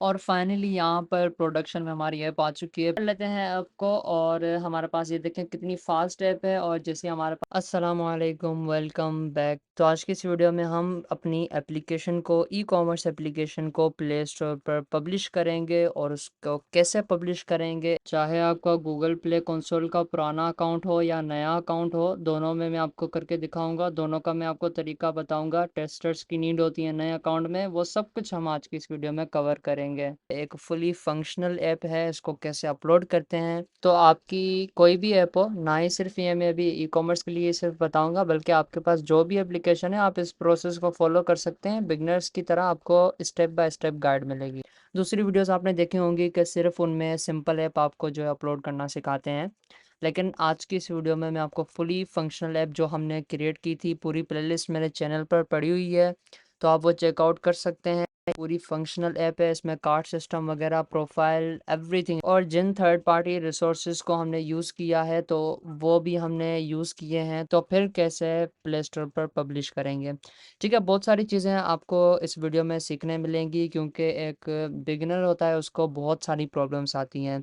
और फाइनली यहाँ पर प्रोडक्शन में हमारी ऐप आ चुकी है। कर लेते हैं ऐप को और हमारे पास ये देखें कितनी फास्ट ऐप है। और जैसे हमारे पास अस्सलाम वालेकुम, वेलकम बैक। तो आज की इस वीडियो में हम अपनी एप्लीकेशन को ई कॉमर्स एप्लीकेशन को प्ले स्टोर पर पब्लिश करेंगे और उसको कैसे पब्लिश करेंगे। चाहे आपका गूगल प्ले कंसोल का पुराना अकाउंट हो या नया अकाउंट हो, दोनों में मैं आपको करके दिखाऊंगा। दोनों का मैं आपको तरीका बताऊंगा। टेस्टर्स की नीड होती है नए अकाउंट में, वो सब कुछ हम आज की इस वीडियो में कवर करेंगे। एक फुली फंक्शनल ऐप है, इसको कैसे अपलोड करते हैं। तो आपकी कोई भी ऐप हो ना, ही सिर्फ ये मैं अभी ई कॉमर्स के लिए सिर्फ बताऊंगा, बल्कि आपके पास जो भी एप्लीकेशन है आप इस प्रोसेस को फॉलो कर सकते हैं। बिगनर्स की तरह आपको स्टेप बाय स्टेप गाइड मिलेगी। दूसरी वीडियोस आपने देखी होंगी कि सिर्फ उनमें सिंपल ऐप आपको जो है अपलोड करना सिखाते हैं, लेकिन आज की इस वीडियो में मैं आपको फुली फंक्शनल ऐप जो हमने क्रिएट की थी, पूरी प्लेलिस्ट मेरे चैनल पर पड़ी हुई है, तो आप वो चेकआउट कर सकते हैं। पूरी फंक्शनल ऐप है, इसमें कार्ड सिस्टम वगैरह, प्रोफाइल, एवरीथिंग। और जिन थर्ड पार्टी रिसोर्सेज को हमने यूज़ किया है तो वो भी हमने यूज़ किए हैं। तो फिर कैसे प्ले स्टोर पर पब्लिश करेंगे। ठीक है, बहुत सारी चीज़ें आपको इस वीडियो में सीखने मिलेंगी, क्योंकि एक बिगिनर होता है उसको बहुत सारी प्रॉब्लम्स आती हैं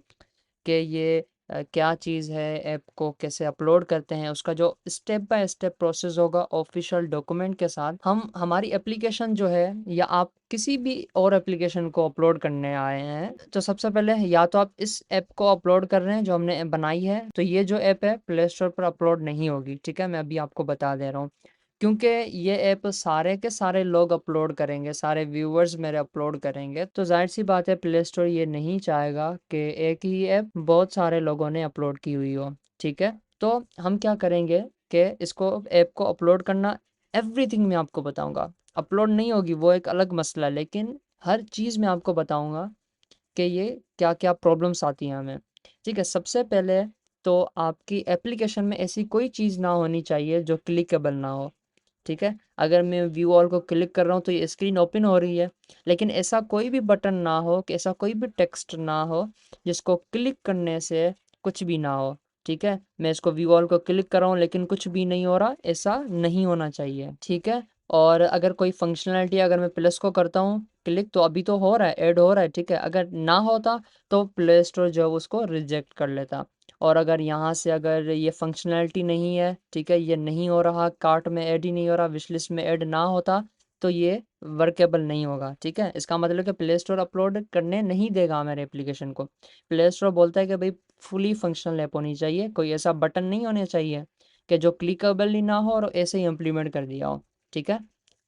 कि ये क्या चीज़ है, ऐप को कैसे अपलोड करते हैं, उसका जो स्टेप बाय स्टेप प्रोसेस होगा ऑफिशियल डॉक्यूमेंट के साथ। हम हमारी एप्लीकेशन जो है, या आप किसी भी और एप्लीकेशन को अपलोड करने आए हैं, तो सबसे पहले या तो आप इस ऐप को अपलोड कर रहे हैं जो हमने बनाई है, तो ये जो ऐप है प्ले स्टोर पर अपलोड नहीं होगी। ठीक है, मैं अभी आपको बता दे रहा हूँ, क्योंकि ये ऐप सारे के सारे लोग अपलोड करेंगे, सारे व्यूवर्स मेरे अपलोड करेंगे, तो जाहिर सी बात है प्ले स्टोर ये नहीं चाहेगा कि एक ही ऐप बहुत सारे लोगों ने अपलोड की हुई हो। ठीक है, तो हम क्या करेंगे कि इसको ऐप को अपलोड करना, एवरीथिंग मैं आपको बताऊंगा। अपलोड नहीं होगी वो एक अलग मसला, लेकिन हर चीज़ मैं आपको बताऊंगा कि ये क्या क्या प्रॉब्लम्स आती हैं हमें। ठीक है, सबसे पहले तो आपकी एप्लीकेशन में ऐसी कोई चीज़ ना होनी चाहिए जो क्लिकेबल ना हो। ठीक है, अगर मैं व्यू ऑल को क्लिक कर रहा हूँ तो ये स्क्रीन ओपन हो रही है, लेकिन ऐसा कोई भी बटन ना हो, कि ऐसा कोई भी टेक्स्ट ना हो जिसको क्लिक करने से कुछ भी ना हो। ठीक है, मैं इसको व्यू ऑल को क्लिक कर रहा हूँ लेकिन कुछ भी नहीं हो रहा, ऐसा नहीं होना चाहिए। ठीक है, और अगर कोई फंक्शनैलिटी, अगर मैं प्लस को करता हूँ क्लिक, तो अभी तो हो रहा है, ऐड हो रहा है। ठीक है, अगर ना होता तो प्ले स्टोर जो है उसको रिजेक्ट कर लेता। और अगर यहाँ से अगर ये फंक्शनैलिटी नहीं है, ठीक है, ये नहीं हो रहा, कार्ट में ऐड ही नहीं हो रहा, विश लिस्ट में ऐड ना होता, तो ये वर्केबल नहीं होगा। ठीक है, इसका मतलब कि प्ले स्टोर अपलोड करने नहीं देगा हमारे एप्लीकेशन को। प्ले स्टोर बोलता है कि भाई फुली फंक्शनल ऐप होनी चाहिए, कोई ऐसा बटन नहीं होना चाहिए कि जो क्लिकेबल ही ना हो और ऐसे ही इम्प्लीमेंट कर दिया हो। ठीक है,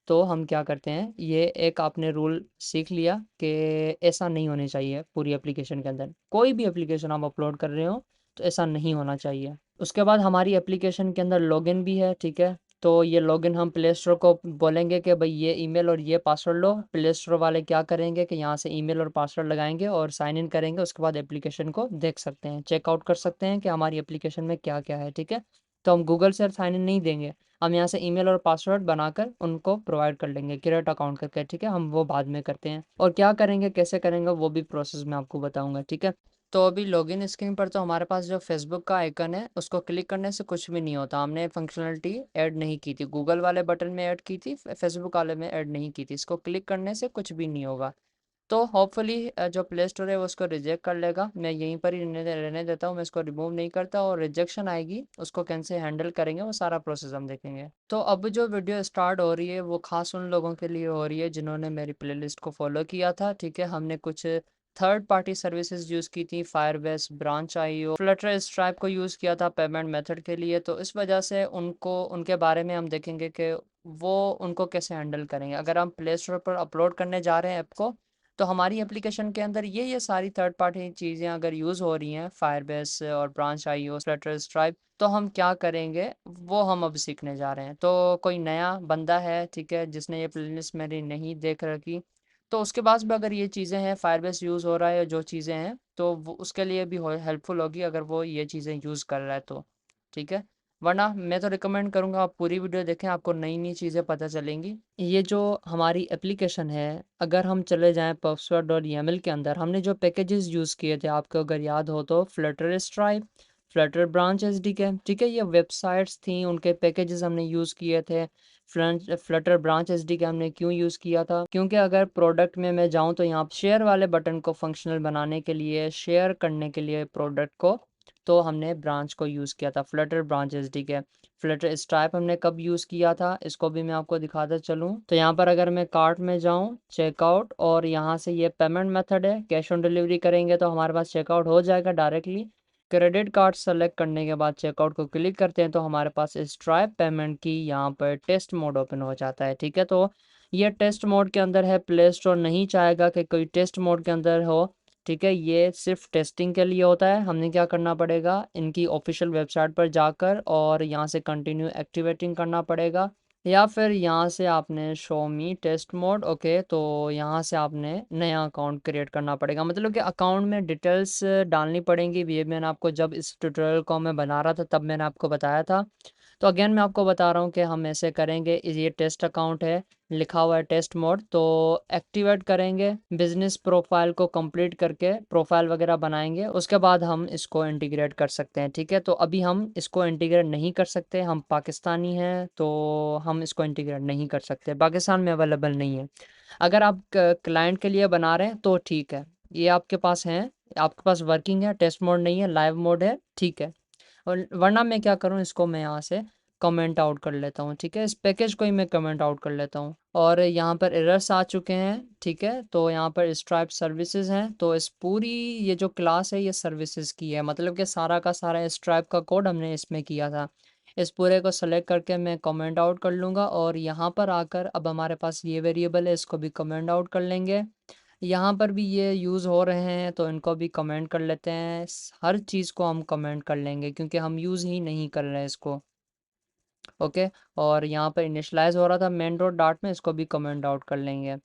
तो हम क्या करते हैं, ये एक आपने रूल सीख लिया कि ऐसा नहीं होने चाहिए। पूरी एप्लीकेशन के अंदर कोई भी एप्लीकेशन आप अपलोड कर रहे हो तो ऐसा नहीं होना चाहिए। उसके बाद हमारी एप्लीकेशन के अंदर लॉगिन भी है। ठीक है, तो ये लॉगिन हम प्ले स्टोर को बोलेंगे कि भाई ये ईमेल और ये पासवर्ड लो। प्ले स्टोर वाले क्या करेंगे कि यहाँ से ईमेल और पासवर्ड लगाएंगे और साइन इन करेंगे। उसके बाद एप्लीकेशन को देख सकते हैं, चेकआउट कर सकते हैं कि हमारी एप्लीकेशन में क्या क्या है। ठीक है, तो हम गूगल से साइन इन नहीं देंगे, हम यहाँ से ईमेल और पासवर्ड बनाकर उनको प्रोवाइड कर लेंगे, क्रिएट अकाउंट करके। ठीक है, हम वो बाद में करते हैं, और क्या करेंगे कैसे करेंगे वो भी प्रोसेस में आपको बताऊंगा। ठीक है, तो अभी लॉगिन स्क्रीन पर तो हमारे पास जो फेसबुक का आइकन है उसको क्लिक करने से कुछ भी नहीं होता। हमने फंक्शनलिटी ऐड नहीं की थी, गूगल वाले बटन में ऐड की थी, फेसबुक वाले में ऐड नहीं की थी। इसको क्लिक करने से कुछ भी नहीं होगा। तो होपफुली जो प्ले स्टोर है वो उसको रिजेक्ट कर लेगा। मैं यहीं पर ही रहने देता हूँ, मैं इसको रिमूव नहीं करता, और रिजेक्शन आएगी उसको कैसे हैंडल करेंगे वो सारा प्रोसेस हम देखेंगे। तो अब जो वीडियो स्टार्ट हो रही है वो खास उन लोगों के लिए हो रही है जिन्होंने मेरी प्लेलिस्ट को फॉलो किया था। ठीक है, हमने कुछ थर्ड पार्टी सर्विसेज यूज़ की थी, Firebase, branch IO, Flutter, stripe को यूज़ किया था पेमेंट मेथड के लिए। तो इस वजह से उनको, उनके बारे में हम देखेंगे कि वो उनको कैसे हैंडल करेंगे। अगर हम प्ले स्टोर पर अपलोड करने जा रहे हैं ऐप को, तो हमारी एप्लीकेशन के अंदर ये सारी थर्ड पार्टी चीज़ें अगर यूज़ हो रही हैं, फायरबेस और ब्रांच आईओ, फ्लटर, स्ट्राइप, तो हम क्या करेंगे वो हम अब सीखने जा रहे हैं। तो कोई नया बंदा है, ठीक है, जिसने ये प्लेलिस्ट मेरी नहीं देख रखी, तो उसके पास भी अगर ये चीज़ें हैं, फायरबेस यूज़ हो रहा है, जो चीज़ें हैं, तो वो उसके लिए भी हेल्पफुल होगी अगर वो ये चीज़ें यूज़ कर रहा है तो। ठीक है, वरना मैं तो रिकमेंड करूँगा आप पूरी वीडियो देखें, आपको नई नई चीज़ें पता चलेंगी। ये जो हमारी एप्लीकेशन है, अगर हम चले जाएं pubspot.yaml के अंदर, हमने जो पैकेजेस यूज़ किए थे आपको अगर याद हो तो, Flutter stripe, Flutter branch SDK, ठीक है, ये वेबसाइट्स थी, उनके पैकेजेस हमने यूज़ किए थे। फ्लटर ब्रांच एसडीके हमने क्यों यूज़ किया था, क्योंकि अगर प्रोडक्ट में मैं जाऊँ तो यहाँ शेयर वाले बटन को फंक्शनल बनाने के लिए, शेयर करने के लिए प्रोडक्ट को, तो हमने ब्रांच को यूज़ किया था, Flutter branch SDK. Flutter stripe हमने कब यूज़ किया था, इसको भी मैं आपको दिखाता चलूँ। तो यहाँ पर अगर मैं कार्ट में जाऊँ, चेकआउट, और यहाँ से ये पेमेंट मेथड है, कैश ऑन डिलीवरी करेंगे तो हमारे पास चेकआउट हो जाएगा डायरेक्टली। क्रेडिट कार्ड सेलेक्ट करने के बाद चेकआउट को क्लिक करते हैं तो हमारे पास स्ट्राइप पेमेंट की यहाँ पर टेस्ट मोड ओपन हो जाता है। ठीक है, तो ये टेस्ट मोड के अंदर है, प्ले स्टोर नहीं चाहेगा कि कोई टेस्ट मोड के अंदर हो। ठीक है, ये सिर्फ टेस्टिंग के लिए होता है। हमने क्या करना पड़ेगा, इनकी ऑफिशियल वेबसाइट पर जाकर और यहाँ से कंटिन्यू एक्टिवेटिंग करना पड़ेगा, या फिर यहाँ से आपने show me test mode, okay, तो यहाँ से आपने नया अकाउंट क्रिएट करना पड़ेगा। मतलब कि अकाउंट में डिटेल्स डालनी पड़ेंगी। ये मैंने आपको जब इस ट्यूटोरियल को मैं बना रहा था तब मैंने आपको बताया था। तो अगेन मैं आपको बता रहा हूँ कि हम ऐसे करेंगे। ये टेस्ट अकाउंट है, लिखा हुआ है टेस्ट मोड, तो एक्टिवेट करेंगे, बिजनेस प्रोफाइल को कंप्लीट करके प्रोफाइल वगैरह बनाएंगे, उसके बाद हम इसको इंटीग्रेट कर सकते हैं। ठीक है, तो अभी हम इसको इंटीग्रेट नहीं कर सकते, हम पाकिस्तानी हैं तो हम इसको इंटीग्रेट नहीं कर सकते, पाकिस्तान में अवेलेबल नहीं है। अगर आप क्लाइंट के लिए बना रहे हैं तो ठीक है, ये आपके पास है, आपके पास वर्किंग है, टेस्ट मोड नहीं है, लाइव मोड है, ठीक है। और वरना मैं क्या करूँ, इसको मैं यहाँ से कमेंट आउट कर लेता हूँ। ठीक है, इस पैकेज को ही मैं कमेंट आउट कर लेता हूँ। और यहाँ पर एरर्स आ चुके हैं। ठीक है, तो यहाँ पर स्ट्राइप सर्विसेज हैं, तो इस पूरी ये जो क्लास है ये सर्विसेज की है, मतलब कि सारा का सारा स्ट्राइप का कोड हमने इसमें किया था। इस पूरे को सेलेक्ट करके मैं कमेंट आउट कर लूँगा और यहाँ पर आकर अब हमारे पास ये वेरिएबल है, इसको भी कमेंट आउट कर लेंगे। यहाँ पर भी ये यूज़ हो रहे हैं तो इनको भी कमेंट कर लेते हैं। हर चीज़ को हम कमेंट कर लेंगे क्योंकि हम यूज़ ही नहीं कर रहे हैं इसको। ओके, और यहाँ पर इनिशलाइज हो रहा था मेन डॉट डार्ट में, इसको भी कमेंट आउट कर लेंगे।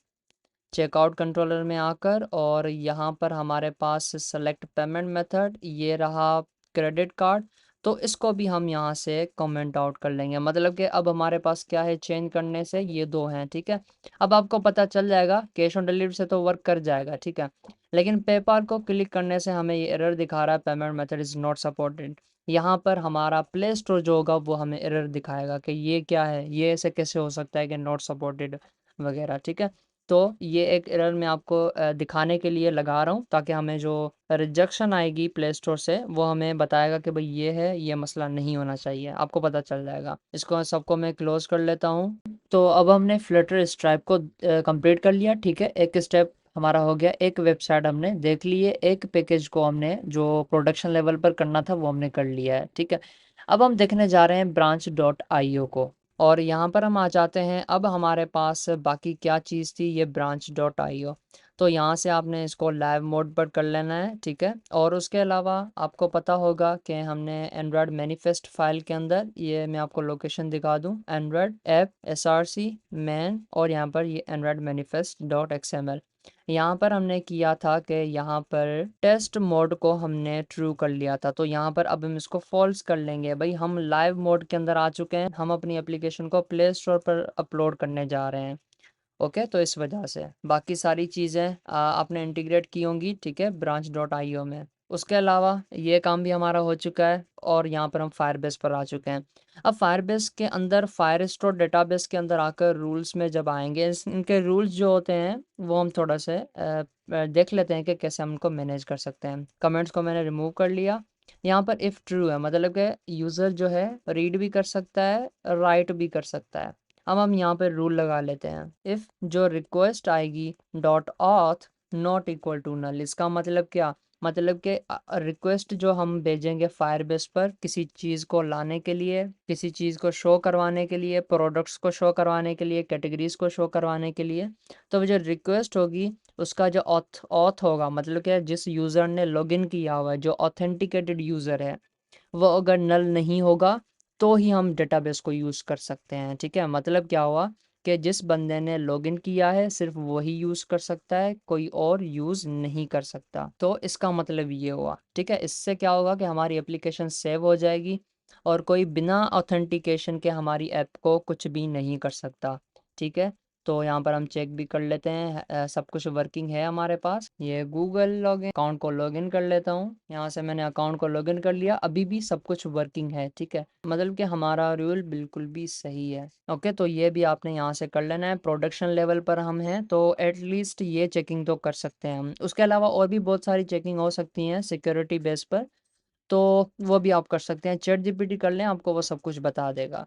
चेकआउट कंट्रोलर में आकर और यहाँ पर हमारे पास सेलेक्ट पेमेंट मेथड, ये रहा क्रेडिट कार्ड, तो इसको भी हम यहाँ से कमेंट आउट कर लेंगे। मतलब कि अब हमारे पास क्या है, चेंज करने से ये दो हैं। ठीक है, अब आपको पता चल जाएगा, कैश ऑन डिलीवरी से तो वर्क कर जाएगा, ठीक है, लेकिन पेपाल को क्लिक करने से हमें ये एरर दिखा रहा है, payment method is not supported. यहाँ पर हमारा प्ले स्टोर जो होगा वो हमें एरर दिखाएगा कि ये क्या है, ये ऐसे कैसे हो सकता है कि नॉट सपोर्टेड वगैरह। ठीक है, तो ये एक एरर मैं आपको दिखाने के लिए लगा रहा हूँ ताकि हमें जो रिजेक्शन आएगी प्ले स्टोर से वो हमें बताएगा कि भाई ये है, ये मसला नहीं होना चाहिए, आपको पता चल जाएगा। इसको सबको मैं क्लोज कर लेता हूँ। तो अब हमने फ्लटर स्ट्राइप को कंप्लीट कर लिया। ठीक है, एक स्टेप हमारा हो गया, एक वेबसाइट हमने देख ली है, एक पैकेज को हमने जो प्रोडक्शन लेवल पर करना था वो हमने कर लिया है। ठीक है, अब हम देखने जा रहे हैं ब्रांच डॉट आई ओ को, और यहाँ पर हम आ जाते हैं। अब हमारे पास बाकी क्या चीज़ थी, ये ब्रांच डॉट आई ओ, तो यहाँ से आपने इसको लाइव मोड पर कर लेना है। ठीक है, और उसके अलावा आपको पता होगा कि हमने एंड्रॉयड मैनिफेस्ट फाइल के अंदर, ये मैं आपको लोकेशन दिखा दूँ, एंड्रॉयड ऐप SRC मैन, और यहाँ पर ये एंड्रॉयड मैनिफेस्ट डॉट XML, यहाँ पर हमने किया था कि यहाँ पर टेस्ट मोड को हमने ट्रू कर लिया था, तो यहाँ पर अब हम इसको फॉल्स कर लेंगे। भाई हम लाइव मोड के अंदर आ चुके हैं, हम अपनी एप्लीकेशन को प्ले स्टोर पर अपलोड करने जा रहे हैं। ओके, तो इस वजह से बाकी सारी चीज़ें आपने इंटीग्रेट की होंगी। ठीक है, ब्रांच डॉट आई ओ में। उसके अलावा ये काम भी हमारा हो चुका है और यहाँ पर हम फायरबेस पर आ चुके हैं। अब फायरबेस के अंदर फायर स्टोर डेटाबेस के अंदर आकर रूल्स में जब आएंगे, इनके रूल्स जो होते हैं वो हम थोड़ा से देख लेते हैं कि कैसे हम उनको मैनेज कर सकते हैं। कमेंट्स को मैंने रिमूव कर लिया। यहाँ पर इफ़ ट्रू है, मतलब कि यूज़र जो है रीड भी कर सकता है, राइट भी कर सकता है। अब हम यहाँ पे रूल लगा लेते हैं, इफ़ जो रिक्वेस्ट आएगी dot auth not equal to null, इसका मतलब क्या, मतलब कि रिक्वेस्ट जो हम भेजेंगे फायरबेस पर किसी चीज़ को लाने के लिए, किसी चीज़ को शो करवाने के लिए, प्रोडक्ट्स को शो करवाने के लिए, कैटेगरीज को शो करवाने के लिए, तो वो जो रिक्वेस्ट होगी उसका जो ऑथ होगा, मतलब कि जिस यूज़र ने लॉगिन किया हुआ है, जो ऑथेंटिकेटेड यूज़र है, वो अगर नल नहीं होगा तो ही हम डेटाबेस को यूज़ कर सकते हैं। ठीक है, मतलब क्या हुआ कि जिस बंदे ने लॉगिन किया है सिर्फ वही यूज़ कर सकता है, कोई और यूज़ नहीं कर सकता। तो इसका मतलब ये हुआ। ठीक है, इससे क्या होगा कि हमारी एप्लीकेशन सेव हो जाएगी और कोई बिना ऑथेंटिकेशन के हमारी ऐप को कुछ भी नहीं कर सकता। ठीक है, तो यहाँ पर हम चेक भी कर लेते हैं, सब कुछ वर्किंग है हमारे पास। ये गूगल लॉगिन अकाउंट को लॉगिन कर लेता हूँ। यहाँ से मैंने अकाउंट को लॉगिन कर लिया, अभी भी सब कुछ वर्किंग है, ठीक है, मतलब कि हमारा रूल बिल्कुल भी सही है। ओके, तो ये भी आपने यहाँ से कर लेना है। प्रोडक्शन लेवल पर हम हैं तो एटलीस्ट ये चेकिंग तो कर सकते हैं हम। उसके अलावा और भी बहुत सारी चेकिंग हो सकती हैं सिक्योरिटी बेस पर, तो वो भी आप कर सकते हैं। चैट जीपीटी कर लें, आपको वो सब कुछ बता देगा।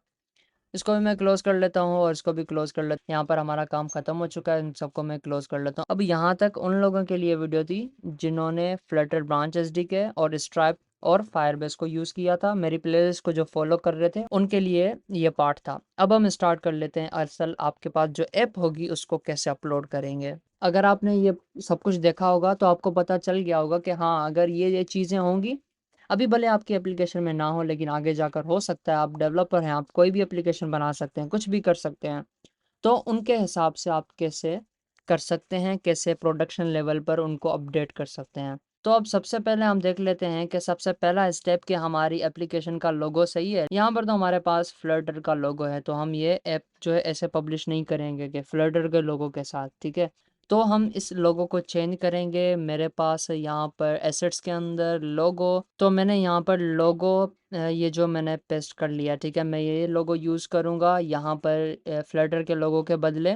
इसको भी मैं क्लोज़ कर लेता हूँ और इसको भी क्लोज़ कर लेता हूँ। यहाँ पर हमारा काम ख़त्म हो चुका है, इन सबको मैं क्लोज़ कर लेता हूँ। अब यहाँ तक उन लोगों के लिए वीडियो थी जिन्होंने फ्लटर ब्रांच एसडीके और स्ट्राइप और फायरबेस को यूज़ किया था। मेरी प्लेलिस्ट को जो फॉलो कर रहे थे उनके लिए ये पार्ट था। अब हम स्टार्ट कर लेते हैं असल आपके पास जो ऐप होगी उसको कैसे अपलोड करेंगे। अगर आपने ये सब कुछ देखा होगा तो आपको पता चल गया होगा कि हाँ, अगर ये चीज़ें होंगी, अभी भले आपकी एप्लीकेशन में ना हो लेकिन आगे जाकर हो सकता है। आप डेवलपर हैं, आप कोई भी एप्लीकेशन बना सकते हैं, कुछ भी कर सकते हैं। तो उनके हिसाब से आप कैसे कर सकते हैं, कैसे प्रोडक्शन लेवल पर उनको अपडेट कर सकते हैं। तो अब सबसे पहले हम देख लेते हैं कि सबसे पहला स्टेप कि हमारी एप्लीकेशन का लोगो सही है। यहाँ पर तो हमारे पास फ्लटर का लोगो है, तो हम ये ऐप जो है ऐसे पब्लिश नहीं करेंगे कि फ्लटर के लोगो के साथ, ठीक है। तो हम इस लोगो को चेंज करेंगे। मेरे पास यहाँ पर एसेट्स के अंदर लोगो, तो मैंने यहाँ पर लोगो ये जो मैंने पेस्ट कर लिया, ठीक है। मैं ये लोगो यूज़ करूँगा यहाँ पर फ्लटर के लोगो के बदले,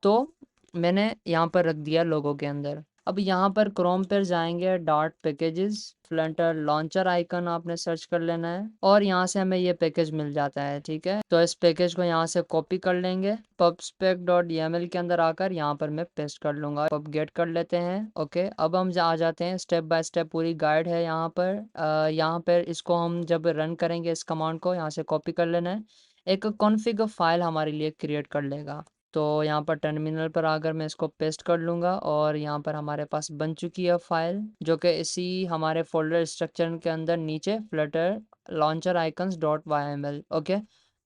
तो मैंने यहाँ पर रख दिया लोगो के अंदर। अब यहाँ पर क्रोम पर जाएंगे, dart packages, Flutter launcher icon आपने सर्च कर लेना है और यहाँ से हमें ये पैकेज मिल जाता है, ठीक है। तो इस पैकेज को यहाँ से कॉपी कर लेंगे, pubspec.yaml के अंदर आकर यहाँ पर मैं पेस्ट कर लूँगा। पब गेट कर लेते हैं। ओके, अब हम आ जाते हैं, स्टेप बाय स्टेप पूरी गाइड है यहाँ पर। यहाँ पर इसको हम जब रन करेंगे इस कमांड को यहाँ से कॉपी कर लेना है, एक कॉन्फ़िग फाइल हमारे लिए क्रिएट कर लेगा। तो यहाँ पर टर्मिनल पर आकर मैं इसको पेस्ट कर लूँगा और यहाँ पर हमारे पास बन चुकी है फाइल, जो कि इसी हमारे फोल्डर स्ट्रक्चर के अंदर नीचे Flutter launcher icons dot y. Okay,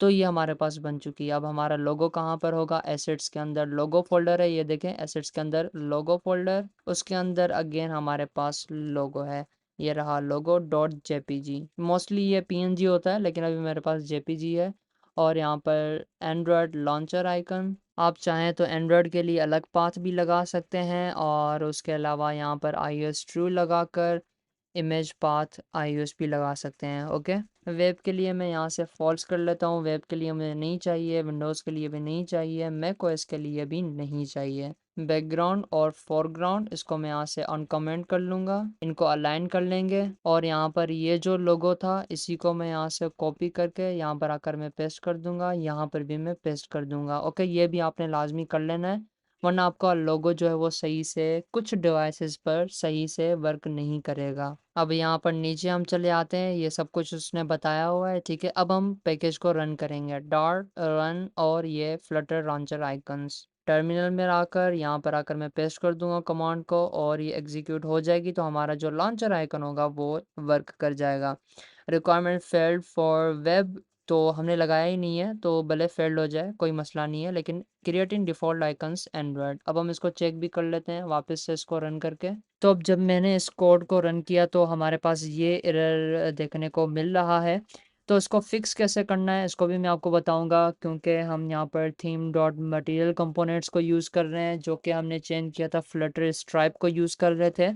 तो ये हमारे पास बन चुकी है। अब हमारा लोगो कहाँ पर होगा, एसेट्स के अंदर लोगो फोल्डर है, ये देखें एसेट्स के अंदर लोगो फोल्डर, उसके अंदर अगेन हमारे पास लोगो है, ये रहा लोगो डॉट जेपीजी। मोस्टली ये पीएनजी होता है लेकिन अभी मेरे पास जेपीजी है। और यहाँ पर एंड्रॉयड लॉन्चर आइकन, आप चाहें तो एंड्रॉयड के लिए अलग पाथ भी लगा सकते हैं और उसके अलावा यहाँ पर iOS ट्रू लगाकर इमेज पाथ iOS भी लगा सकते हैं। ओके, वेब के लिए मैं यहाँ से फॉल्स कर लेता हूँ, वेब के लिए मुझे नहीं चाहिए, विंडोज़ के लिए भी नहीं चाहिए, मैक ओएस के लिए भी नहीं चाहिए। बैकग्राउंड और फोरग्राउंड इसको मैं यहाँ से अनकमेंट कर लूँगा, इनको अलाइन कर लेंगे और यहाँ पर ये जो लोगो था इसी को मैं यहाँ से कॉपी करके यहाँ पर आकर मैं पेस्ट कर दूँगा, यहाँ पर भी मैं पेस्ट कर दूँगा। ओके, ये भी आपने लाजमी कर लेना है, वरना आपका लोगो जो है वो सही से कुछ डिवाइसेस पर सही से वर्क नहीं करेगा। अब यहाँ पर नीचे हम चले आते हैं, ये सब कुछ उसने बताया हुआ है, ठीक है। अब हम पैकेज को रन करेंगे, डॉट रन और ये फ्लटर लॉन्चर आइकन्स। टर्मिनल में आकर यहाँ पर आकर मैं पेस्ट कर दूंगा कमांड को और ये एग्जीक्यूट हो जाएगी, तो हमारा जो लॉन्चर आइकन होगा वो वर्क कर जाएगा। रिक्वायरमेंट फेल्ड फॉर वेब तो हमने लगाया ही नहीं है, तो भले फेल्ड हो जाए कोई मसला नहीं है, लेकिन क्रिएटिंग डिफ़ॉल्ट आइकन्स एंड्रॉयड। अब हम इसको चेक भी कर लेते हैं वापस से इसको रन करके। तो अब जब मैंने इस कोड को रन किया तो हमारे पास ये एरर देखने को मिल रहा है। तो इसको फिक्स कैसे करना है इसको भी मैं आपको बताऊंगा, क्योंकि हम यहाँ पर थीम डॉट मटीरियल कंपोनेंट्स को यूज़ कर रहे हैं, जो कि हमने चेंज किया था फ्लटर स्ट्राइप को यूज़ कर रहे थे।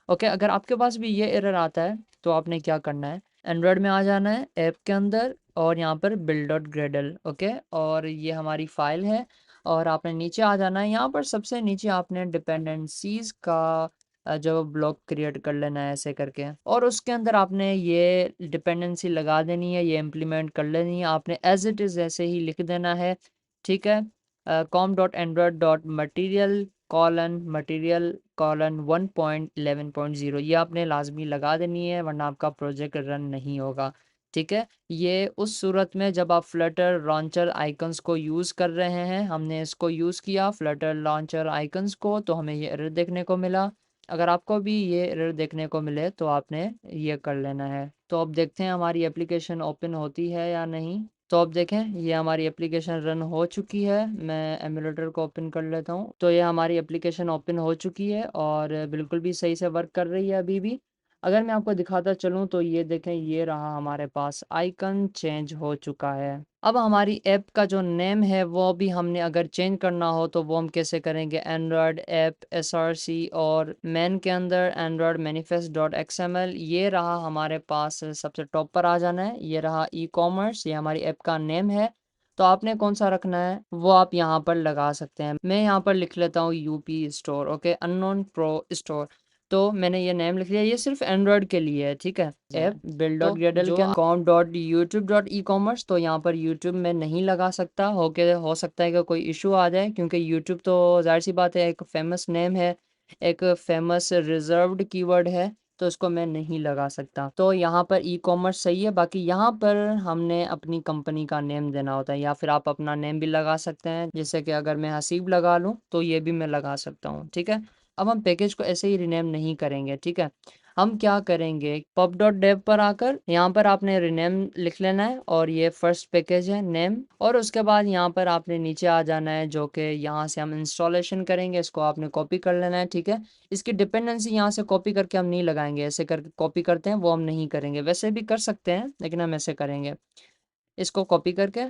ओके, अगर आपके पास भी ये एरर आता है तो आपने क्या करना है, एंड्रॉयड में आ जाना है ऐप के अंदर और यहाँ पर बिल्ड डॉट ग्रेडल। ओके, और ये हमारी फाइल है और आपने नीचे आ जाना है, यहाँ पर सबसे नीचे आपने डिपेंडेंसीज का जो ब्लॉक क्रिएट कर लेना है ऐसे करके, और उसके अंदर आपने ये डिपेंडेंसी लगा देनी है, ये इम्प्लीमेंट कर लेनी है आपने, एज इट इज़ ऐसे ही लिख देना है, ठीक है। Com dot Android dot material colon 1.11.0 ये आपने लाजमी लगा देनी है, वरना आपका प्रोजेक्ट रन नहीं होगा, ठीक है। ये उस सूरत में जब आप फ्लटर लॉन्चर आइकन्स को यूज़ कर रहे हैं, हमने इसको यूज़ किया फ्लटर लॉन्चर आइकन्स को तो हमें ये एरर देखने को मिला। अगर आपको भी ये एरर देखने को मिले तो आपने ये कर लेना है। तो अब देखते हैं हमारी एप्लीकेशन ओपन होती है या नहीं। तो अब देखें ये हमारी एप्लीकेशन रन हो चुकी है, मैं एमुलेटर को ओपन कर लेता हूँ। तो ये हमारी एप्लीकेशन ओपन हो चुकी है और बिल्कुल भी सही से वर्क कर रही है अभी भी। अगर मैं आपको दिखाता चलूँ तो ये देखें, ये रहा हमारे पास आइकन चेंज हो चुका है। अब हमारी ऐप का जो नेम है वो भी हमने अगर चेंज करना हो तो वो हम कैसे करेंगे, एंड्रॉयड ऐप SRC और मेन के अंदर एंड्रॉयड मैनिफेस्ट डॉट XML, ये रहा हमारे पास, सबसे टॉप पर आ जाना है। ये रहा ई कॉमर्स, ये हमारी ऐप का नेम है। तो आपने कौन सा रखना है वो आप यहाँ पर लगा सकते हैं। मैं यहाँ पर लिख लेता हूँ UP store, okay, unknown pro store. तो मैंने ये नेम लिख लिया, ये सिर्फ एंड्रॉयड के लिए है, ठीक है। ऐप बिल्ड डॉट ग्रेडल के com dot YouTube dot e commerce, तो यहाँ पर यूट्यूब में नहीं लगा सकता, हो सकता है कि कोई इशू आ जाए, क्योंकि यूट्यूब तो जाहिर सी बात है एक फेमस नेम है, एक फेमस रिजर्व्ड कीवर्ड है, तो इसको मैं नहीं लगा सकता। तो यहाँ पर ई कॉमर्स सही है। बाकी यहाँ पर हमने अपनी कंपनी का नेम देना होता है, या फिर आप अपना नेम भी लगा सकते हैं, जैसे कि अगर मैं हसीब लगा लूँ तो ये भी मैं लगा सकता हूँ, ठीक है। अब हम पैकेज को ऐसे ही रिनेम नहीं करेंगे, ठीक है। हम क्या करेंगे, पब डॉट डेव पर आकर यहाँ पर आपने रिनेम लिख लेना है, और ये फर्स्ट पैकेज है नेम, और उसके बाद यहाँ पर आपने नीचे आ जाना है, जो कि यहाँ से हम इंस्टॉलेशन करेंगे, इसको आपने कॉपी कर लेना है, ठीक है। इसकी डिपेंडेंसी यहाँ से कॉपी करके हम नहीं लगाएंगे, ऐसे करके कॉपी करते हैं वो हम नहीं करेंगे, वैसे भी कर सकते हैं लेकिन हम ऐसे करेंगे। इसको कॉपी करके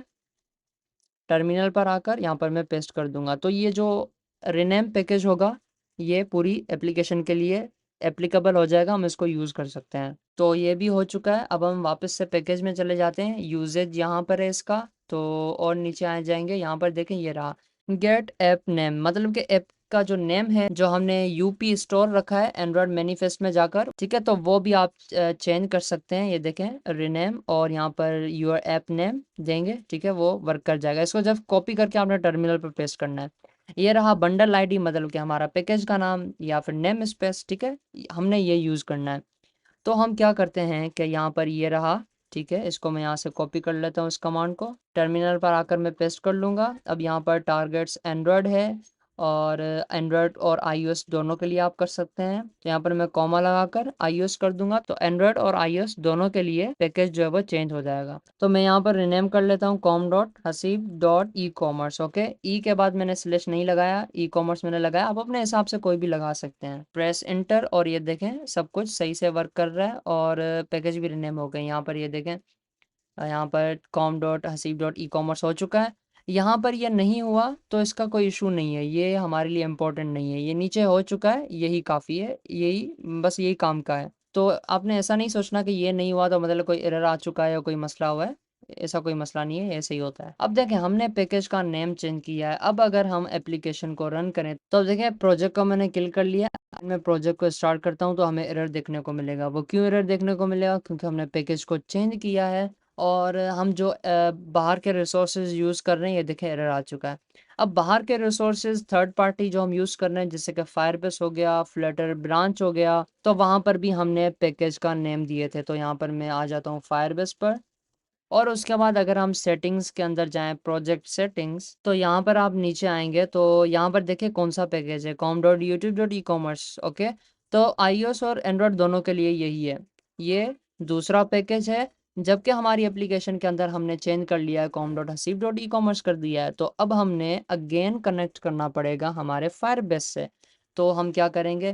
टर्मिनल पर आकर यहाँ पर मैं पेस्ट कर दूंगा, तो ये जो रिनेम पैकेज होगा ये पूरी एप्लीकेशन के लिए एप्लीकेबल हो जाएगा, हम इसको यूज़ कर सकते हैं। तो ये भी हो चुका है। अब हम वापस से पैकेज में चले जाते हैं, यूजेज यहाँ पर है इसका, तो और नीचे आ जाएंगे, यहाँ पर देखें ये रहा गेट ऐप नेम, मतलब कि ऐप का जो नेम है जो हमने यूपी स्टोर रखा है एंड्रॉयड मैनिफेस्ट में जाकर, ठीक है, तो वो भी आप चेंज कर सकते हैं। ये देखें रिनेम, और यहाँ पर योर ऐप नेम देंगे, ठीक है, वो वर्क कर जाएगा। इसको जब कॉपी करके आपने टर्मिनल पर पेस्ट करना है। ये रहा बंडल आईडी, मतलब कि हमारा पैकेज का नाम या फिर नेम स्पेस, ठीक है, हमने ये यूज़ करना है। तो हम क्या करते हैं कि यहाँ पर ये रहा, ठीक है, इसको मैं यहाँ से कॉपी कर लेता हूँ, इस कमांड को टर्मिनल पर आकर मैं पेस्ट कर लूँगा। अब यहाँ पर टारगेट्स एंड्रॉयड है, और एंड्रॉयड और iOS दोनों के लिए आप कर सकते हैं, तो यहाँ पर मैं कॉमा लगाकर iOS कर दूंगा, तो एंड्रॉयड और iOS दोनों के लिए पैकेज जो है वो चेंज हो जाएगा। तो मैं यहाँ पर रिनेम कर लेता हूँ com dot Haseeb dot e commerce, okay. E के बाद मैंने स्लैश नहीं लगाया, ई कॉमर्स मैंने लगाया, आप अपने हिसाब से कोई भी लगा सकते हैं। प्रेस इंटर, और ये देखें सब कुछ सही से वर्क कर रहा है, और पैकेज भी रिनेम हो गए। यहाँ पर ये देखें, यहाँ पर com dot Haseeb dot e commerce हो चुका है। यहाँ पर ये नहीं हुआ तो इसका कोई इशू नहीं है, ये हमारे लिए इम्पोर्टेंट नहीं है, ये नीचे हो चुका है, यही काफ़ी है, यही बस यही काम का है। तो आपने ऐसा नहीं सोचना कि ये नहीं हुआ तो मतलब कोई एरर आ चुका है या कोई मसला हुआ है, ऐसा कोई मसला नहीं है, ऐसे ही होता है। अब देखें हमने पैकेज का नेम चेंज किया है, अब अगर हम एप्लीकेशन को रन करें तो देखें प्रोजेक्ट को मैंने किल कर लिया। मैं प्रोजेक्ट को स्टार्ट करता हूँ तो हमें एरर देखने को मिलेगा। वो क्यों एरर देखने को मिलेगा, क्योंकि हमने पैकेज को चेंज किया है, और हम जो बाहर के रिसोर्सेज यूज़ कर रहे हैं, ये देखें एरर आ चुका है। अब बाहर के रिसोर्सेज थर्ड पार्टी जो हम यूज़ कर रहे हैं, जैसे कि फायरबेस हो गया, फ्लटर ब्रांच हो गया, तो वहाँ पर भी हमने पैकेज का नेम दिए थे। तो यहाँ पर मैं आ जाता हूँ फायरबेस पर, और उसके बाद अगर हम सेटिंग्स के अंदर जाएं, प्रोजेक्ट सेटिंग्स, तो यहाँ पर आप नीचे आएंगे तो यहाँ पर देखिए कौन सा पैकेज है, com dot YouTube dot e commerce, okay. तो iOS और एंड्रॉयड दोनों के लिए यही है, ये दूसरा पैकेज है। जबकि हमारी एप्लीकेशन के अंदर हमने चेंज कर लिया है, com dot Haseeb dot e commerce कर दिया है, तो अब हमने अगेन कनेक्ट करना पड़ेगा हमारे फायरबेस से। तो हम क्या करेंगे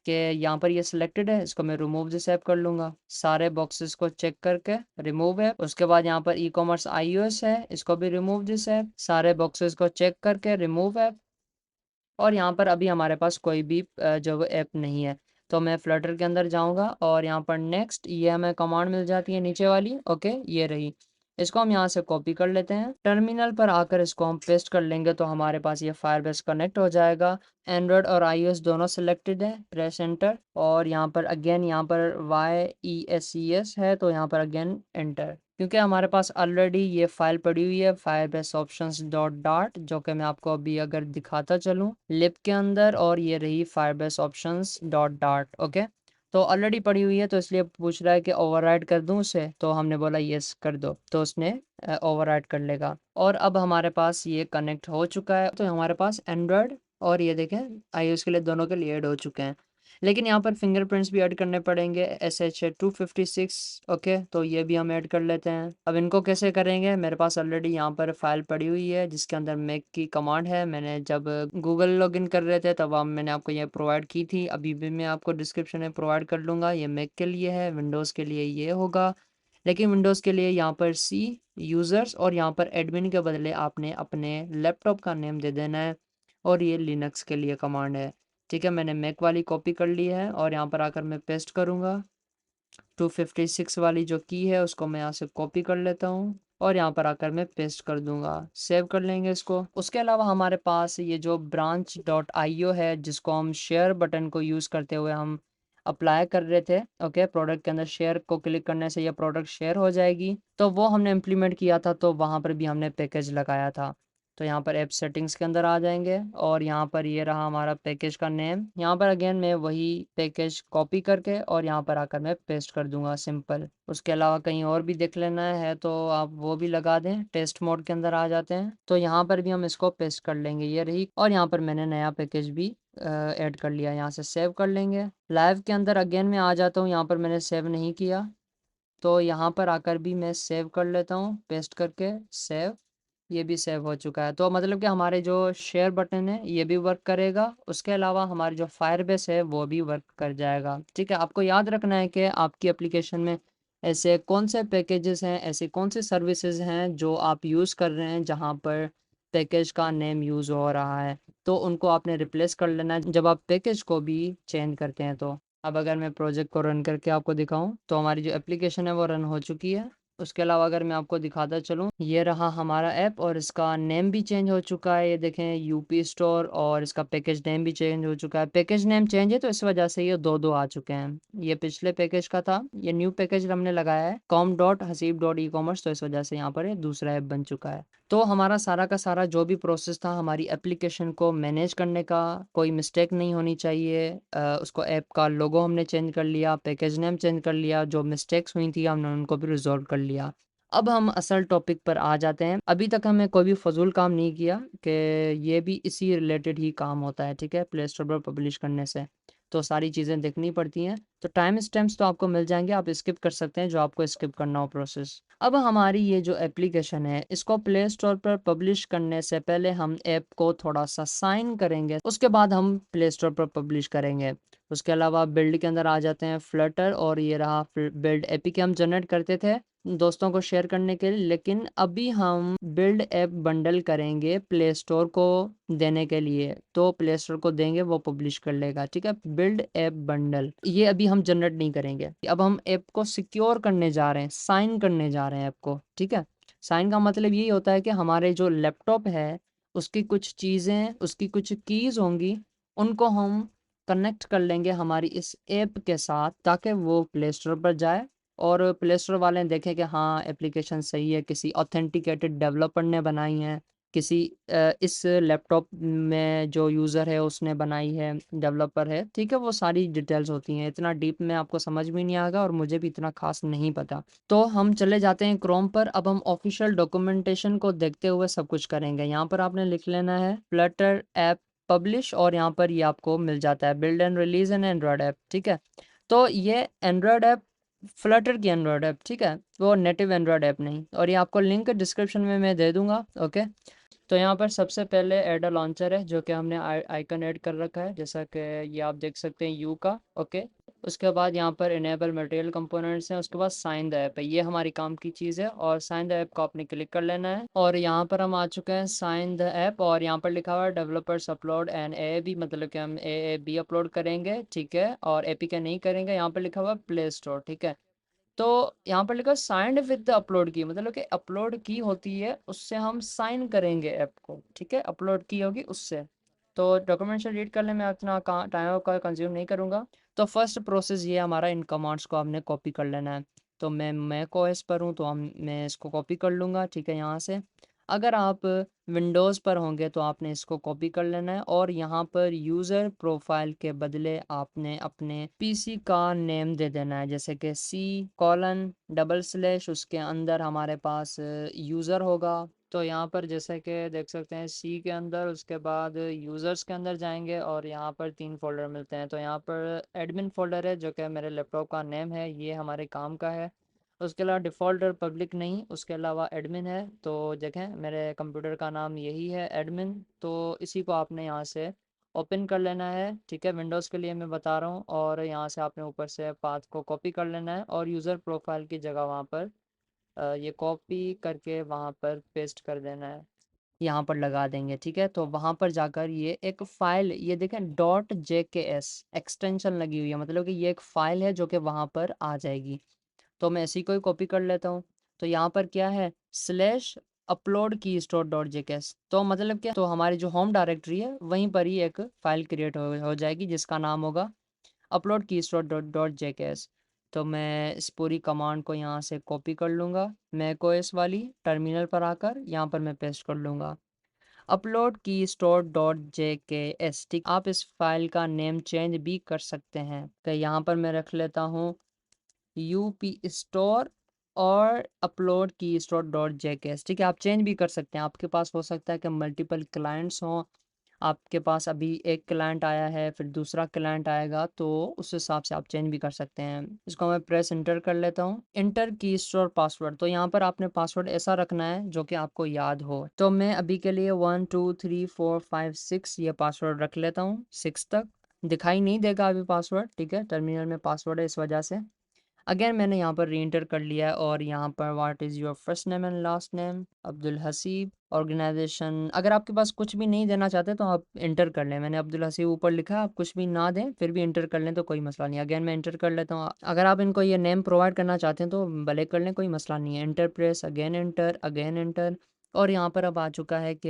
कि यहाँ पर ये सिलेक्टेड है, इसको मैं रिमूव दिस ऐप कर लूँगा, सारे बॉक्सेस को चेक करके रिमूव है। उसके बाद यहाँ पर ई कॉमर्स iOS है, इसको भी रिमूव दिस ऐप, सारे बॉक्सेस को चेक करके रिमूव ऐप। और यहाँ पर अभी हमारे पास कोई भी जो ऐप नहीं है, तो मैं फ्लटर के अंदर जाऊँगा, और यहाँ पर नेक्स्ट ये हमें कमांड मिल जाती है नीचे वाली, ओके, ये रही। इसको हम यहाँ से कॉपी कर लेते हैं, टर्मिनल पर आकर इसको हम पेस्ट कर लेंगे, तो हमारे पास ये फायरबेस कनेक्ट हो जाएगा। एंड्रॉयड और iOS दोनों सिलेक्टेड है, प्रेस एंटर, और यहाँ पर अगेन यहाँ पर YESES है, तो यहाँ पर अगेन एंटर, क्योंकि हमारे पास ऑलरेडी ये फाइल पड़ी हुई है फायरबेस ऑप्शंस डॉट डार्ट, जो कि मैं आपको अभी अगर दिखाता चलूँ लिप के अंदर, और ये रही Firebase options dot dart, okay. तो ऑलरेडी पड़ी हुई है, तो इसलिए पूछ रहा है कि ओवरराइड कर दूं उसे, तो हमने बोला यस कर दो, तो उसने ओवरराइड कर लेगा। और अब हमारे पास ये कनेक्ट हो चुका है, तो हमारे पास एंड्रॉयड और ये देखें iOS के लिए दोनों के लिए ऐड हो चुके हैं। लेकिन यहाँ पर फिंगरप्रिंट्स भी ऐड करने पड़ेंगे, SH256। ओके, तो ये भी हम ऐड कर लेते हैं। अब इनको कैसे करेंगे, मेरे पास ऑलरेडी यहाँ पर फाइल पड़ी हुई है जिसके अंदर मेक की कमांड है। मैंने जब गूगल लॉगिन कर रहे थे तब मैंने आपको ये प्रोवाइड की थी, अभी भी मैं आपको डिस्क्रिप्शन में प्रोवाइड कर लूँगा। ये मेक के लिए है, विंडोज़ के लिए ये होगा। लेकिन विंडोज़ के लिए यहाँ पर सी यूज़र्स और यहाँ पर एडमिन के बदले आपने अपने लैपटॉप का नेम दे देना है। और ये लिनक्स के लिए कमांड है। ठीक है, मैंने मैक वाली कॉपी कर ली है और यहाँ पर आकर मैं पेस्ट करूँगा। 256 वाली जो की है उसको मैं यहाँ से कॉपी कर लेता हूँ और यहाँ पर आकर मैं पेस्ट कर दूंगा। सेव कर लेंगे इसको। उसके अलावा हमारे पास ये जो branch.io है जिसको हम शेयर बटन को यूज़ करते हुए हम अप्लाई कर रहे थे। ओके, प्रोडक्ट के अंदर शेयर को क्लिक करने से ये प्रोडक्ट शेयर हो जाएगी, तो वो हमने इम्प्लीमेंट किया था, तो वहाँ पर भी हमने पैकेज लगाया था। तो यहाँ पर ऐप सेटिंग्स के अंदर आ जाएंगे और यहाँ पर ये रहा हमारा पैकेज का नेम। यहाँ पर अगेन मैं वही पैकेज कॉपी करके और यहाँ पर आकर मैं पेस्ट कर दूंगा, सिंपल। उसके अलावा कहीं और भी देख लेना है तो आप वो भी लगा दें। टेस्ट मोड के अंदर आ जाते हैं तो यहाँ पर भी हम इसको पेस्ट कर लेंगे, ये रही। और यहाँ पर मैंने नया पैकेज भी ऐड कर लिया, यहाँ से सेव कर लेंगे। लाइव के अंदर अगेन मैं आ जाता हूँ, यहाँ पर मैंने सेव नहीं किया तो यहाँ पर आकर भी मैं सेव कर लेता हूँ, पेस्ट करके सेव। ये भी सेव हो चुका है। तो मतलब कि हमारे जो शेयर बटन है ये भी वर्क करेगा, उसके अलावा हमारी जो फायरबेस है वो भी वर्क कर जाएगा। ठीक है, आपको याद रखना है कि आपकी एप्लीकेशन में ऐसे कौन से पैकेजेस हैं, ऐसी कौन सी सर्विसेज हैं जो आप यूज़ कर रहे हैं जहाँ पर पैकेज का नेम यूज़ हो रहा है, तो उनको आपने रिप्लेस कर लेना है जब आप पैकेज को भी चेंज करते हैं। तो अब अगर मैं प्रोजेक्ट को रन करके आपको दिखाऊं तो हमारी जो एप्लीकेशन है वो रन हो चुकी है। उसके अलावा अगर मैं आपको दिखाता चलूँ, ये रहा हमारा ऐप और इसका नेम भी चेंज हो चुका है। ये देखें, यूपी स्टोर, और इसका पैकेज नेम भी चेंज हो चुका है। पैकेज नेम चेंज है तो इस वजह से ये दो दो आ चुके हैं। ये पिछले पैकेज का था, ये न्यू पैकेज हमने लगाया है com.hasib.e-commerce, तो इस वजह से यहाँ पर ये दूसरा ऐप बन चुका है। तो हमारा सारा का सारा जो भी प्रोसेस था हमारी एप्लीकेशन को मैनेज करने का, कोई मिस्टेक नहीं होनी चाहिए। उसको ऐप का लोगो हमने चेंज कर लिया, पैकेज नेम चेंज कर लिया, जो मिस्टेक्स हुई थी हमने उनको भी रिजॉल्व कर लिया। अब हम असल टॉपिक पर आ जाते हैं। अभी तक हमें कोई भी फजूल काम नहीं किया कि ये भी इसी रिलेटेड ही काम होता है। ठीक है, प्ले स्टोर पर पब्लिश करने से तो सारी चीज़ें देखनी पड़ती हैं। तो टाइम स्टैम्प्स तो आपको मिल जाएंगे, आप स्किप कर सकते हैं जो आपको स्किप करना हो प्रोसेस। अब हमारी ये जो एप्लीकेशन है इसको प्ले स्टोर पर पब्लिश करने से पहले हम ऐप को थोड़ा सा साइन करेंगे, उसके बाद हम प्ले स्टोर पर पब्लिश करेंगे। उसके अलावा बिल्ड के अंदर आ जाते हैं, फ्लटर, और ये रहा बिल्ड एपीके हम जनरेट करते थे दोस्तों को शेयर करने के लिए। लेकिन अभी हम बिल्ड ऐप बंडल करेंगे प्ले स्टोर को देने के लिए, तो प्ले स्टोर को देंगे वो पब्लिश कर लेगा। ठीक है, बिल्ड ऐप बंडल ये अभी हम जनरेट नहीं करेंगे। अब हम ऐप को सिक्योर करने जा रहे हैं, साइन करने जा रहे हैं ऐप को। ठीक है, साइन का मतलब यही होता है कि हमारे जो लैपटॉप है उसकी कुछ चीज़ें, उसकी कुछ कीज़ होंगी, उनको हम कनेक्ट कर लेंगे हमारी इस ऐप के साथ ताकि वो प्ले स्टोर पर जाए और प्ले स्टोर वाले देखें कि हाँ एप्लीकेशन सही है, किसी ऑथेंटिकेटेड डेवलपर ने बनाई है, किसी इस लैपटॉप में जो यूज़र है उसने बनाई है, डेवलपर है। ठीक है, वो सारी डिटेल्स होती हैं, इतना डीप में आपको समझ भी नहीं आएगा और मुझे भी इतना खास नहीं पता। तो हम चले जाते हैं क्रोम पर। अब हम ऑफिशियल डॉक्यूमेंटेशन को देखते हुए सब कुछ करेंगे। यहाँ पर आपने लिख लेना है फ्लटर ऐप पब्लिश, और यहाँ पर ये आपको मिल जाता है build and release an Android app. ठीक है, तो ये एंड्रॉयड ऐप फ्लटर की एंड्रॉयड ऐप, ठीक है, वो नेटिव एंड्रॉयड ऐप नहीं। और ये आपको लिंक डिस्क्रिप्शन में मैं दे दूंगा। ओके, तो यहाँ पर सबसे पहले ऐड अ लॉन्चर है जो कि हमने आइकन ऐड कर रखा है, जैसा कि ये आप देख सकते हैं यू का। ओके, उसके बाद यहाँ पर इनेबल मटेरियल कंपोनेंट्स हैं, उसके बाद साइन द ऐप है, ये हमारी काम की चीज़ है। और साइन द ऐप को आपने क्लिक कर लेना है और यहाँ पर हम आ चुके हैं साइन द ऐप, और यहाँ पर लिखा हुआ है developers upload and A B, मतलब कि हम ए बी अपलोड करेंगे। ठीक है, और एपीके नहीं करेंगे। यहाँ पर लिखा हुआ है प्ले स्टोर। ठीक है, तो यहाँ पर लिखा साइंड विद द अपलोड की, मतलब कि अपलोड की होती है उससे हम साइन करेंगे ऐप को। ठीक है, अपलोड की होगी उससे। तो डॉक्यूमेंट रीड कर ले, मैं इतना टाइम का कंज्यूम नहीं करूँगा। तो फर्स्ट प्रोसेस ये हमारा, इन कमांड्स को हमने कॉपी कर लेना है। तो मैं मैक ओएस पर हूँ तो मैं इसको कॉपी कर लूँगा। ठीक है, यहाँ से। अगर आप विंडोज़ पर होंगे तो आपने इसको कॉपी कर लेना है और यहाँ पर यूज़र प्रोफाइल के बदले आपने अपने पीसी का नेम दे देना है, जैसे कि C:\\, उसके अंदर हमारे पास यूज़र होगा, तो यहाँ पर जैसे कि देख सकते हैं सी के अंदर, उसके बाद यूज़र्स के अंदर जाएंगे और यहाँ पर 3 फ़ोल्डर मिलते हैं। तो यहाँ पर एडमिन फ़ोल्डर है जो कि मेरे लैपटॉप का नेम है, ये हमारे काम का है। उसके अलावा डिफ़ॉल्ट और पब्लिक नहीं, उसके अलावा एडमिन है। तो देखें मेरे कंप्यूटर का नाम यही है, एडमिन। तो इसी को आपने यहाँ से ओपन कर लेना है, ठीक है। विंडोज़ के लिए मैं बता रहा हूँ। और यहाँ से आपने ऊपर से पाथ को कॉपी कर लेना है और यूज़र प्रोफाइल की जगह वहाँ पर ये कॉपी करके वहाँ पर पेस्ट कर देना है, यहाँ पर लगा देंगे, ठीक है। तो वहाँ पर जाकर ये एक फ़ाइल, ये देखें डॉट JKS एक्सटेंशन लगी हुई है, मतलब कि ये एक फ़ाइल है जो कि वहाँ पर आ जाएगी। तो मैं इसी को ही कॉपी कर लेता हूँ। तो यहाँ पर क्या है, स्लैश अपलोड की स्टोर डॉट जेकेएस, तो मतलब क्या, तो हमारी जो होम डायरेक्टरी है वहीं पर ही एक फ़ाइल क्रिएट हो जाएगी जिसका नाम होगा अपलोड की स्टोर डॉट डॉट जेकेएस। तो मैं इस पूरी कमांड को यहाँ से कॉपी कर लूँगा, मैक ओएस वाली टर्मिनल पर आकर यहाँ पर मैं पेस्ट कर लूँगा अपलोड की स्टोर डॉट JKS, ठीक। आप इस फाइल का नेम चेंज भी कर सकते हैं। तो यहाँ पर मैं रख लेता हूँ यूपी स्टोर और अपलोड की स्टोर डॉट JKS, ठीक है। आप चेंज भी कर सकते हैं, आपके पास हो सकता है कि मल्टीपल क्लाइंट्स हों, आपके पास अभी एक क्लाइंट आया है फिर दूसरा क्लाइंट आएगा, तो उस हिसाब से आप चेंज भी कर सकते हैं। इसको मैं प्रेस इंटर कर लेता हूँ, इंटर की स्टोर पासवर्ड। तो यहाँ पर आपने पासवर्ड ऐसा रखना है जो कि आपको याद हो। तो मैं अभी के लिए 1 2 3 4 5 6 ये पासवर्ड रख लेता हूँ, 6 तक। दिखाई नहीं देगा अभी पासवर्ड, ठीक है, टर्मिनल में पासवर्ड है इस वजह से। अगेन मैंने यहाँ पर री एंटर कर लिया है और यहाँ पर what is your first name and last name, Abdul Haseeb, organisation. अगर आपके पास कुछ भी नहीं देना चाहते तो आप इंटर कर लें, मैंने अब्दुल हसीब ऊपर लिखा है, आप कुछ भी ना दें फिर भी इंटर कर लें तो कोई मसला नहीं। अगेन मैं इंटर कर लेता हूँ, अगर आप इनको ये नेम प्रोवाइड करना चाहते हैं तो भले कर लें, कोई मसला नहीं है। Enter press, again enter. और यहाँ पर अब आ चुका है कि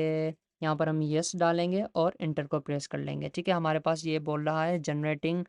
यहाँ पर हम यस डालेंगे और इंटर को प्रेस कर लेंगे, ठीक है। हमारे पास ये बोल रहा है जनरेटिंग,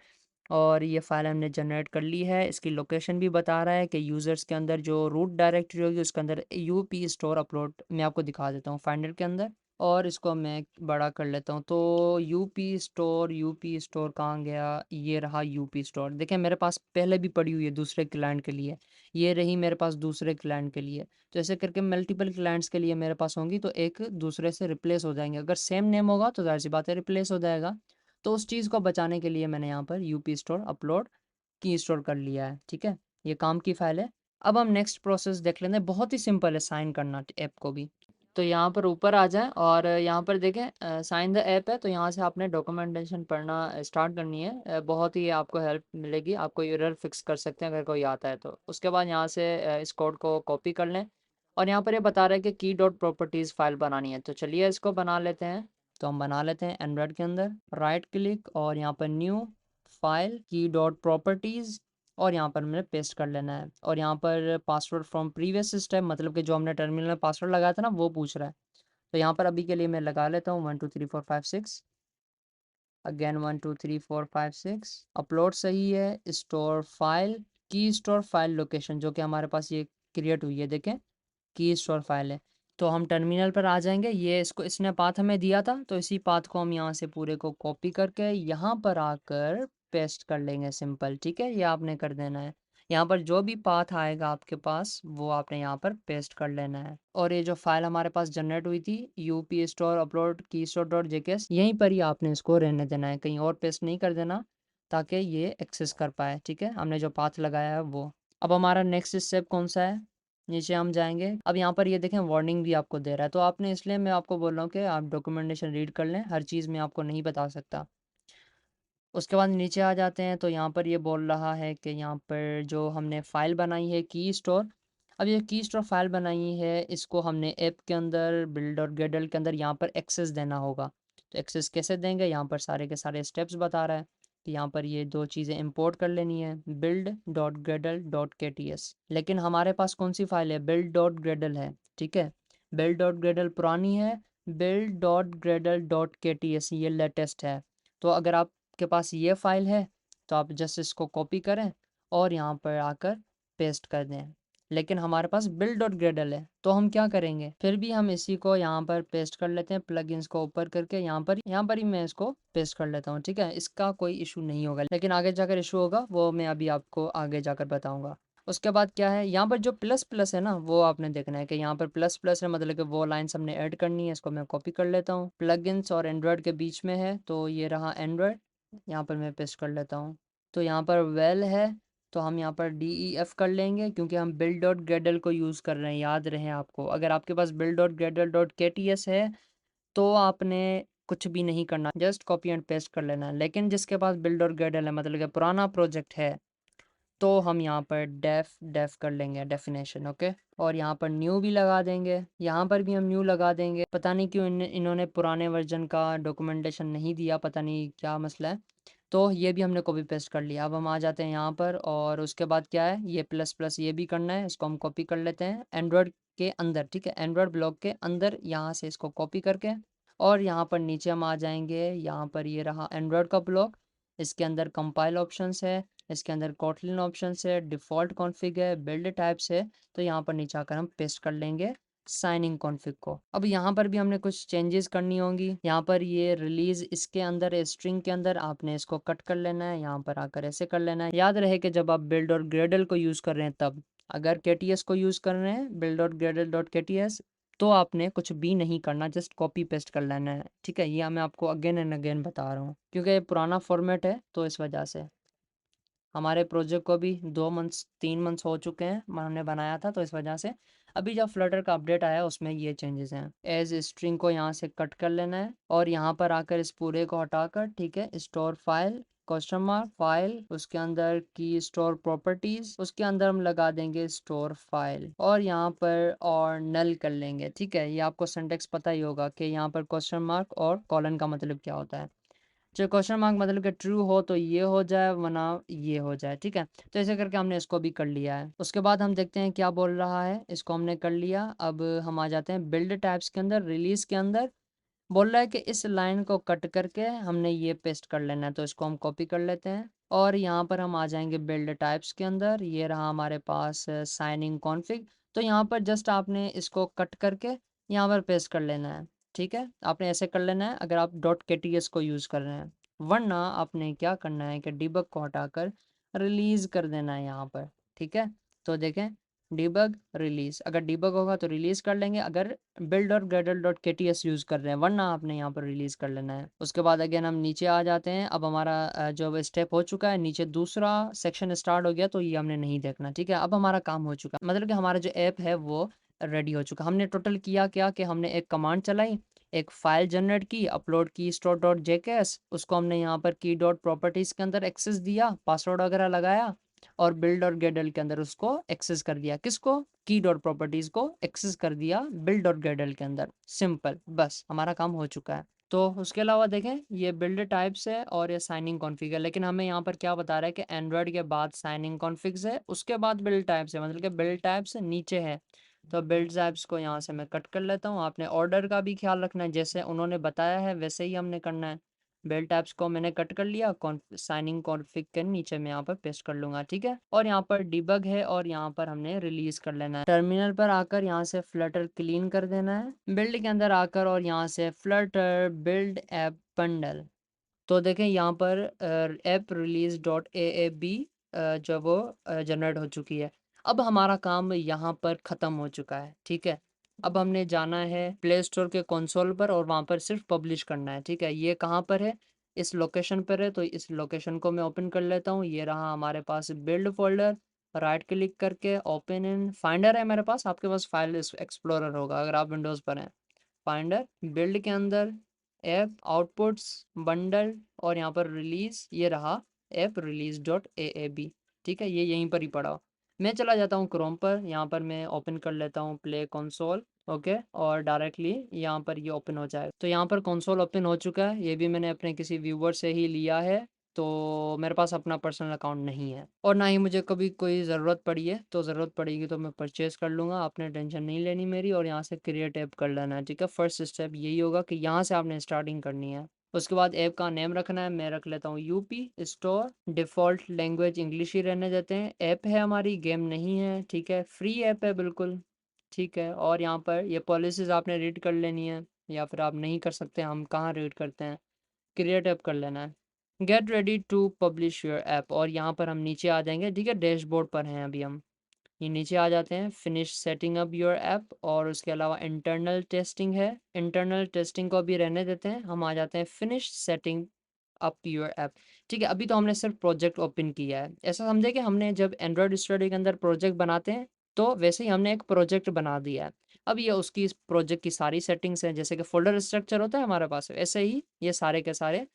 और ये फ़ाइल हमने जनरेट कर ली है। इसकी लोकेशन भी बता रहा है कि यूज़र्स के अंदर जो रूट डायरेक्टरी होगी उसके अंदर यूपी स्टोर अपलोड, मैं आपको दिखा देता हूँ फाइंडर के अंदर, और इसको मैं बड़ा कर लेता हूँ। तो यूपी स्टोर कहाँ गया, ये रहा यूपी स्टोर। देखें मेरे पास पहले भी पड़ी हुई है दूसरे क्लाइंट के लिए, ये रही मेरे पास दूसरे क्लाइंट के लिए। तो ऐसे करके मल्टीपल क्लाइंट्स के लिए मेरे पास होंगी तो एक दूसरे से रिप्लेस हो जाएंगे। अगर सेम नेम होगा तो ज़ाहिर सी बात है रिप्लेस हो जाएगा। तो उस चीज़ को बचाने के लिए मैंने यहाँ पर यूपी स्टोर अपलोड की स्टोर कर लिया है, ठीक है। ये काम की फ़ाइल है। अब हम नेक्स्ट प्रोसेस देख लेते हैं, बहुत ही सिंपल है साइन करना ऐप को भी। तो यहाँ पर ऊपर आ जाएं और यहाँ पर देखें साइन द ऐप है, तो यहाँ से आपने डॉक्यूमेंटेशन पढ़ना स्टार्ट करनी है। बहुत ही आपको हेल्प मिलेगी, आपको एरर फिक्स कर सकते हैं अगर कोई आता है तो। उसके बाद यहाँ से इस कोड को कॉपी कर लें और यहाँ पर ये बता रहा है कि की डॉट प्रॉपर्टीज़ फाइल बनानी है, तो चलिए इसको बना लेते हैं। तो हम बना लेते हैं एंड्रॉयड के अंदर, राइट क्लिक और यहाँ पर न्यू फाइल की डॉट प्रॉपर्टीज़, और यहाँ पर मैंने पेस्ट कर लेना है। और यहाँ पर पासवर्ड फ्रॉम प्रीवियस सिस्टम, मतलब कि जो हमने टर्मिनल में पासवर्ड लगाया था ना वो पूछ रहा है। तो यहाँ पर अभी के लिए मैं लगा लेता हूँ 1 2 3 4 5 6, अगेन 1 2 3 4 5 6। अपलोड सही है, स्टोर फाइल, की स्टोर फाइल लोकेशन जो कि हमारे पास ये क्रिएट हुई है, देखें की स्टोर फाइल है। तो हम टर्मिनल पर आ जाएंगे, ये इसको इसने पाथ हमें दिया था तो इसी पाथ को हम यहाँ से पूरे को कॉपी करके यहाँ पर आकर पेस्ट कर लेंगे, सिंपल, ठीक है। ये आपने कर देना है, यहाँ पर जो भी पाथ आएगा आपके पास वो आपने यहाँ पर पेस्ट कर लेना है। और ये जो फाइल हमारे पास जनरेट हुई थी यूपी स्टोर अपलोड की स्टोर डॉट जेकेएस, यहीं पर ही आपने इसको रहने देना है, कहीं और पेस्ट नहीं कर देना ताकि ये एक्सेस कर पाए, ठीक है। हमने जो पाथ लगाया है वो। अब हमारा नेक्स्ट स्टेप कौन सा है, नीचे हम जाएंगे। अब यहाँ पर ये देखें वार्निंग भी आपको दे रहा है, तो आपने, इसलिए मैं आपको बोल रहा हूँ कि आप डॉक्यूमेंटेशन रीड कर लें, हर चीज़ मैं आपको नहीं बता सकता। उसके बाद नीचे आ जाते हैं तो यहाँ पर ये बोल रहा है कि यहाँ पर जो हमने फ़ाइल बनाई है की स्टोर, अब ये की स्टोर फाइल बनाई है इसको हमने ऐप के अंदर बिल्ड और गेडल के अंदर यहाँ पर एक्सेस देना होगा। तो एक्सेस कैसे देंगे, यहाँ पर सारे के सारे स्टेप्स बता रहा है कि यहाँ पर ये दो चीज़ें इंपोर्ट कर लेनी है, बिल्ड डॉट ग्रेडल डॉट के टी एस। लेकिन हमारे पास कौन सी फाइल है, बिल्ड डॉट ग्रेडल है, ठीक है। बिल्ड डॉट ग्रेडल पुरानी है, बिल्ड डॉट ग्रेडल डॉट के टी एस ये लेटेस्ट है। तो अगर आप के पास ये फाइल है तो आप जस्ट इसको कॉपी करें और यहाँ पर आकर पेस्ट कर दें। लेकिन हमारे पास बिल्ड डॉट ग्रेडल है तो हम क्या करेंगे, फिर भी हम इसी को यहाँ पर पेस्ट कर लेते हैं, प्लगइन्स को ऊपर करके यहाँ पर ही मैं इसको पेस्ट कर लेता हूँ, ठीक है। इसका कोई इशू नहीं होगा, लेकिन आगे जाकर इशू होगा वो मैं अभी आपको आगे जाकर बताऊँगा। उसके बाद क्या है, यहाँ पर जो प्लस प्लस है ना वो आपने देखना है कि यहाँ पर प्लस प्लस है, मतलब कि वो लाइन्स हमने ऐड करनी है। इसको मैं कॉपी कर लेता हूँ, प्लगइन्स और एंड्रॉयड के बीच में है, तो ये रहा एंड्रॉयड, यहाँ पर मैं पेस्ट कर लेता हूँ। तो यहाँ पर वेल है, तो हम यहाँ पर DEF कर लेंगे, क्योंकि हम build डॉट ग्रेडल को यूज़ कर रहे हैं। याद रहे आपको, अगर आपके पास build dot Gradle dot KTS है तो आपने कुछ भी नहीं करना, जस्ट कॉपी एंड पेस्ट कर लेना है। लेकिन जिसके पास build डॉट ग्रेडल है, मतलब कि पुराना प्रोजेक्ट है, तो हम यहाँ पर डेफ कर लेंगे, डेफिनेशन। ओके, और यहाँ पर न्यू भी लगा देंगे, यहाँ पर भी हम न्यू लगा देंगे। पता नहीं क्यों इन्होंने पुराने वर्जन का डॉक्यूमेंटेशन नहीं दिया, पता नहीं क्या मसला है। तो ये भी हमने कॉपी पेस्ट कर लिया। अब हम आ जाते हैं यहाँ पर, और उसके बाद क्या है, ये प्लस प्लस ये भी करना है, इसको हम कॉपी कर लेते हैं एंड्रॉयड के अंदर। ठीक है, एंड्रॉयड ब्लॉक के अंदर यहाँ से इसको कॉपी करके, और यहाँ पर नीचे हम आ जाएंगे। यहाँ पर ये रहा एंड्रॉयड का ब्लॉक, इसके अंदर कंपाइल ऑप्शंस है, इसके अंदर कोटलिन ऑप्शंस है, डिफ़ॉल्ट कॉन्फ़िग है, बिल्ड टाइप्स है। तो यहाँ पर नीचे आकर हम पेस्ट कर लेंगे साइनिंग कॉन्फ़िग को। अब यहाँ पर भी हमने कुछ चेंजेस करनी होंगी। यहाँ पर ये रिलीज़ इसके अंदर है, स्ट्रिंग के अंदर आपने इसको कट कर लेना है, यहाँ पर आकर ऐसे कर लेना है। याद रहे कि जब आप बिल्ड और ग्रेडल को यूज़ कर रहे हैं तब, अगर KTS को यूज़ कर रहे हैं, बिल्ड और ग्रेडल डॉट KTS, तो आपने कुछ भी नहीं करना, जस्ट कॉपी पेस्ट कर लेना है। ठीक है, ये मैं आपको अगेन एंड अगेन बता रहा हूँ, क्योंकि ये पुराना फॉर्मेट है, तो इस वजह से। हमारे प्रोजेक्ट को भी 2 मंथ्स 3 मंथ्स हो चुके हैं, हमने बनाया था, तो इस वजह से अभी जब फ्लटर का अपडेट आया उसमें ये चेंजेस हैं। एज स्ट्रिंग को यहाँ से कट कर लेना है, और यहाँ पर आकर इस पूरे को हटाकर, ठीक है, store file question mark file, उसके अंदर की स्टोर प्रॉपर्टीज, उसके अंदर हम लगा देंगे स्टोर फाइल, और यहाँ पर और नल कर लेंगे। ठीक है, ये आपको सिंटेक्स पता ही होगा कि यहाँ पर क्वेश्चन मार्क और कॉलन का मतलब क्या होता है। जो क्वेश्चन मार्क मतलब कि ट्रू हो तो ये हो जाए, वरना ये हो जाए। ठीक है, तो ऐसे करके हमने इसको भी कर लिया है। उसके बाद हम देखते हैं क्या बोल रहा है, इसको हमने कर लिया। अब हम आ जाते हैं बिल्ड टाइप्स के अंदर, रिलीज के अंदर बोल रहा है कि इस लाइन को कट करके हमने ये पेस्ट कर लेना है, तो इसको हम कॉपी कर लेते हैं, और यहाँ पर हम आ जाएंगे बिल्ड टाइप्स के अंदर। ये रहा हमारे पास साइनिंग कॉन्फ़िग, तो यहाँ पर जस्ट आपने इसको कट करके यहाँ पर पेस्ट कर लेना है। ठीक है, आपने ऐसे कर लेना है अगर आप डॉट KTS को यूज़ कर रहे हैं, वरना आपने क्या करना है कि डिबग को हटाकर रिलीज़ कर देना है यहाँ पर। ठीक है, तो देखें, डिबग रिलीज़, अगर डिबग होगा तो रिलीज़ कर लेंगे, अगर बिल्ड और ग्रेडल डॉट KTS यूज़ कर रहे हैं, वरना आपने यहाँ पर रिलीज़ कर लेना है। उसके बाद अगेन हम नीचे आ जाते हैं। अब हमारा जो स्टेप हो चुका है, नीचे दूसरा सेक्शन स्टार्ट हो गया, तो ये हमने नहीं देखना। ठीक है, अब हमारा काम हो चुका, मतलब कि हमारा जो ऐप है वो रेडी हो चुका। हमने टोटल किया क्या कि हमने एक कमांड चलाई, एक फाइल जनरेट की, अपलोड की स्टोर डॉट JKS, उसको हमने यहाँ पर की डॉट प्रॉपर्टीज़ के अंदर एक्सेस दिया, पासवर्ड वगैरह लगाया, और बिल्ड और ग्रेडल के अंदर उसको एक्सेस कर दिया। किसको? की डॉट प्रॉपर्टीज को एक्सेस कर दिया बिल्ड और ग्रेडल के अंदर। सिंपल, बस हमारा काम हो चुका है। तो उसके अलावा देखें, ये बिल्ड टाइप्स है और ये साइनिंग कॉन्फ़िग है, लेकिन हमें यहाँ पर क्या बता रहा है कि एंड्रॉयड के बाद साइनिंग कॉन्फ़िग्स है, उसके बाद बिल्ड टाइप्स है, मतलब कि बिल्ड टाइप्स नीचे है। तो बिल्ड टाइप्स को यहाँ से मैं कट कर लेता हूँ। आपने ऑर्डर का भी ख्याल रखना है, जैसे उन्होंने बताया है वैसे ही हमने करना है। बेल टैप्स को मैंने कट कर लिया, साइनिंग कॉन्फ़िग के नीचे मैं यहाँ पर पेस्ट कर लूँगा। ठीक है, और यहाँ पर डिबग है, और यहाँ पर हमने रिलीज़ कर लेना है। टर्मिनल पर आकर यहाँ से फ्लटर क्लीन कर देना है, बिल्ड के अंदर आकर, और यहाँ से फ्लटर बिल्ड ऐप बंडल। तो देखें यहाँ पर ऐप रिलीज डॉट AAB जो वो जनरेट हो चुकी है। अब हमारा काम यहाँ पर ख़त्म हो चुका है। ठीक है, अब हमने जाना है प्ले स्टोर के कंसोल पर, और वहाँ पर सिर्फ पब्लिश करना है। ठीक है, ये कहाँ पर है? इस लोकेशन पर है, तो इस लोकेशन को मैं ओपन कर लेता हूँ। ये रहा हमारे पास बिल्ड फोल्डर, राइट क्लिक करके ओपन इन फाइंडर है मेरे पास, आपके पास फाइल एक्सप्लोरर होगा अगर आप विंडोज़ पर हैं। फाइंडर, बिल्ड के अंदर ऐप आउटपुट्स बंडल, और यहाँ पर रिलीज, ये रहा ऐप रिलीज डॉट AAB। ठीक है, ये यहीं पर ही पड़ा हो। मैं चला जाता हूँ क्रोम पर, यहाँ पर मैं ओपन कर लेता हूँ प्ले कंसोल। ओके, और डायरेक्टली यहाँ पर ये ओपन हो जाएगा। तो यहाँ पर कंसोल ओपन हो चुका है, ये भी मैंने अपने किसी व्यूवर से ही लिया है, तो मेरे पास अपना पर्सनल अकाउंट नहीं है, और ना ही मुझे कभी कोई ज़रूरत पड़ी है। तो ज़रूरत पड़ेगी तो मैं परचेज़ कर लूँगा, आपने टेंशन नहीं लेनी मेरी। और यहाँ से क्रिएट ऐप कर लेना है। ठीक है, फर्स्ट स्टेप यही होगा कि यहाँ से आपने स्टार्टिंग करनी है। उसके बाद ऐप का नेम रखना है, मैं रख लेता हूँ UP store, default language English ही रहने देते हैं। ऐप है हमारी, गेम नहीं है। ठीक है, फ्री ऐप है बिल्कुल। ठीक है, और यहाँ पर ये पॉलिसीज़ आपने रीड कर लेनी है, या फिर आप नहीं कर सकते, हम कहाँ रीड करते हैं। क्रिएट ऐप कर लेना है, get ready to publish your app, और यहाँ पर हम नीचे आ जाएंगे। ठीक है, डैशबोर्ड पर हैं अभी हम। ये नीचे आ जाते हैं, finish setting up your app, और उसके अलावा इंटरनल टेस्टिंग है, इंटरनल टेस्टिंग को अभी रहने देते हैं। हम आ जाते हैं finish setting up your app. ठीक है, अभी तो हमने सिर्फ प्रोजेक्ट ओपन किया है। ऐसा समझे कि हमने जब एंड्रॉयड स्टूडियो के अंदर प्रोजेक्ट बनाते हैं तो वैसे ही हमने एक प्रोजेक्ट बना दिया है। अब ये उसकी इस प्रोजेक्ट की सारी सेटिंग्स हैं, जैसे कि फ़ोल्डर स्ट्रक्चर होता है हमारे पास, ऐसे ही ये सारे के सारे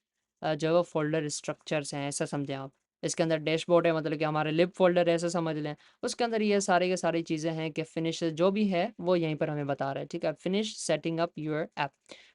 जो है वो फ़ोल्डर स्ट्रक्चर्स हैं, ऐसा समझें आप। इसके अंदर डैशबोर्ड है, मतलब कि हमारे लिब फ़ोल्डर है, ऐसा समझ लें। उसके अंदर ये सारे के सारी चीज़ें हैं कि फ़िनिश जो भी है वो यहीं पर हमें बता रहा है, ठीक है? Finish setting up your app,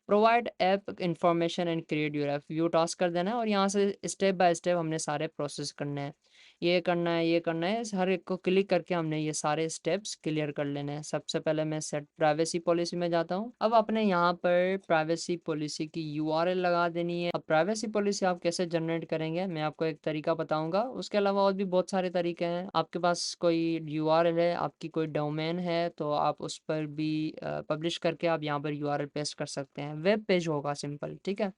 provide app information and create your app, view task कर देना है और यहाँ से स्टेप बाय स्टेप हमने सारे प्रोसेस करने हैं। ये करना है, ये करना है, इस हर एक को क्लिक करके हमने ये सारे स्टेप्स क्लियर कर लेने हैं। सबसे पहले मैं सेट प्राइवेसी पॉलिसी में जाता हूँ। अब अपने यहाँ पर प्राइवेसी पॉलिसी की यूआरएल लगा देनी है। अब प्राइवेसी पॉलिसी आप कैसे जनरेट करेंगे, मैं आपको एक तरीका बताऊंगा। उसके अलावा और भी बहुत सारे तरीके हैं। आपके पास कोई यूआरएल है, आपकी कोई डोमेन है, तो आप उस पर भी पब्लिश करके आप यहाँ पर यूआरएल पेस्ट कर सकते हैं। वेब पेज होगा सिंपल, ठीक है।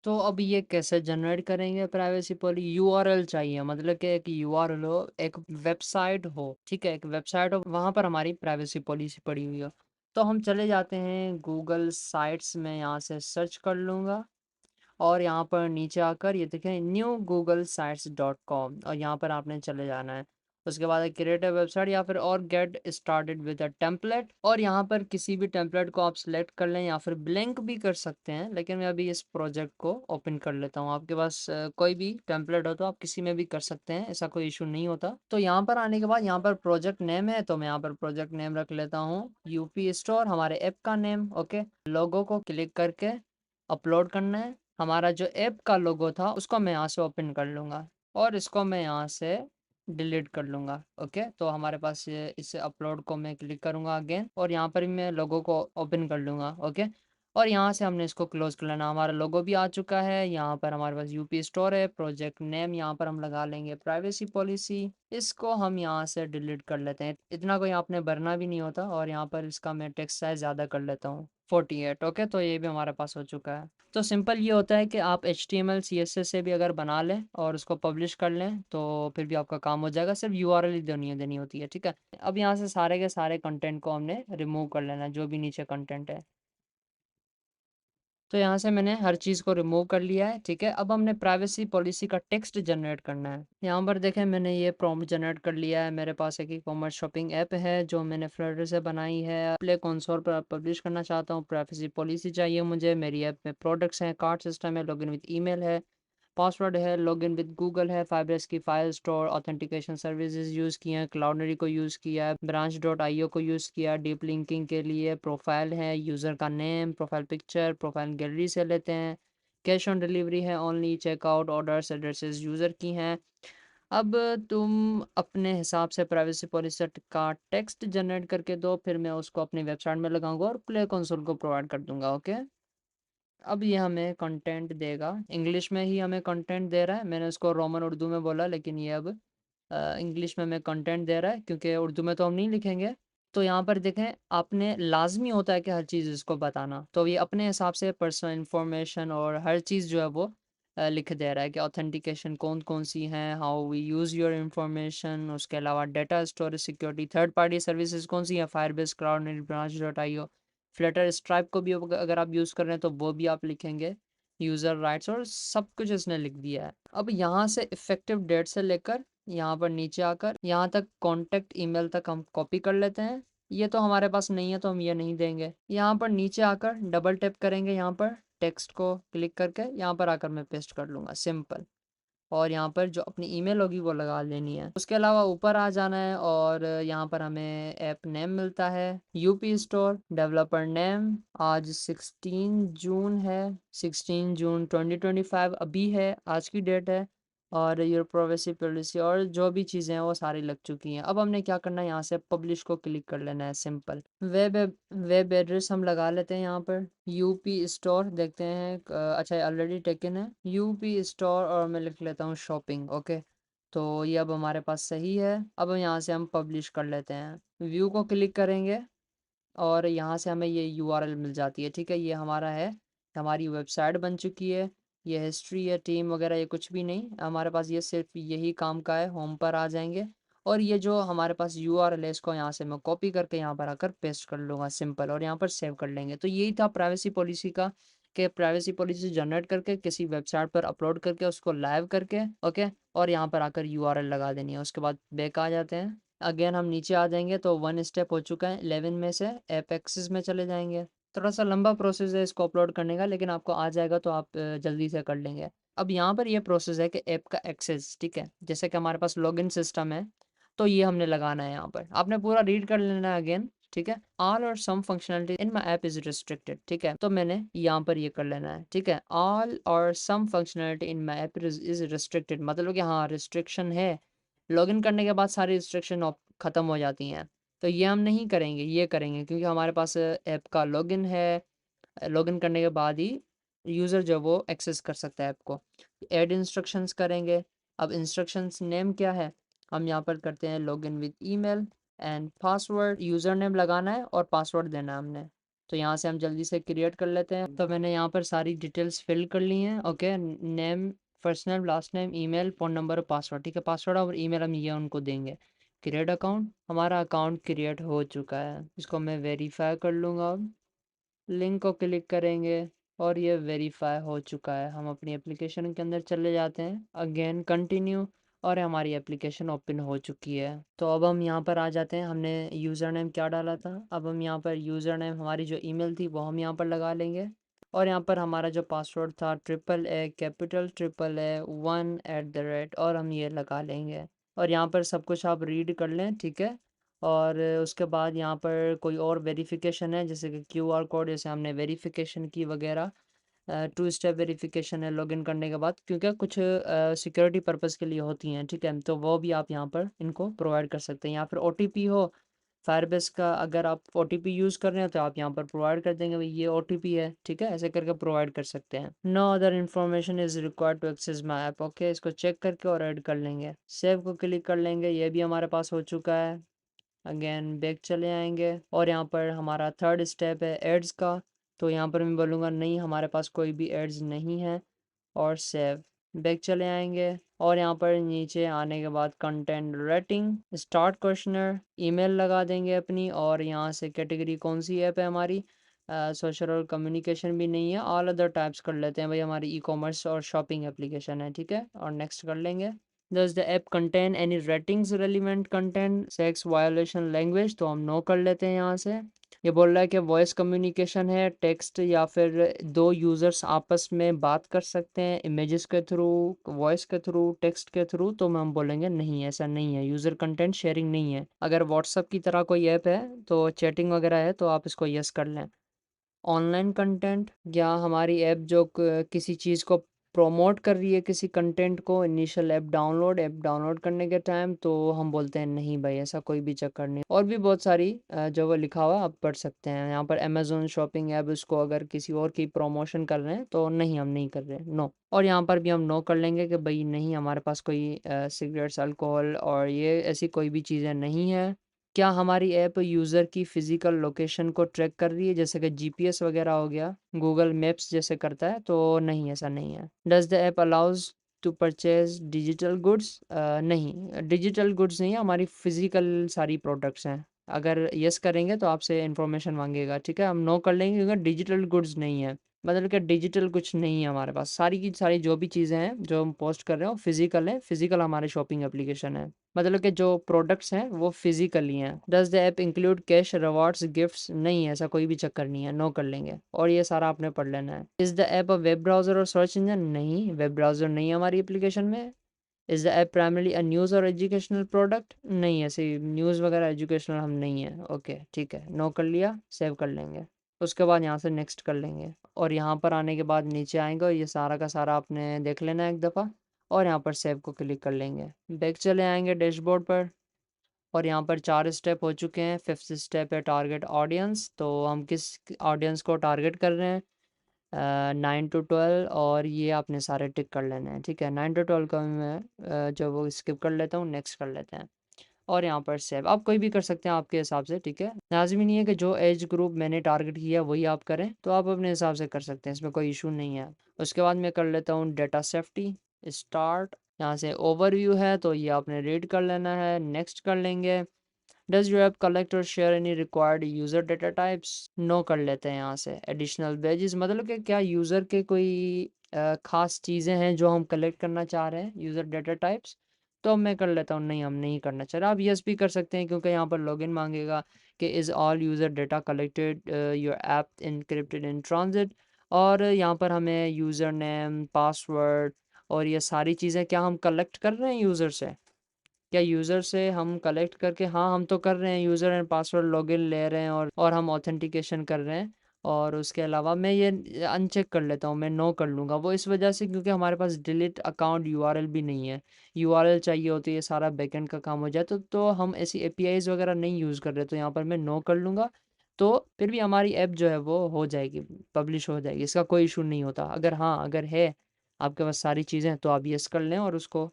तो अब ये कैसे जनरेट करेंगे प्राइवेसी पॉलिसी? यूआरएल चाहिए, मतलब कि एक यूआरएल हो, एक वेबसाइट हो, ठीक है, एक वेबसाइट हो, वहाँ पर हमारी प्राइवेसी पॉलिसी पड़ी हुई हो। तो हम चले जाते हैं गूगल साइट्स में, यहाँ से सर्च कर लूँगा और यहाँ पर नीचे आकर ये देखें new Google sites dot com, और यहाँ पर आपने चले जाना है। उसके बाद क्रिएट अ वेबसाइट या फिर और get started with a template, और यहाँ पर किसी भी टेम्पलेट को आप सिलेक्ट कर लें या फिर ब्लैंक भी कर सकते हैं, लेकिन मैं अभी इस प्रोजेक्ट को ओपन कर लेता हूँ। आपके पास कोई भी टेम्पलेट हो तो आप किसी में भी कर सकते हैं, ऐसा कोई इशू नहीं होता। तो यहाँ पर आने के बाद यहाँ पर प्रोजेक्ट नेम है, तो मैं यहाँ पर प्रोजेक्ट नेम रख लेता हूँ यूपी स्टोर, हमारे ऐप का नेम। ओके, लोगो को क्लिक करके अपलोड करना है। हमारा जो ऐप का लोगो था उसको मैं यहाँ से ओपन कर लूँगा और इसको मैं यहाँ से डिलीट कर लूँगा। ओके, तो हमारे पास ये इस अपलोड को मैं क्लिक करूँगा अगेन, और यहाँ पर भी मैं लोगो को ओपन कर लूँगा। ओके, और यहाँ से हमने इसको क्लोज कर लेना। हमारा लोगो भी आ चुका है। यहाँ पर हमारे पास यूपी स्टोर है, प्रोजेक्ट नेम यहाँ पर हम लगा लेंगे प्राइवेसी पॉलिसी। इसको हम यहाँ से डिलीट कर लेते हैं, इतना कोई आपने भरना भी नहीं होता। और यहाँ पर इसका मैं टेक्स्ट साइज ज़्यादा कर लेता हूँ 48। ओके, तो ये भी हमारे पास हो चुका है। तो सिंपल ये होता है कि आप HTML CSS से भी अगर बना लें और उसको पब्लिश कर लें तो फिर भी आपका काम हो जाएगा। सिर्फ URL ही देनी होती है, ठीक है। अब यहाँ से सारे के सारे कंटेंट को हमने रिमूव कर लेना है, जो भी नीचे कंटेंट है। तो यहाँ से मैंने हर चीज़ को रिमूव कर लिया है, ठीक है। अब हमने प्राइवेसी पॉलिसी का टेक्स्ट जनरेट करना है। यहाँ पर देखें मैंने ये प्रॉम्प्ट जनरेट कर लिया है। मेरे पास एक ई-कॉमर्स शॉपिंग ऐप है जो मैंने फ्लटर से बनाई है। प्ले कंसोल पर पब्लिश करना चाहता हूँ। प्राइवेसी पॉलिसी चाहिए मुझे। मेरी ऐप में प्रोडक्ट्स हैं, कार्ड सिस्टम है, लॉगिन विद ईमेल है, पासवर्ड है, लॉगिन विद गूगल है, फाइबरस की file store, authentication services use किए हैं, क्लाउडनरी को यूज़ किया है, branch.io को यूज़ किया, डीप लिंकिंग के लिए प्रोफाइल है, यूज़र का name, profile picture, profile gallery से लेते हैं, कैश ऑन डिलीवरी है, only checkout orders addresses user की हैं। अब तुम अपने हिसाब से प्राइवेसी पॉलिसी का टेक्स्ट जनरेट करके दो, फिर मैं उसको अपनी वेबसाइट में लगाऊंगा और प्ले कंसोल को प्रोवाइड कर दूंगा। ओके, अब ये हमें कंटेंट देगा, इंग्लिश में ही हमें कंटेंट दे रहा है। मैंने उसको रोमन उर्दू में बोला, लेकिन ये अब इंग्लिश में हमें कंटेंट दे रहा है, क्योंकि उर्दू में तो हम नहीं लिखेंगे। तो यहाँ पर देखें, आपने लाजमी होता है कि हर चीज़ इसको बताना, तो ये अपने हिसाब से पर्सनल इंफॉर्मेशन और हर चीज़ जो है वो लिख दे रहा है कि ऑथेंटिकेशन कौन कौन सी हैं, how we use your information, उसके अलावा data storage security, third party services कौन सी है, Firebase, cloud, branch.io, Flutter stripe को भी अगर आप यूज़ कर रहे हैं तो वो भी आप लिखेंगे, यूज़र राइट्स, और सब कुछ इसने लिख दिया है। अब यहाँ से इफ़ेक्टिव डेट से लेकर यहाँ पर नीचे आकर यहाँ तक कॉन्टैक्ट ईमेल तक हम कॉपी कर लेते हैं। ये तो हमारे पास नहीं है तो हम ये नहीं देंगे। यहाँ पर नीचे आकर डबल टैप करेंगे, यहाँ पर टेक्स्ट को क्लिक करके यहाँ पर आकर मैं पेस्ट कर लूँगा, सिंपल। और यहाँ पर जो अपनी ईमेल होगी वो लगा लेनी है। उसके अलावा ऊपर आ जाना है और यहाँ पर हमें ऐप नेम मिलता है यूपी स्टोर, डेवलपर नेम, आज 16 जून है, 16 जून 2025 अभी है, आज की डेट है। और योर प्राइवेसी पॉलिसी और जो भी चीज़ें हैं वो सारी लग चुकी हैं। अब हमने क्या करना है, यहाँ से पब्लिश को क्लिक कर लेना है, सिंपल। वेब एड्रेस हम लगा लेते हैं यहाँ पर यूपी स्टोर, देखते हैं अच्छा ऑलरेडी टेकन है यूपी स्टोर, और मैं लिख लेता हूँ शॉपिंग। ओके, तो ये अब हमारे पास सही है। अब यहाँ से हम पब्लिश कर लेते हैं, व्यू को क्लिक करेंगे और यहाँ से हमें ये यूआरएल मिल जाती है, ठीक है। ये हमारा है, हमारी वेबसाइट बन चुकी है। ये हिस्ट्री है, टीम वगैरह ये कुछ भी नहीं हमारे पास, ये सिर्फ यही काम का है। होम पर आ जाएंगे और ये जो हमारे पास यूआरएल है इसको यहाँ से मैं कॉपी करके यहाँ पर आकर पेस्ट कर लूँगा सिंपल, और यहाँ पर सेव कर लेंगे। तो यही था प्राइवेसी पॉलिसी का, कि प्राइवेसी पॉलिसी जनरेट करके किसी वेबसाइट पर अपलोड करके उसको लाइव करके, ओके, और यहाँ पर आकर यूआरएल लगा देनी है। उसके बाद बैक आ जाते हैं, अगेन हम नीचे आ जाएंगे तो 1 स्टेप हो चुका है, 11 में से ऐप एक्सेस में चले जाएंगे। थोड़ा सा लंबा प्रोसेस है इसको अपलोड करने का, लेकिन आपको आ जाएगा तो आप जल्दी से कर लेंगे। अब यहाँ पर ये प्रोसेस है कि ऐप का एक्सेस, ठीक है, जैसे कि हमारे पास लॉगिन सिस्टम है, तो ये हमने लगाना है। यहाँ पर आपने पूरा रीड कर लेना है अगेन, ठीक है। All or some functionality in my app is restricted, ठीक है, तो मैंने यहाँ पर ये कर लेना है, ठीक है। All or some functionality in my app is restricted, मतलब कि हाँ रिस्ट्रिक्शन है, लॉगिन करने के बाद सारी रिस्ट्रिक्शन ख़त्म हो जाती हैं। तो ये हम नहीं करेंगे, ये करेंगे क्योंकि हमारे पास ऐप का लॉगिन है, लॉगिन करने के बाद ही यूज़र जो वो एक्सेस कर सकता है ऐप को। ऐड इंस्ट्रक्शंस करेंगे। अब इंस्ट्रक्शंस नेम क्या है, हम यहाँ पर करते हैं login with email and password, user name लगाना है और पासवर्ड देना है हमने। तो यहाँ से हम जल्दी से क्रिएट कर लेते हैं। तो मैंने यहाँ पर सारी डिटेल्स फिल कर ली हैं, okay, name, first name, last name, email, phone number और पासवर्ड, ठीक है। पासवर्ड और ईमेल हम ये उनको देंगे। क्रिएट अकाउंट, हमारा अकाउंट क्रिएट हो चुका है, इसको मैं वेरीफाई कर लूँगा। अब लिंक को क्लिक करेंगे और ये वेरीफाई हो चुका है। हम अपनी एप्लीकेशन के अंदर चले जाते हैं, अगेन कंटिन्यू, और हमारी एप्लीकेशन ओपन हो चुकी है। तो अब हम यहाँ पर आ जाते हैं, हमने यूज़र नेम क्या डाला था, अब हम यहाँ पर यूज़र नेम, हमारी जो ईमेल थी वो हम यहाँ पर लगा लेंगे, और यहाँ पर हमारा जो पासवर्ड था AAA कैपिटल AAA1 @ और हम ये लगा लेंगे। और यहाँ पर सब कुछ आप रीड कर लें, ठीक है। और उसके बाद यहाँ पर कोई और वेरिफिकेशन है, जैसे कि क्यूआर कोड, जैसे हमने वेरिफिकेशन की वगैरह, 2 स्टेप वेरिफिकेशन है लॉगिन करने के बाद, क्योंकि कुछ सिक्योरिटी पर्पस के लिए होती हैं, ठीक है, तो वो भी आप यहाँ पर इनको प्रोवाइड कर सकते हैं। या फिर ओटीपी हो फायरबेस का, अगर आप ओटीपी यूज़ कर रहे हैं तो आप यहाँ पर प्रोवाइड कर देंगे, भाई ये ओटीपी है, ठीक है, ऐसे करके प्रोवाइड कर सकते हैं। No other information is required to access my app, okay, इसको चेक करके और ऐड कर लेंगे। सेव को क्लिक कर लेंगे, ये भी हमारे पास हो चुका है। अगेन बैक चले आएंगे और यहाँ पर हमारा थर्ड स्टेप है एड्स का, तो यहाँ पर मैं बोलूँगा नहीं, हमारे पास कोई भी एड्स नहीं है, और सेव। बैक चले आएंगे और यहाँ पर नीचे आने के बाद content rating, start questionnaire, email लगा देंगे अपनी, और यहाँ से कैटेगरी कौन सी ऐप है हमारी, सोशल और कम्युनिकेशन भी नहीं है, ऑल अदर टाइप्स कर लेते हैं भाई, हमारी ई कॉमर्स और शॉपिंग एप्लीकेशन है, ठीक है, और नेक्स्ट कर लेंगे। Does the app contain any ratings relevant content, sex violation language, तो हम नो कर लेते हैं यहाँ से। ये बोल रहा है कि वॉइस कम्युनिकेशन है, टेक्स्ट या फिर दो यूज़र्स आपस में बात कर सकते हैं इमेजेस के थ्रू, वॉइस के थ्रू, टेक्स्ट के थ्रू, तो हम बोलेंगे नहीं, ऐसा नहीं है, यूज़र कंटेंट शेयरिंग नहीं है। अगर व्हाट्सअप की तरह कोई ऐप है तो चैटिंग वगैरह है तो आप इसको यस कर लें। ऑनलाइन कंटेंट, या हमारी ऐप जो किसी चीज़ को प्रोमोट कर रही है, किसी कंटेंट को, इनिशियल ऐप डाउनलोड करने के टाइम, तो हम बोलते हैं नहीं भाई, ऐसा कोई भी चक्कर नहीं। और भी बहुत सारी जो वो लिखा हुआ आप पढ़ सकते हैं। यहाँ पर अमेजोन शॉपिंग ऐप, उसको अगर किसी और की प्रमोशन कर रहे हैं तो नहीं, हम नहीं कर रहे, नो। और यहाँ पर भी हम नो कर लेंगे कि भाई नहीं, हमारे पास कोई सिगरेट्स, अल्कोहल और ये ऐसी कोई भी चीज़ें नहीं है। क्या हमारी ऐप यूज़र की फ़िज़िकल लोकेशन को ट्रैक कर रही है, जैसे कि जीपीएस वगैरह हो गया, गूगल मैप्स जैसे करता है, तो नहीं, ऐसा नहीं है। Does the app allows to purchase digital goods, नहीं, डिजिटल गुड्स नहीं है, हमारी फ़िज़िकल सारी प्रोडक्ट्स हैं। अगर येस करेंगे तो आपसे इन्फॉर्मेशन मांगेगा, ठीक है, हम नो कर लेंगे क्योंकि डिजिटल गुड्स नहीं है, मतलब कि डिजिटल कुछ नहीं है हमारे पास। सारी की सारी जो भी चीज़ें हैं जो हम पोस्ट कर रहे हैं वो फिजिकल है, फिजिकल हमारे शॉपिंग एप्लीकेशन है, मतलब कि जो प्रोडक्ट्स हैं वो फिजिकली हैं। Does the app include cash, rewards, gifts, नहीं, ऐसा कोई भी चक्कर नहीं है, नो कर लेंगे। और ये सारा आपने पढ़ लेना है। Is the app a web browser और सर्च इंजन, नहीं, वेब ब्राउज़र नहीं है हमारी एप्लीकेशन में। Is the app primarily a news और एजुकेशनल प्रोडक्ट, नहीं, ऐसे न्यूज़ वगैरह एजुकेशनल हम नहीं है, ओके, ठीक है, नो कर लिया, सेव कर लेंगे। उसके बाद यहाँ से नेक्स्ट कर लेंगे, और यहाँ पर आने के बाद नीचे आएंगे और ये सारा का सारा आपने देख लेना है एक दफ़ा, और यहाँ पर सेव को क्लिक कर लेंगे। बैक चले आएंगे डैशबोर्ड पर, और यहाँ पर 4 स्टेप हो चुके हैं। फिफ्थ स्टेप है टारगेट ऑडियंस, तो हम किस ऑडियंस को टारगेट कर रहे हैं, 9 to 12, और ये आपने सारे टिक कर लेने हैं, ठीक है। 9 to 12 का मैं जो वो स्किप कर लेता हूँ, नेक्स्ट कर लेते हैं, और यहाँ पर सेव। आप कोई भी कर सकते हैं आपके हिसाब से, ठीक है, लाजमी नहीं है कि जो एज ग्रुप मैंने टारगेट किया वही आप करें, तो आप अपने हिसाब से कर सकते हैं, इसमें कोई इशू नहीं है। उसके बाद मैं कर लेता हूँ डेटा सेफ्टी, स्टार्ट, यहाँ से ओवरव्यू है तो ये आपने रीड कर लेना है, नेक्स्ट कर लेंगे। डज योर ऐप कलेक्ट और share any required user data types, no कर लेते हैं यहाँ से। एडिशनल बैजेस मतलब कि क्या यूज़र के कोई ख़ास चीज़ें हैं जो हम कलेक्ट करना चाह रहे हैं, यूज़र डेटा टाइप्स, तो मैं कर लेता हूँ नहीं हम नहीं करना चाह रहे। आप यस भी कर सकते हैं क्योंकि यहाँ पर लॉगिन मांगेगा कि is all user data collected your app encrypted in transit, और यहाँ पर हमें यूज़र नेम, पासवर्ड और ये सारी चीज़ें क्या हम कलेक्ट कर रहे हैं यूज़र से, क्या यूज़र से हम कलेक्ट करके, हाँ हम तो कर रहे हैं, यूज़र एंड पासवर्ड लॉगिन ले रहे हैं और हम ऑथेंटिकेशन कर रहे हैं। और उसके अलावा मैं ये अनचेक कर लेता हूँ, मैं नो कर लूँगा वो इस वजह से क्योंकि हमारे पास डिलीट अकाउंट यूआरएल भी नहीं है। यूआरएल चाहिए होती है, सारा बैकएंड का काम हो जाए तो हम ऐसी एपीआईज वगैरह नहीं यूज़ कर रहे, तो यहाँ पर मैं नो कर लूँगा। तो फिर भी हमारी ऐप जो है वो हो जाएगी, पब्लिश हो जाएगी, इसका कोई इशू नहीं होता। अगर हाँ अगर है आपके पास सारी चीज़ें तो आप यस कर लें और उसको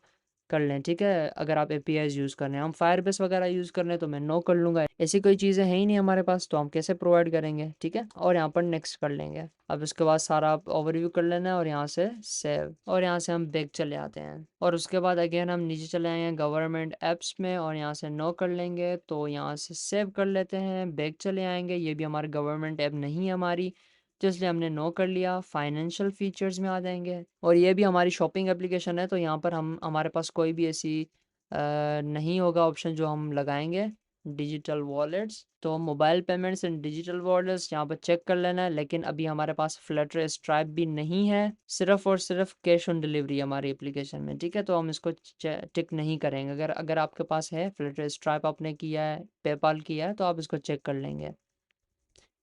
कर लें, ठीक है। अगर आप एपीआईज़ यूज़ कर रहे हैं, हम फायरबेस वगैरह यूज़ कर रहे हैं तो मैं नो कर लूँगा। ऐसी कोई चीज़ें हैं ही नहीं हमारे पास तो हम कैसे प्रोवाइड करेंगे, ठीक है। और यहाँ पर नेक्स्ट कर लेंगे। अब इसके बाद सारा आप ओवरव्यू कर लेना है और यहाँ से सेव, और यहाँ से हम बैक चले आते हैं और उसके बाद अगेन हम नीचे चले आएंगे गवर्नमेंट ऐप्स में और यहाँ से नो कर लेंगे। तो यहाँ से सेव कर लेते हैं, बैक चले आएंगे, ये भी हमारी गवर्नमेंट ऐप नहीं है हमारी, तो इसलिए हमने नो कर लिया। फाइनेंशियल फीचर्स में आ जाएंगे और ये भी हमारी शॉपिंग एप्लीकेशन है, तो यहाँ पर हम हमारे पास कोई भी ऐसी नहीं होगा ऑप्शन जो हम लगाएंगे। डिजिटल वॉलेट्स, तो mobile payments and digital wallets यहाँ पर चेक कर लेना है, लेकिन अभी हमारे पास फ्लटर स्ट्राइप भी नहीं है, सिर्फ और सिर्फ कैश ऑन डिलीवरी हमारी एप्लीकेशन में, ठीक है। तो हम इसको टिक नहीं करेंगे। अगर अगर आपके पास है फ्लटर स्ट्राइप आपने किया है, पेपाल किया है, तो आप इसको चेक कर लेंगे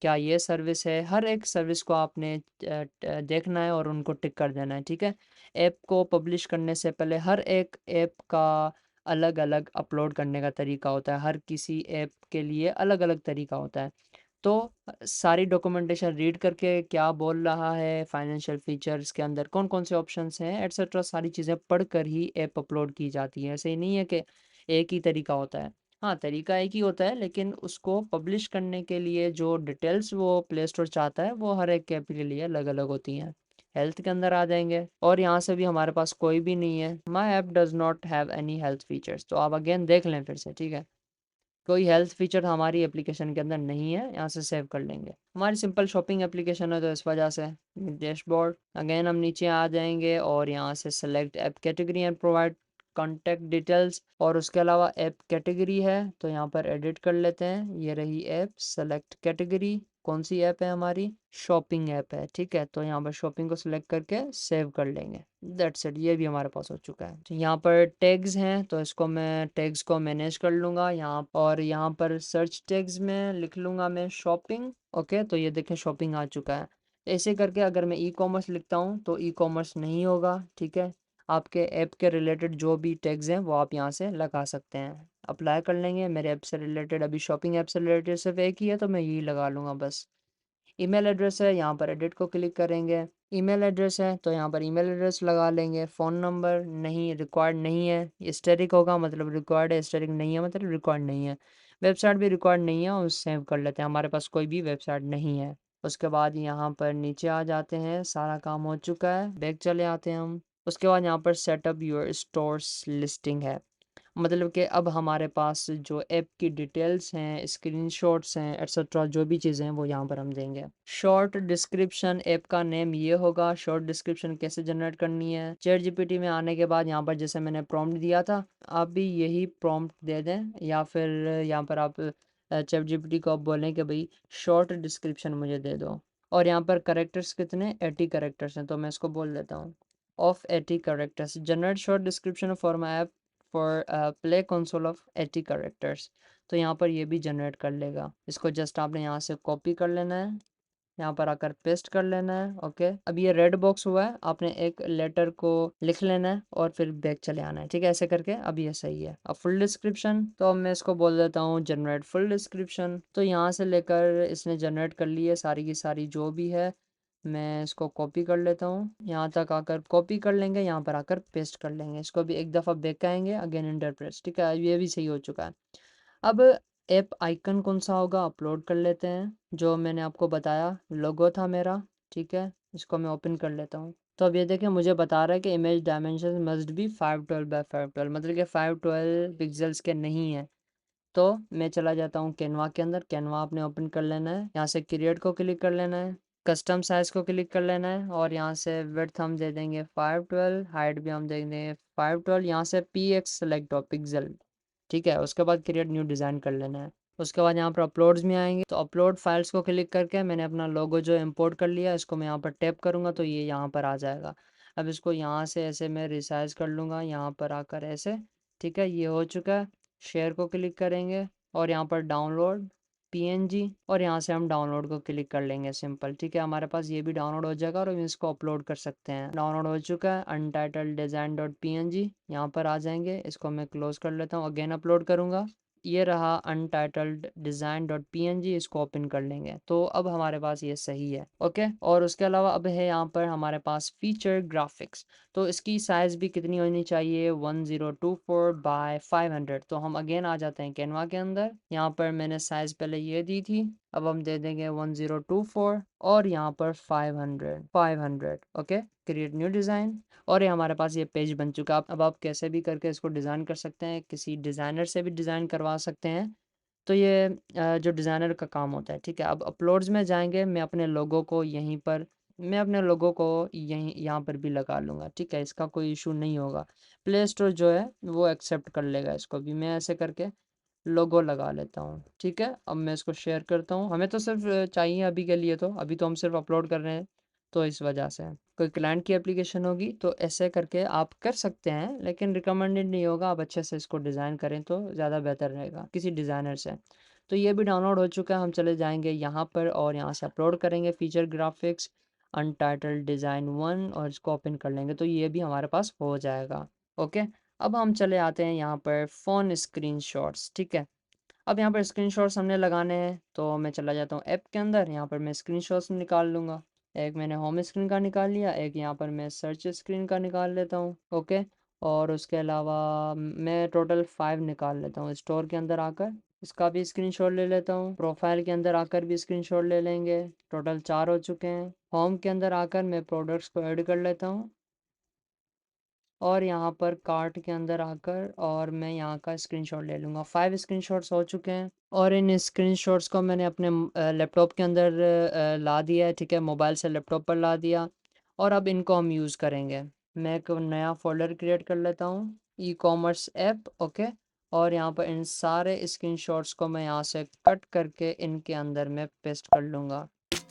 क्या ये सर्विस है। हर एक सर्विस को आपने देखना है और उनको टिक कर देना है, ठीक है। ऐप को पब्लिश करने से पहले हर एक ऐप का अलग अलग अपलोड करने का तरीका होता है, हर किसी ऐप के लिए अलग अलग तरीका होता है। तो सारी डॉक्यूमेंटेशन रीड करके क्या बोल रहा है, फाइनेंशियल फीचर्स के अंदर कौन कौन से ऑप्शंस हैं एट्सेट्रा, सारी चीज़ें पढ़ कर ही ऐप अपलोड की जाती है। ऐसे ही नहीं है कि एक ही तरीका होता है, हाँ तरीका एक ही होता है, लेकिन उसको पब्लिश करने के लिए जो डिटेल्स वो प्ले स्टोर चाहता है वो हर एक ऐप के लिए अलग अलग होती हैं। हेल्थ के अंदर आ जाएंगे और यहाँ से भी हमारे पास कोई भी नहीं है, my app does not have any health features, तो आप अगेन देख लें फिर से, ठीक है। कोई हेल्थ फीचर हमारी एप्लीकेशन के अंदर नहीं है, यहाँ से सेव कर लेंगे। हमारी सिंपल शॉपिंग एप्लीकेशन है तो इस वजह से डैशबोर्ड, अगेन हम नीचे आ जाएंगे और यहाँ से select app category and provide contact details, और उसके अलावा ऐप कैटेगरी है तो यहाँ पर एडिट कर लेते हैं। ये रही ऐप, सेलेक्ट कैटेगरी, कौन सी ऐप है हमारी, शॉपिंग ऐप है, ठीक है। तो यहाँ पर शॉपिंग को सिलेक्ट करके सेव कर लेंगे, दैट्स इट, ये भी हमारे पास हो चुका है। तो यहाँ पर टैग्स हैं तो इसको मैं टैग्स को मैनेज कर लूँगा यहाँ, और यहाँ पर सर्च टैग्स में लिख लूँगा मैं शॉपिंग, ओके। तो ये देखें शॉपिंग आ चुका है। ऐसे करके अगर मैं ई कॉमर्स लिखता हूँ तो ई कॉमर्स नहीं होगा, ठीक है। आपके ऐप के रिलेटेड जो भी टैग्स हैं वो आप यहाँ से लगा सकते हैं। अप्लाई कर लेंगे, मेरे ऐप से रिलेटेड अभी शॉपिंग ऐप से रिलेटेड सिर्फ एक ही है तो मैं यही लगा लूँगा बस। ईमेल एड्रेस है, यहाँ पर एडिट को क्लिक करेंगे। ईमेल एड्रेस है तो यहाँ पर ईमेल एड्रेस लगा लेंगे। फ़ोन नंबर नहीं, रिक्वायर्ड नहीं है, स्टेरिक होगा मतलब रिक्वायर्ड है, स्टेरिक नहीं है मतलब रिक्वायर्ड नहीं है। वेबसाइट भी रिक्वायर्ड नहीं है, और सेव कर लेते हैं, हमारे पास कोई भी वेबसाइट नहीं है। उसके बाद यहाँ पर नीचे आ जाते हैं, सारा काम हो चुका है, बैक चले आते हैं हम। उसके बाद यहाँ पर सेटअप योर स्टोर्स लिस्टिंग है, मतलब कि अब हमारे पास जो ऐप की डिटेल्स हैं, स्क्रीनशॉट्स हैं एट्सेट्रा, जो भी चीज़ें हैं वो यहाँ पर हम देंगे। शॉर्ट डिस्क्रिप्शन, ऐप का नेम ये होगा। शॉर्ट डिस्क्रिप्शन कैसे जनरेट करनी है, चैट जीपीटी में आने के बाद यहाँ पर जैसे मैंने प्रॉम्प्ट दिया था, आप भी यही प्रॉम्प्ट दे दें, या फिर यहाँ पर आप चैट जीपीटी को आप बोलें कि भाई शॉर्ट डिस्क्रिप्शन मुझे दे दो। और यहाँ पर करेक्टर्स कितने, 80 करेक्टर्स हैं, तो मैं इसको बोल देता हूँ of 80 characters, generate short description for my app for play console of 80 characters. तो यहाँ पर ये भी जनरेट कर लेगा, इसको जस्ट आपने यहाँ से कॉपी कर लेना है, यहाँ पर आकर पेस्ट कर लेना है, ओके। अब ये रेड बॉक्स हुआ है, आपने एक लेटर को लिख लेना है और फिर बैक चले आना है, ठीक है। ऐसे करके अब ये सही है। अब फुल डिस्क्रिप्शन, तो अब मैं इसको बोल देता हूँ जनरेट फुल डिस्क्रिप्शन, तो यहाँ से लेकर इसने जनरेट कर ली है सारी की सारी जो भी है। मैं इसको कॉपी कर लेता हूँ, यहाँ तक आकर कॉपी कर लेंगे, यहाँ पर आकर पेस्ट कर लेंगे, इसको भी एक दफ़ा बैक आएंगे, अगेन इंटर प्रेस, ठीक है। ये भी सही हो चुका है। अब ऐप आइकन कौन सा होगा अपलोड कर लेते हैं, जो मैंने आपको बताया लोगो था मेरा, ठीक है। इसको मैं ओपन कर लेता हूँ। तो अब ये देखें मुझे बता रहा है कि image dimension must be 512 by 512, मतलब कि 512 पिक्सल्स के नहीं है। तो मैं चला जाता हूँ कैनवा के अंदर। कैनवा आपने ओपन कर लेना है, यहाँ से क्रिएट को क्लिक कर लेना है, कस्टम साइज को क्लिक कर लेना है और यहाँ से विड्थ हम दे देंगे 512, हाइट भी हम दे देंगे 512। यहाँ से पी एक्स सेलेक्ट हो पिक्सल, ठीक है। उसके बाद क्रिएट न्यू डिज़ाइन कर लेना है। उसके बाद यहाँ पर अपलोड्स में आएंगे तो अपलोड फाइल्स को क्लिक करके मैंने अपना लोगो जो इंपोर्ट कर लिया इसको मैं यहाँ पर टैप करूँगा तो ये यहाँ पर आ जाएगा। अब इसको यहाँ से ऐसे मैं रिसाइज कर लूँगा यहाँ पर आकर ऐसे, ठीक है। ये हो चुका है। शेयर को क्लिक करेंगे और यहाँ पर डाउनलोड पीएनजी और यहाँ से हम डाउनलोड को क्लिक कर लेंगे सिंपल, ठीक है। हमारे पास ये भी डाउनलोड हो जाएगा और हम इसको अपलोड कर सकते हैं। डाउनलोड हो चुका है अनटाइटल्ड डिज़ाइन डॉट पीएनजी, यहाँ पर आ जाएंगे। इसको मैं क्लोज कर लेता हूँ, अगेन अपलोड करूँगा। ये रहा अनटाइटल्ड डिज़ाइन डॉट पीएनजी, इसको ओपन कर लेंगे तो अब हमारे पास ये सही है, ओके। और उसके अलावा अब है यहाँ पर हमारे पास फीचर ग्राफिक्स। तो इसकी साइज़ भी कितनी होनी चाहिए, 1024 बाय 500। तो हम अगेन आ जाते हैं कैनवा के अंदर। यहाँ पर मैंने साइज़ पहले ये दी थी, अब हम दे देंगे 1024 और यहाँ पर 500 ओके। क्रिएट न्यू डिज़ाइन और ये हमारे पास ये पेज बन चुका है। अब आप कैसे भी करके इसको डिज़ाइन कर सकते हैं, किसी डिज़ाइनर से भी डिज़ाइन करवा सकते हैं। तो ये जो डिज़ाइनर का काम होता है, ठीक है। अब अपलोड्स में जाएंगे, मैं अपने लोगों को यहीं पर, मैं अपने लोगों को यहीं यहाँ पर भी लगा लूँगा, ठीक है। इसका कोई इशू नहीं होगा, प्ले स्टोर जो है वो एक्सेप्ट कर लेगा इसको भी। मैं ऐसे करके लोगो लगा लेता हूँ, ठीक है। अब मैं इसको शेयर करता हूँ। हमें तो सिर्फ चाहिए अभी के लिए, तो अभी तो हम सिर्फ अपलोड कर रहे हैं तो इस वजह से। कोई क्लाइंट की एप्लीकेशन होगी तो ऐसे करके आप कर सकते हैं, लेकिन रिकमेंडेड नहीं होगा। आप अच्छे से इसको डिज़ाइन करें तो ज़्यादा बेहतर रहेगा किसी डिज़ाइनर से। तो ये भी डाउनलोड हो चुका है। हम चले जाएंगे यहाँ पर और यहाँ से अपलोड करेंगे फीचर ग्राफिक्स अनटाइटल्ड डिज़ाइन 1 और इसको ओपन कर लेंगे तो ये भी हमारे पास हो जाएगा, ओके। अब हम चले आते हैं यहाँ पर फ़ोन स्क्रीनशॉट्स, ठीक है। अब यहाँ पर स्क्रीनशॉट्स हमने लगाने हैं तो मैं चला जाता हूँ ऐप के अंदर। यहाँ पर मैं स्क्रीनशॉट्स निकाल लूँगा। एक मैंने होम स्क्रीन का निकाल लिया, एक यहाँ पर मैं सर्च स्क्रीन का निकाल लेता हूँ, ओके। और उसके अलावा मैं टोटल 5 निकाल लेता हूँ। स्टोर के अंदर आकर इसका भी स्क्रीनशॉट ले लेता हूँ, प्रोफाइल के अंदर आकर भी स्क्रीनशॉट ले लेंगे। टोटल 4 हो चुके हैं। होम के अंदर आकर मैं प्रोडक्ट्स को ऐड कर लेता हूँ और यहाँ पर कार्ट के अंदर आकर और मैं यहाँ का स्क्रीनशॉट ले लूँगा। 5 स्क्रीनशॉट्स हो चुके हैं और इन स्क्रीनशॉट्स को मैंने अपने लैपटॉप के अंदर ला दिया है, ठीक है। मोबाइल से लैपटॉप पर ला दिया और अब इनको हम यूज़ करेंगे। मैं एक नया फ़ोल्डर क्रिएट कर लेता हूँ, ई कॉमर्स ऐप, ओके। और यहाँ पर इन सारे स्क्रीनशॉट्स को मैं यहाँ से कट करके इनके अंदर मैं पेस्ट कर लूँगा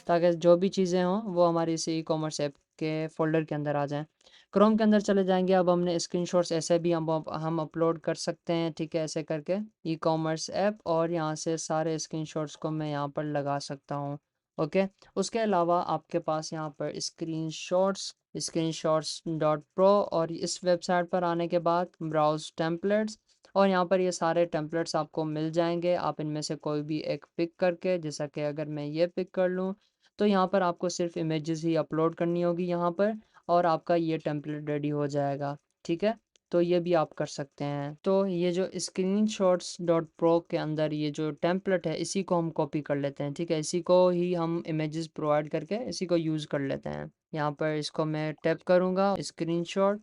ताकि जो भी चीज़ें हों वो हमारी इस ई कॉमर्स ऐप के फ़ोल्डर के अंदर आ जाएँ। क्रोम के अंदर चले जाएंगे। अब हमने स्क्रीनशॉट्स ऐसे भी हम अपलोड कर सकते हैं, ठीक है। ऐसे करके ई कॉमर्स ऐप और यहाँ से सारे स्क्रीनशॉट्स को मैं यहाँ पर लगा सकता हूँ, ओके। उसके अलावा आपके पास यहाँ पर स्क्रीनशॉट्स डॉट प्रो और इस वेबसाइट पर आने के बाद ब्राउज टेम्पलेट्स और यहाँ पर ये सारे टेम्पलेट्स आपको मिल जाएंगे। आप इनमें से कोई भी एक पिक करके, जैसा कि अगर मैं ये पिक कर लूँ तो यहाँ पर आपको सिर्फ इमेजेस ही अपलोड करनी होगी यहाँ पर और आपका ये टेम्पलेट रेडी हो जाएगा, ठीक है। तो ये भी आप कर सकते हैं। तो ये जो स्क्रीनशॉट्स डॉट प्रो के अंदर ये जो टेम्पलेट है इसी को हम कॉपी कर लेते हैं, ठीक है। इसी को ही हम इमेजेस प्रोवाइड करके इसी को यूज़ कर लेते हैं। यहाँ पर इसको मैं टैप करूँगा स्क्रीनशॉट,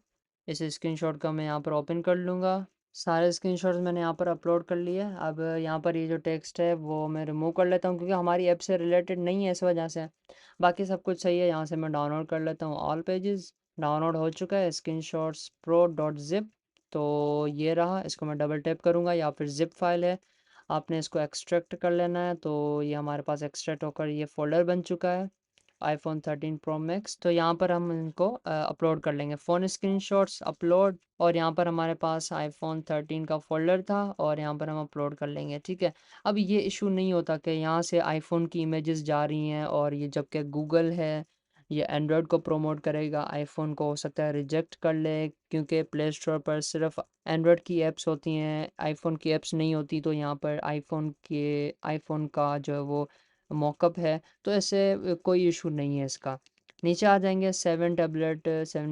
इस स्क्रीनशॉट का मैं यहाँ पर ओपन कर लूँगा। सारे स्क्रीनशॉट्स मैंने यहाँ पर अपलोड कर लिए। अब यहाँ पर ये जो टेक्स्ट है वो मैं रिमूव कर लेता हूँ क्योंकि हमारी ऐप से रिलेटेड नहीं है, इस वजह से। बाकी सब कुछ सही है। यहाँ से मैं डाउनलोड कर लेता हूँ ऑल पेजेस। डाउनलोड हो चुका है स्क्रीनशॉट्स प्रो डॉट जिप। तो ये रहा, इसको मैं डबल टैप करूँगा या फिर जिप फाइल है, आपने इसको एक्सट्रैक्ट कर लेना है। तो ये हमारे पास एक्सट्रैक्ट होकर ये फ़ोल्डर बन चुका है आईफोन 13 प्रो मैक्स। तो यहाँ पर हम इनको अपलोड कर लेंगे, फ़ोन स्क्रीनशॉट्स अपलोड। और यहाँ पर हमारे पास आईफोन 13 का फ़ोल्डर था और यहाँ पर हम अपलोड कर लेंगे, ठीक है। अब ये इशू नहीं होता कि यहाँ से आईफोन की इमेजेस जा रही हैं और ये जबकि गूगल है ये एंड्रॉयड को प्रमोट करेगा, आईफोन को हो सकता है रिजेक्ट कर ले क्योंकि प्ले स्टोर पर सिर्फ एंड्रॉयड की ऐप्स होती हैं, आईफोन की ऐप्स नहीं होती। तो यहाँ पर आईफोन का जो है वो मॉकअप है। तो ऐसे कोई इशू नहीं है इसका। नीचे आ जाएंगे 7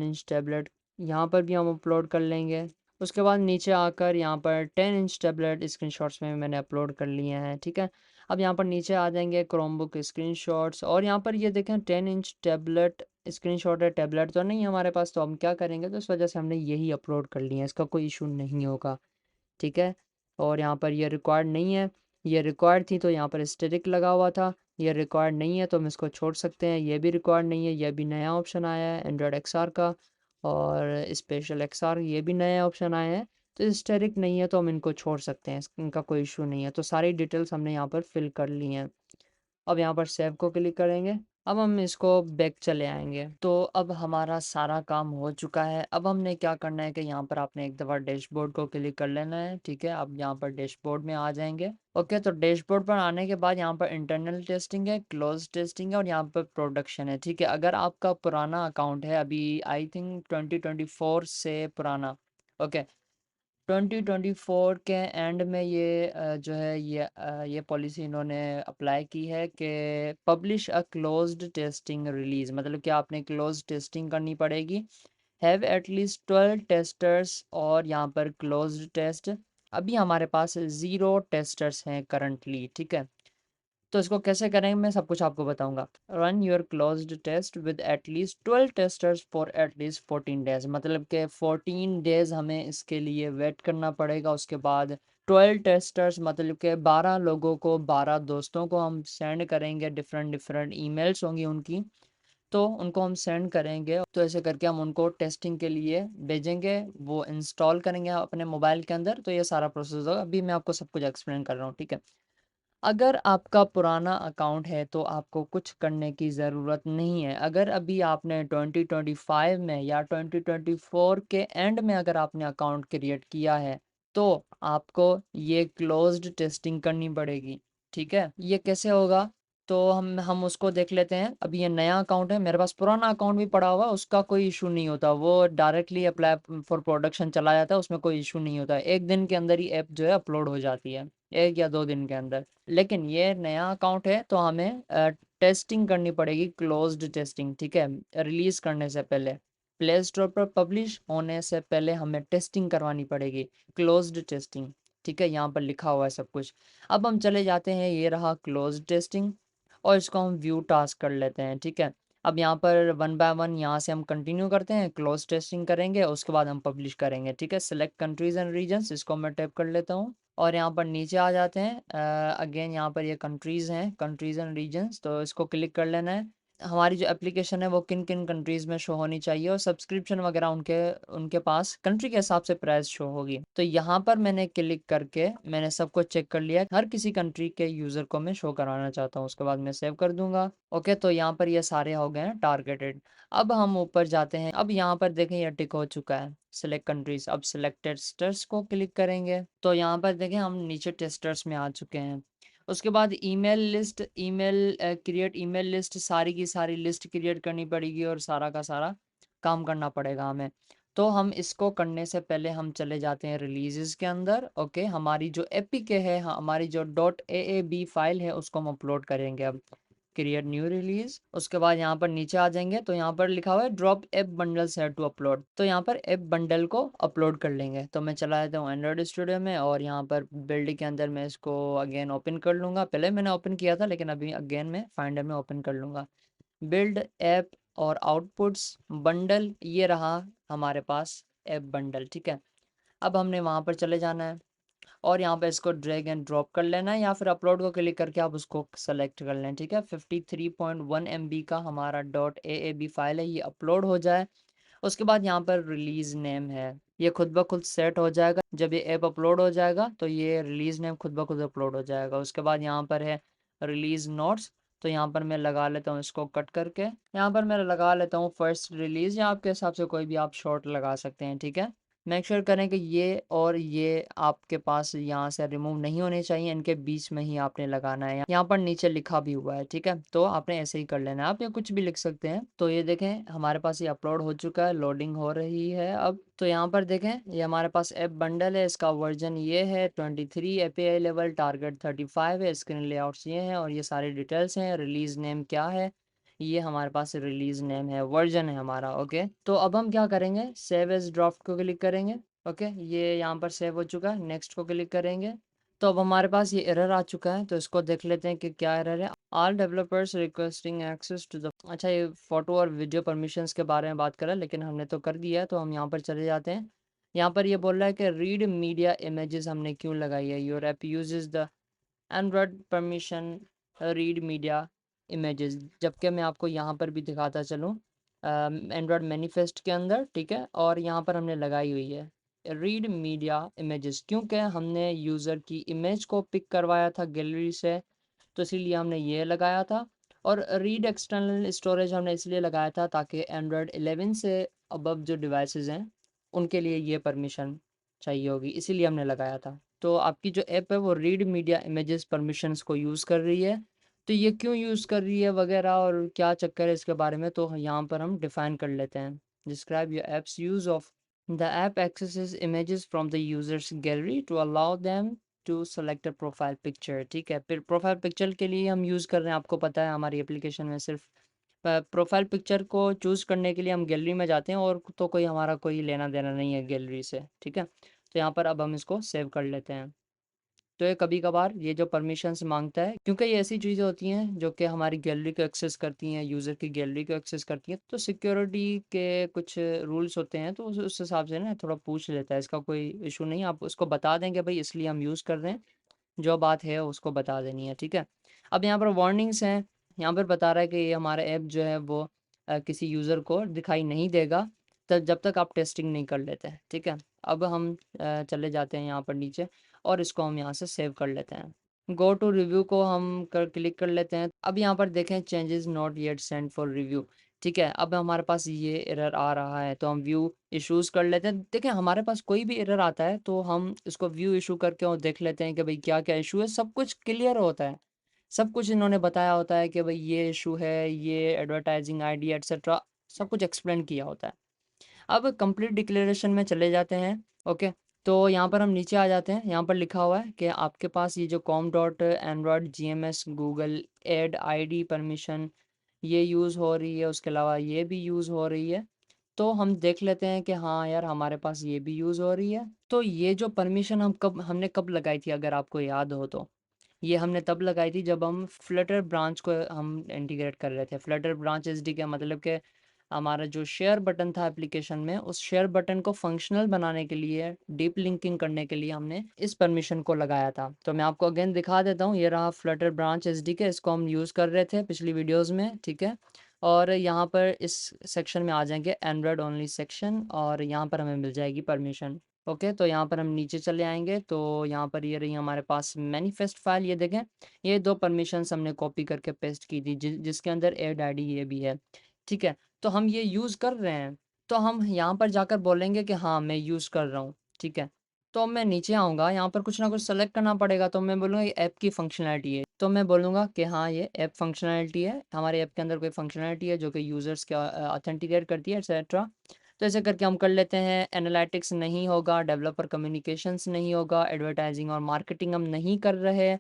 इंच टैबलेट, यहाँ पर भी हम अपलोड कर लेंगे। उसके बाद नीचे आकर यहाँ पर 10 इंच टैबलेट स्क्रीनशॉट्स में मैंने अपलोड कर लिए हैं, ठीक है। अब यहाँ पर नीचे आ जाएंगे क्रोमबुक स्क्रीनशॉट्स, और यहाँ पर ये देखें 10 इंच टैबलेट स्क्रीनशॉट है। टैबलेट तो नहीं है हमारे पास, तो हम क्या करेंगे, तो इस वजह से हमने यही अपलोड कर लिया है, इसका कोई इशू नहीं होगा, ठीक है। और यहाँ पर ये रिक्वायर्ड नहीं है, ये रिक्वायर्ड थी तो यहाँ पर स्टैटिक लगा हुआ था, ये रिक्वायर्ड नहीं है तो हम इसको छोड़ सकते हैं। ये भी रिक्वायर्ड नहीं है, ये भी नया ऑप्शन आया है एंड्रॉयड एक्सआर का, और स्पेशल एक्सआर ये भी नया ऑप्शन आया है। तो स्टैटिक नहीं है तो हम इनको छोड़ सकते हैं, इनका कोई इशू नहीं है। तो सारी डिटेल्स हमने यहाँ पर फिल कर ली हैं। अब यहाँ पर सेव को क्लिक करेंगे। अब हम इसको बैक चले आएंगे। तो अब हमारा सारा काम हो चुका है। अब हमने क्या करना है कि यहाँ पर आपने एक दफ़ा डैशबोर्ड को क्लिक कर लेना है, ठीक है। अब यहाँ पर डैशबोर्ड में आ जाएंगे। ओके, तो डैशबोर्ड पर आने के बाद यहाँ पर इंटरनल टेस्टिंग है, क्लोज टेस्टिंग है, और यहाँ पर प्रोडक्शन है, ठीक है। अगर आपका पुराना अकाउंट है, अभी आई थिंक 2024 से पुराना, ओके, 2024 के एंड में ये जो है ये पॉलिसी इन्होंने अप्लाई की है कि publish a closed testing release, मतलब कि आपने क्लोज टेस्टिंग करनी पड़ेगी। हैव एटलीस्ट 12 टेस्टर्स, और यहाँ पर क्लोज्ड टेस्ट। अभी हमारे पास 0 टेस्टर्स हैं करंटली, ठीक है। तो इसको कैसे करेंगे मैं सब कुछ आपको बताऊंगा। Run your closed test with at least 12 testers for at least 14 days, मतलब कि 14 डेज हमें इसके लिए वेट करना पड़ेगा। उसके बाद 12 टेस्टर्स मतलब कि 12 लोगों को, 12 दोस्तों को हम सेंड करेंगे, डिफरेंट डिफरेंट ईमेल्स होंगी उनकी, तो उनको हम सेंड करेंगे। तो ऐसे करके हम उनको टेस्टिंग के लिए भेजेंगे, वो इंस्टॉल करेंगे अपने मोबाइल के अंदर। तो ये सारा प्रोसेस होगा, अभी मैं आपको सब कुछ एक्सप्लेन कर रहा हूँ, ठीक है। अगर आपका पुराना अकाउंट है तो आपको कुछ करने की ज़रूरत नहीं है। अगर अभी आपने 2025 में या 2024 के एंड में अगर आपने अकाउंट क्रिएट किया है, तो आपको ये क्लोज्ड टेस्टिंग करनी पड़ेगी, ठीक है। ये कैसे होगा, तो हम उसको देख लेते हैं। अभी ये नया अकाउंट है, मेरे पास पुराना अकाउंट भी पड़ा हुआ है, उसका कोई इशू नहीं होता, वो डायरेक्टली अप्लाई फॉर प्रोडक्शन चला जाता है, उसमें कोई इशू नहीं होता। एक दिन के अंदर ही ऐप जो है अपलोड हो जाती है, 1 या 2 दिन के अंदर। लेकिन ये नया अकाउंट है तो हमें टेस्टिंग करनी पड़ेगी, क्लोज्ड टेस्टिंग, ठीक है। रिलीज करने से पहले, प्ले स्टोर पर पब्लिश होने से पहले हमें टेस्टिंग करवानी पड़ेगी, क्लोज्ड टेस्टिंग, ठीक है। यहाँ पर लिखा हुआ है सब कुछ। अब हम चले जाते हैं, ये रहा क्लोज्ड टेस्टिंग, और इसको हम व्यू टास्क कर लेते हैं, ठीक है। अब यहाँ पर 1 बाय 1 यहाँ से हम कंटिन्यू करते हैं, क्लोज टेस्टिंग करेंगे, उसके बाद हम पब्लिश करेंगे, ठीक है। सेलेक्ट कंट्रीज एंड रीजन्स, इसको मैं टैप कर लेता हूँ, और यहाँ पर नीचे आ जाते हैं। अगेन यहाँ पर ये कंट्रीज़ हैं, कंट्रीज़ एंड रीजन्स, तो इसको क्लिक कर लेना है। हमारी जो एप्लीकेशन है वो किन किन कंट्रीज़ में शो होनी चाहिए, और सब्सक्रिप्शन वगैरह उनके उनके पास कंट्री के हिसाब से प्राइस शो होगी। तो यहाँ पर मैंने क्लिक करके मैंने सब कुछ चेक कर लिया, हर किसी कंट्री के यूज़र को मैं शो करवाना चाहता हूँ। उसके बाद मैं सेव कर दूंगा। ओके, तो यहाँ पर ये सारे हो गए हैं टारगेटेड। अब हम ऊपर जाते हैं। अब यहाँ पर देखें ये टिक हो चुका है, सिलेक्ट कंट्रीज। अब सिलेक्ट टेस्टर्स को क्लिक करेंगे, तो यहाँ पर देखें हम नीचे टेस्टर्स में आ चुके हैं। उसके बाद email list, email create email list, सारी की सारी लिस्ट क्रिएट करनी पड़ेगी, और सारा का सारा काम करना पड़ेगा हमें। तो हम इसको करने से पहले हम चले जाते हैं रिलीजेस के अंदर। ओके, हमारी जो एपीके है, हमारी जो .aab फाइल है, उसको हम अपलोड करेंगे। अब क्रिएट न्यू रिलीज, उसके बाद यहाँ पर नीचे आ जाएंगे, तो यहाँ पर लिखा हुआ है ड्रॉप ऐप बंडल्स है टू अपलोड, तो यहाँ पर ऐप बंडल को अपलोड कर लेंगे। तो मैं चला जाता हूँ एंड्रॉयड स्टूडियो में, और यहाँ पर बिल्ड के अंदर मैं इसको अगेन ओपन कर लूँगा। पहले मैंने ओपन किया था, लेकिन अभी अगेन मैं फाइंडर में ओपन कर लूँगा। बिल्ड ऐप और आउटपुट्स बंडल, ये रहा हमारे पास ऐप बंडल, ठीक है। अब हमने वहाँ पर चले जाना है, और यहाँ पे इसको ड्रैग एंड ड्रॉप कर लेना है, या फिर अपलोड को क्लिक करके आप उसको सेलेक्ट कर लें, ठीक है। 53.1 MB का हमारा .aab फाइल है, ये अपलोड हो जाए। उसके बाद यहाँ पर रिलीज नेम है, ये खुद ब खुद सेट हो जाएगा। जब ये ऐप अपलोड हो जाएगा तो ये रिलीज नेम खुद ब खुद अपलोड हो जाएगा। उसके बाद यहाँ पर है रिलीज नोट्स, तो यहाँ पर मैं लगा लेता हूँ इसको कट करके। यहाँ पर मैं लगा लेता हूँ फर्स्ट रिलीज, या आपके हिसाब से कोई भी आप शॉर्ट लगा सकते हैं, ठीक है। मेक श्योर करें कि ये और ये आपके पास यहाँ से रिमूव नहीं होने चाहिए, इनके बीच में ही आपने लगाना है। यहाँ पर नीचे लिखा भी हुआ है, ठीक है। तो आपने ऐसे ही कर लेना है, आप ये कुछ भी लिख सकते हैं। तो ये देखें हमारे पास ये अपलोड हो चुका है, लोडिंग हो रही है अब। तो यहाँ पर देखें ये हमारे पास ऐप बंडल है, इसका वर्जन ये है 23, API लेवल टारगेट 35 है, स्क्रीन लेआउट्स ये हैं, और ये सारी डिटेल्स हैं। रिलीज नेम क्या है, ये हमारे पास रिलीज नेम है, वर्जन है हमारा। ओके, तो अब हम क्या करेंगे, सेव एज ड्राफ्ट को क्लिक करेंगे। ओके, ये यहाँ पर सेव हो चुका है, नेक्स्ट को क्लिक करेंगे। तो अब हमारे पास ये एरर आ चुका है, तो इसको देख लेते हैं कि क्या एरर है। All developers requesting access to the, अच्छा ये फ़ोटो और वीडियो परमिशंस के बारे में बात कर रहा है, लेकिन हमने तो कर दिया है, तो हम यहाँ पर चले जाते हैं। यहाँ पर ये बोल रहा है कि रीड मीडिया इमेजेस हमने क्यों लगाई है। Your app uses the Android permission read media images, जबकि मैं आपको यहाँ पर भी दिखाता चलूँ एंड्रॉयड मैनिफेस्ट के अंदर, ठीक है, और यहाँ पर हमने लगाई हुई है रीड मीडिया इमेजेस, क्योंकि हमने यूज़र की इमेज को पिक करवाया था गैलरी से, तो इसीलिए हमने ये लगाया था। और रीड एक्सटर्नल स्टोरेज हमने इसलिए लगाया था ताकि एंड्रॉयड 11 से अबव जो डिवाइसेस हैं उनके लिए ये परमिशन चाहिए होगी, इसीलिए हमने लगाया था। तो आपकी जो ऐप है वो रीड मीडिया इमेजेस परमिशंस को यूज़ कर रही है, तो ये क्यों यूज़ कर रही है वगैरह और क्या चक्कर है इसके बारे में, तो यहाँ पर हम डिफ़ाइन कर लेते हैं। Describe your app's use of the app accesses images from the user's gallery to allow them to select a profile picture, ठीक है। फिर प्रोफाइल पिक्चर के लिए हम यूज़ कर रहे हैं, आपको पता है हमारी एप्लीकेशन में सिर्फ प्रोफाइल पिक्चर को चूज़ करने के लिए हम गैलरी में जाते हैं, और तो कोई हमारा कोई लेना देना नहीं है गैलरी से, ठीक है। तो यहाँ पर अब हम इसको सेव कर लेते हैं। तो ये कभी कभार ये जो परमिशंस मांगता है, क्योंकि ये ऐसी चीज़ें होती हैं जो कि हमारी गैलरी को एक्सेस करती हैं, यूज़र की गैलरी को एक्सेस करती हैं, तो सिक्योरिटी के कुछ रूल्स होते हैं, तो उस हिसाब से ना थोड़ा पूछ लेता है। इसका कोई इशू नहीं, आप उसको बता देंगे भाई इसलिए हम यूज़ कर रहे हैं, जो बात है उसको बता देनी है, ठीक है। अब यहाँ पर वार्निंग्स हैं, यहाँ पर बता रहा है कि ये हमारा ऐप जो है वो किसी यूज़र को दिखाई नहीं देगा तब जब तक आप टेस्टिंग नहीं कर लेते हैं, ठीक है। अब हम चले जाते हैं यहाँ पर नीचे, और इसको हम यहाँ से सेव कर लेते हैं। गो टू रिव्यू को हम क्लिक कर लेते हैं। अब यहाँ पर देखें changes not yet send for review, ठीक है। अब हमारे पास ये एरर आ रहा है, तो हम व्यू इश्यूज़ कर लेते हैं। देखिए हमारे पास कोई भी एरर आता है तो हम इसको व्यू इशू करके और देख लेते हैं कि भाई क्या क्या इशू है, सब कुछ क्लियर होता है। सब कुछ इन्होंने बताया होता है कि भाई ये इशू है, ये एडवर्टाइजिंग आईडी एटसेट्रा, सब कुछ एक्सप्लेन किया होता है। अब कंप्लीट डिक्लेरेशन में चले जाते हैं, ओके। तो यहाँ पर हम नीचे आ जाते हैं, यहाँ पर लिखा हुआ है कि आपके पास ये जो com dot Android G M S Google ad I D permission ये यूज़ हो रही है, उसके अलावा ये भी यूज़ हो रही है। तो हम देख लेते हैं कि हाँ यार हमारे पास ये भी यूज़ हो रही है। तो ये जो परमिशन हमने कब लगाई थी अगर आपको याद हो तो, ये हमने तब लगाई थी जब हम फ्लटर ब्रांच को हम इंटीग्रेट कर रहे थे। फ्लटर ब्रांच एसडी का मतलब कि हमारा जो शेयर बटन था एप्लीकेशन में, उस शेयर बटन को फंक्शनल बनाने के लिए, डीप लिंकिंग करने के लिए हमने इस परमिशन को लगाया था। तो मैं आपको अगेन दिखा देता हूँ, ये रहा फ्लटर ब्रांच एसडीके, इसको हम यूज़ कर रहे थे पिछली वीडियोज़ में, ठीक है। और यहाँ पर इस सेक्शन में आ जाएंगे एंड्रॉयड ओनली सेक्शन, और यहाँ पर हमें मिल जाएगी परमिशन, ओके। तो यहाँ पर हम नीचे चले आएंगे, तो यहाँ पर ये रही हमारे पास मैनिफेस्ट फाइल, ये देखें ये दो परमिशंस हमने कॉपी करके पेस्ट की थी, जिसके अंदर एड आईडी ये भी है, ठीक है। तो हम ये यूज़ कर रहे हैं, तो हम यहाँ पर जाकर बोलेंगे कि हाँ मैं यूज़ कर रहा हूँ, ठीक है। तो मैं नीचे आऊँगा, यहाँ पर कुछ ना कुछ सेलेक्ट करना पड़ेगा, तो मैं बोलूँगा ये ऐप की फंक्शनैलिटी है, तो मैं बोलूँगा कि हाँ ये ऐप फंक्शनैलिटी है, हमारे ऐप के अंदर कोई फंक्शनैलिटी है जो कि यूज़र्स के ऑथेंटिकेट करती है एक्सेट्रा। तो ऐसे करके हम कर लेते हैं। एनालिटिक्स नहीं होगा, डेवलपर कम्युनिकेशंस नहीं होगा, एडवर्टाइजिंग और मार्केटिंग हम नहीं कर रहे,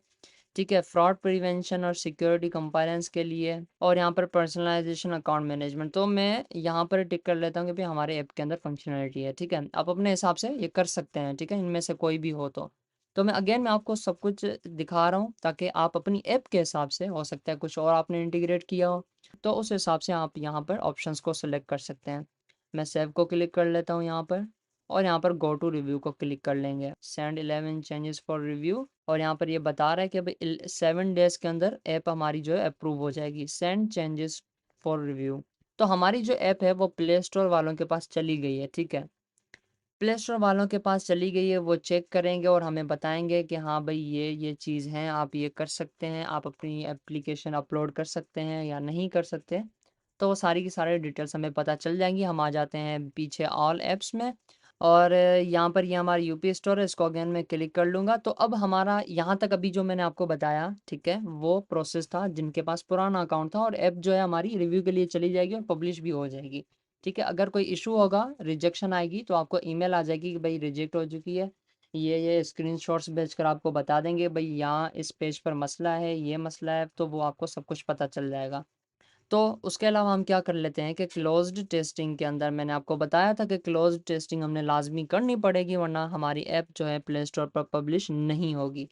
ठीक है। फ्रॉड प्रिवेंशन और सिक्योरिटी कंप्लायंस के लिए, और यहाँ पर पर्सनलाइजेशन अकाउंट मैनेजमेंट, तो मैं यहाँ पर टिक कर लेता हूँ कि भाई हमारे ऐप के अंदर फंक्शनलिटी है, ठीक है। आप अपने हिसाब से ये कर सकते हैं, ठीक है, इनमें से कोई भी हो तो मैं आपको सब कुछ दिखा रहा हूँ ताकि आप अपनी ऐप के हिसाब से, हो सकता है कुछ और आपने इंटीग्रेट किया हो, तो उस हिसाब से आप यहाँ पर ऑप्शंस को सिलेक्ट कर सकते हैं। मैं सेव को क्लिक कर लेता हूँ यहाँ पर, और यहाँ पर गो टू रिव्यू को क्लिक कर लेंगे। सेंड 11 चेंजेस फॉर रिव्यू, और यहाँ पर ये बता रहा है कि भाई 7 डेज़ के अंदर ऐप हमारी जो है अप्रूव हो जाएगी। सेंड चेंजेस फॉर रिव्यू, तो हमारी जो ऐप है वो प्ले स्टोर वालों के पास चली गई है, ठीक है। प्ले स्टोर वालों के पास चली गई है, वो चेक करेंगे और हमें बताएंगे कि हाँ भाई ये चीज़ हैं, आप ये कर सकते हैं, आप अपनी एप्लीकेशन अपलोड कर सकते हैं या नहीं कर सकते। तो वो सारी की सारी डिटेल्स हमें पता चल जाएंगी। हम आ जाते हैं पीछे ऑल ऐप्स में, और यहाँ पर ये हमारा यूपी स्टोर है, इसको अगेन मैं क्लिक कर लूँगा। तो अब हमारा यहाँ तक अभी जो मैंने आपको बताया, ठीक है, वो प्रोसेस था जिनके पास पुराना अकाउंट था, और ऐप जो है हमारी रिव्यू के लिए चली जाएगी और पब्लिश भी हो जाएगी, ठीक है। अगर कोई इशू होगा, रिजेक्शन आएगी, तो आपको ईमेल आ जाएगी कि भाई रिजेक्ट हो चुकी है। ये स्क्रीनशॉट्स भेजकर आपको बता देंगे भाई यहाँ इस पेज पर मसला है, ये मसला है, तो वो आपको सब कुछ पता चल जाएगा। तो उसके अलावा हम क्या कर लेते हैं कि क्लोज्ड टेस्टिंग के अंदर मैंने आपको बताया था कि क्लोज्ड टेस्टिंग हमने लाजमी करनी पड़ेगी, वरना हमारी ऐप जो है प्ले स्टोर पर पब्लिश नहीं होगी।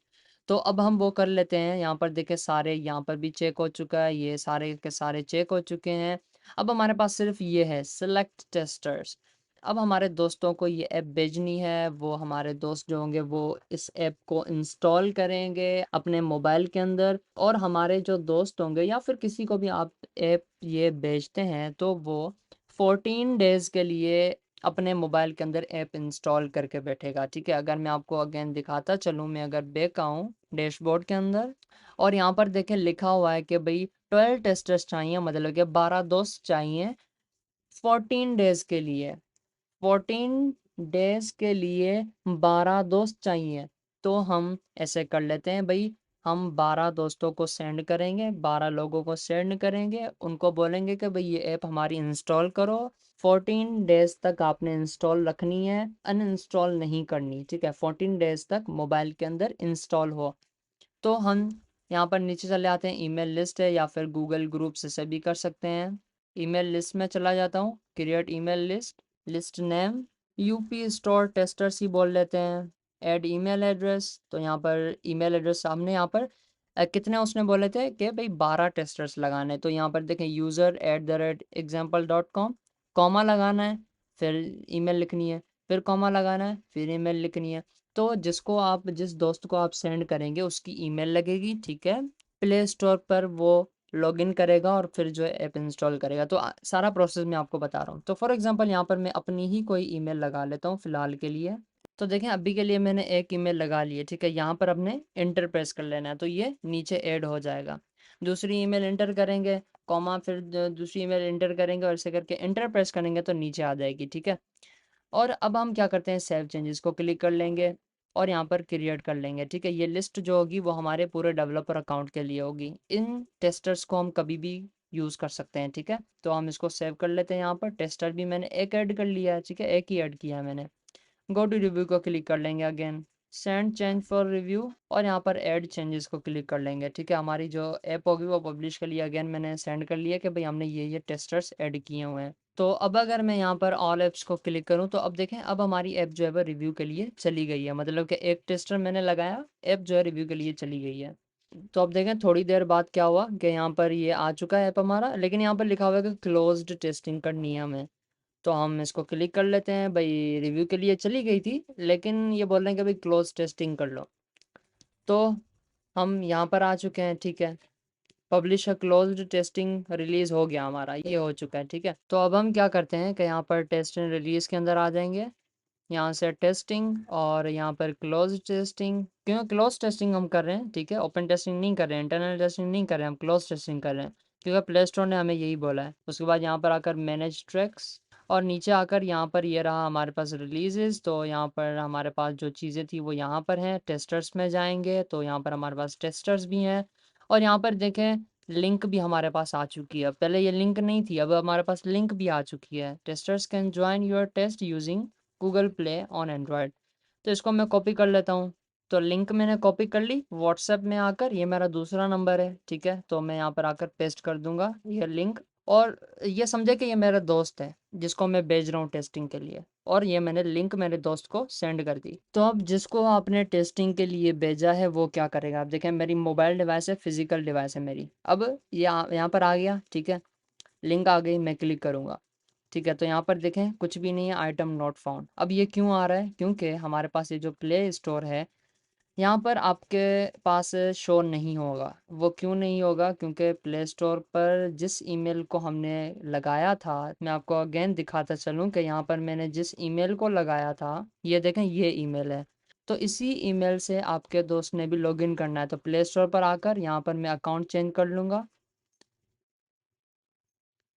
तो अब हम वो कर लेते हैं, यहाँ पर देखें सारे यहाँ पर भी चेक हो चुका है, ये सारे के सारे चेक हो चुके हैं। अब हमारे पास सिर्फ ये है सेलेक्ट टेस्टर्स। अब हमारे दोस्तों को ये ऐप भेजनी है, वो हमारे दोस्त जो होंगे वो इस ऐप को इंस्टॉल करेंगे अपने मोबाइल के अंदर, और हमारे जो दोस्त होंगे या फिर किसी को भी आप ऐप ये भेजते हैं तो वो 14 डेज़ के लिए अपने मोबाइल के अंदर ऐप इंस्टॉल करके बैठेगा। ठीक है, अगर मैं आपको अगेन दिखाता चलूँ, मैं अगर बैक आऊँ डैशबोर्ड के अंदर और यहाँ पर देखें लिखा हुआ है कि भाई 12 टेस्टर्स चाहिए, मतलब कि 12 दोस्त चाहिए 14 डेज़ के लिए। 14 डेज के लिए 12 दोस्त चाहिए। तो हम ऐसे कर लेते हैं भाई, हम 12 दोस्तों को सेंड करेंगे, 12 लोगों को सेंड करेंगे, उनको बोलेंगे कि भाई ये ऐप हमारी इंस्टॉल करो। 14 डेज तक आपने इंस्टॉल रखनी है, अनइंस्टॉल नहीं करनी। ठीक है, 14 डेज तक मोबाइल के अंदर इंस्टॉल हो। तो हम यहाँ पर नीचे चले आते हैं, ईमेल लिस्ट है या फिर गूगल ग्रुप्स से भी कर सकते हैं। ईमेल लिस्ट में चला जाता हूँ, create email list, list name UP store testers ही बोल लेते हैं। ऐड ईमेल एड्रेस, तो यहाँ पर ईमेल एड्रेस सामने यहाँ पर कितने उसने बोले थे कि भाई 12 टेस्टर्स लगाने, तो यहाँ पर देखें user@example.com, कॉमा लगाना है, फिर ईमेल लिखनी है, फिर कॉमा लगाना है, फिर ईमेल लिखनी है। तो जिस दोस्त को आप सेंड करेंगे उसकी ईमेल लगेगी। ठीक है, प्ले स्टोर पर वो लॉगिन करेगा और फिर जो है ऐप इंस्टॉल करेगा। तो सारा प्रोसेस मैं आपको बता रहा हूँ। तो फॉर एग्जांपल यहाँ पर मैं अपनी ही कोई ईमेल लगा लेता हूँ फ़िलहाल के लिए। तो देखें अभी के लिए मैंने एक ईमेल लगा ली है। ठीक है, यहाँ पर अपने इंटर प्रेस कर लेना है तो ये नीचे ऐड हो जाएगा। दूसरी ईमेल इंटर करेंगे, कॉमा, फिर दूसरी ईमेल इंटर करेंगे और ऐसे करके इंटर प्रेस करेंगे तो नीचे आ जाएगी। ठीक है, और अब हम क्या करते हैं, सेव चेंजेस को क्लिक कर लेंगे और यहाँ पर क्रिएट कर लेंगे। ठीक है, ये लिस्ट जो होगी वो हमारे पूरे डेवलपर अकाउंट के लिए होगी। इन टेस्टर्स को हम कभी भी यूज़ कर सकते हैं। ठीक है, तो हम इसको सेव कर लेते हैं। यहाँ पर टेस्टर भी मैंने एक ऐड कर लिया है। ठीक है, एक ही ऐड किया है मैंने। गो टू रिव्यू को क्लिक कर लेंगे, again send change for review और यहाँ पर ऐड चेंजेस को क्लिक कर लेंगे। ठीक है, हमारी जो ऐप होगी वो पब्लिश के लिए अगेन मैंने सेंड कर लिया कि भाई हमने ये टेस्टर्स ऐड किए हुए हैं। तो अब अगर मैं यहाँ पर ऑल ऐप्स को क्लिक करूँ तो अब देखें अब हमारी ऐप जो है वो रिव्यू के लिए चली गई है, मतलब कि एक टेस्टर मैंने लगाया, ऐप जो है रिव्यू के लिए चली गई है। तो अब देखें थोड़ी देर बाद क्या हुआ कि यहाँ पर ये आ चुका है ऐप हमारा, लेकिन यहाँ पर लिखा हुआ है कि क्लोज्ड टेस्टिंग करनी है हमें। तो हम इसको क्लिक कर लेते हैं। भाई रिव्यू के लिए चली गई थी लेकिन ये बोल रहे हैं कि भाई क्लोज टेस्टिंग कर लो। तो हम यहाँ पर आ चुके हैं। ठीक है, पब्लिश क्लोज्ड टेस्टिंग रिलीज हो गया हमारा, ये हो चुका है। ठीक है, तो अब हम क्या करते हैं कि यहाँ पर टेस्ट एंड रिलीज के अंदर आ जाएंगे, यहाँ से टेस्टिंग और यहाँ पर क्लोज टेस्टिंग। क्यों क्लोज टेस्टिंग हम कर रहे हैं? ठीक है, ओपन टेस्टिंग नहीं कर रहे हैं, इंटरनल टेस्टिंग नहीं कर रहे हैं, हम क्लोज टेस्टिंग कर रहे हैं क्योंकि प्ले स्टोर ने हमें यही बोला है। उसके बाद यहाँ पर आकर मैनेज ट्रैक्स और नीचे आकर यहाँ पर ये रहा हमारे पास रिलीजेस। तो यहाँ पर हमारे पास जो चीज़ें थी वो यहाँ पर हैं। टेस्टर्स में जाएंगे तो यहाँ पर हमारे पास टेस्टर्स भी हैं और यहाँ पर देखें लिंक भी हमारे पास आ चुकी है। पहले ये लिंक नहीं थी, अब हमारे पास लिंक भी आ चुकी है। Testers can join your test using Google Play on Android. तो इसको मैं कॉपी कर लेता हूँ। तो लिंक मैंने कॉपी कर ली, व्हाट्सएप में आकर ये मेरा दूसरा नंबर है। ठीक है, तो मैं यहाँ पर आकर पेस्ट कर दूंगा ये लिंक और ये समझे कि ये मेरा दोस्त है जिसको मैं भेज रहा हूँ टेस्टिंग के लिए, और ये मैंने लिंक मेरे दोस्त को सेंड कर दी। तो अब जिसको आपने टेस्टिंग के लिए भेजा है वो क्या करेगा? आप देखें मेरी मोबाइल डिवाइस है, फिजिकल डिवाइस है मेरी। अब ये यहाँ पर आ गया। ठीक है, लिंक आ गई, मैं क्लिक करूँगा। ठीक है, तो यहाँ पर देखें कुछ भी नहीं है, आइटम नॉट फाउंड। अब ये क्यों आ रहा है? क्योंकि हमारे पास ये जो प्ले स्टोर है यहाँ पर आपके पास शो नहीं होगा। वो क्यों नहीं होगा? क्योंकि प्ले स्टोर पर जिस ईमेल को हमने लगाया था, मैं आपको अगेन दिखाता चलूँ कि यहाँ पर मैंने जिस ईमेल को लगाया था, ये देखें ये ईमेल है। तो इसी ईमेल से आपके दोस्त ने भी लॉगिन करना है। तो प्ले स्टोर पर आकर यहाँ पर मैं अकाउंट चेंज कर लूँगा।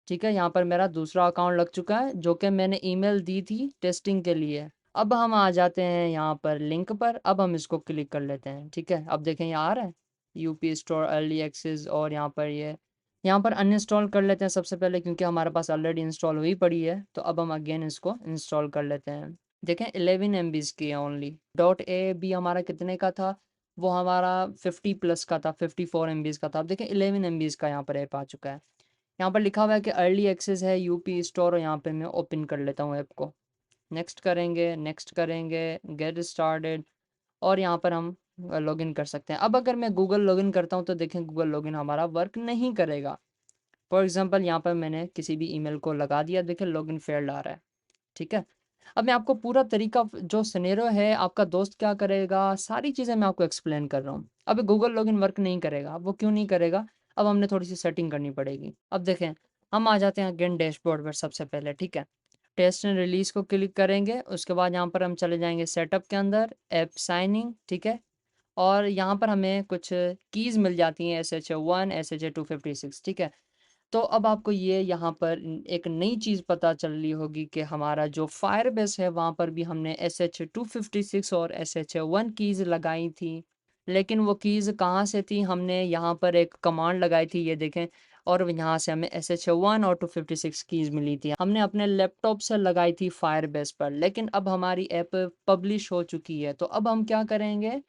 ठीक है, यहाँ पर मेरा दूसरा अकाउंट लग चुका है जो कि मैंने ईमेल दी थी टेस्टिंग के लिए। अब हम आ जाते हैं यहाँ पर लिंक पर, अब हम इसको क्लिक कर लेते हैं। ठीक है, अब देखें यहाँ आ रहा है यूपी स्टोर अर्ली एक्सेस और यहाँ पर अनइंस्टॉल कर लेते हैं सबसे पहले क्योंकि हमारे पास ऑलरेडी इंस्टॉल हुई पड़ी है। तो अब हम अगेन इसको इंस्टॉल कर लेते हैं। देखें 11 MBs की है ओनली। डॉट ए बी हमारा कितने का था? वो हमारा 50 प्लस का था, 54 MBs का था। अब देखें 11 MBs का यहाँ पर ऐप आ चुका है। यहाँ पर लिखा हुआ है कि अर्ली एक्सेस है यूपी स्टोर, और यहाँ पे मैं ओपन कर लेता हूँ ऐप को। नेक्स्ट करेंगे, नेक्स्ट करेंगे, गेट स्टार्टेड और यहाँ पर हम लॉगिन कर सकते हैं। अब अगर मैं गूगल लॉगिन करता हूँ तो देखें गूगल लॉगिन हमारा वर्क नहीं करेगा। फॉर एग्ज़ाम्पल यहाँ पर मैंने किसी भी ईमेल को लगा दिया, देखिए लॉगिन फेल्ड आ रहा है, ठीक है? अब मैं आपको पूरा तरीका जो सिनेरियो है, आपका दोस्त क्या करेगा, सारी चीज़ें मैं आपको एक्सप्लेन कर रहा हूँ। अब गूगल लॉगिन वर्क नहीं करेगा, वो क्यों नहीं करेगा? अब हमने थोड़ी-सी सेटिंग करनी पड़ेगी। अब देखें, हम आ जाते हैं अगेन डैशबोर्ड पर सबसे पहले, ठीक है? टेस्ट एंड रिलीज़ को क्लिक करेंगे, उसके बाद यहाँ पर हम चले जाएँगे सेटअप के अंदर, ऐप साइनिंग, ठीक है? और यहाँ पर हमें कुछ कीज़ मिल जाती हैं SHA-1, SHA-256, ठीक है? तो अब आपको ये यहाँ पर एक नई चीज़ पता चल रही होगी कि हमारा जो फायरबेस है वहाँ पर भी हमने SHA-256 और SHA-1 कीज़ लगाई थी। लेकिन वो कीज़ कहाँ से थी? हमने यहाँ पर एक कमांड लगाई थी, ये देखें, और यहाँ से हमें SHA-1 और 256 कीज़ मिली थी। हमने अपने लैपटॉप से लगाई थी फायरबेस पर, लेकिन अब हमारी ऐप पब्लिश हो चुकी है। तो अब हम क्या करेंगे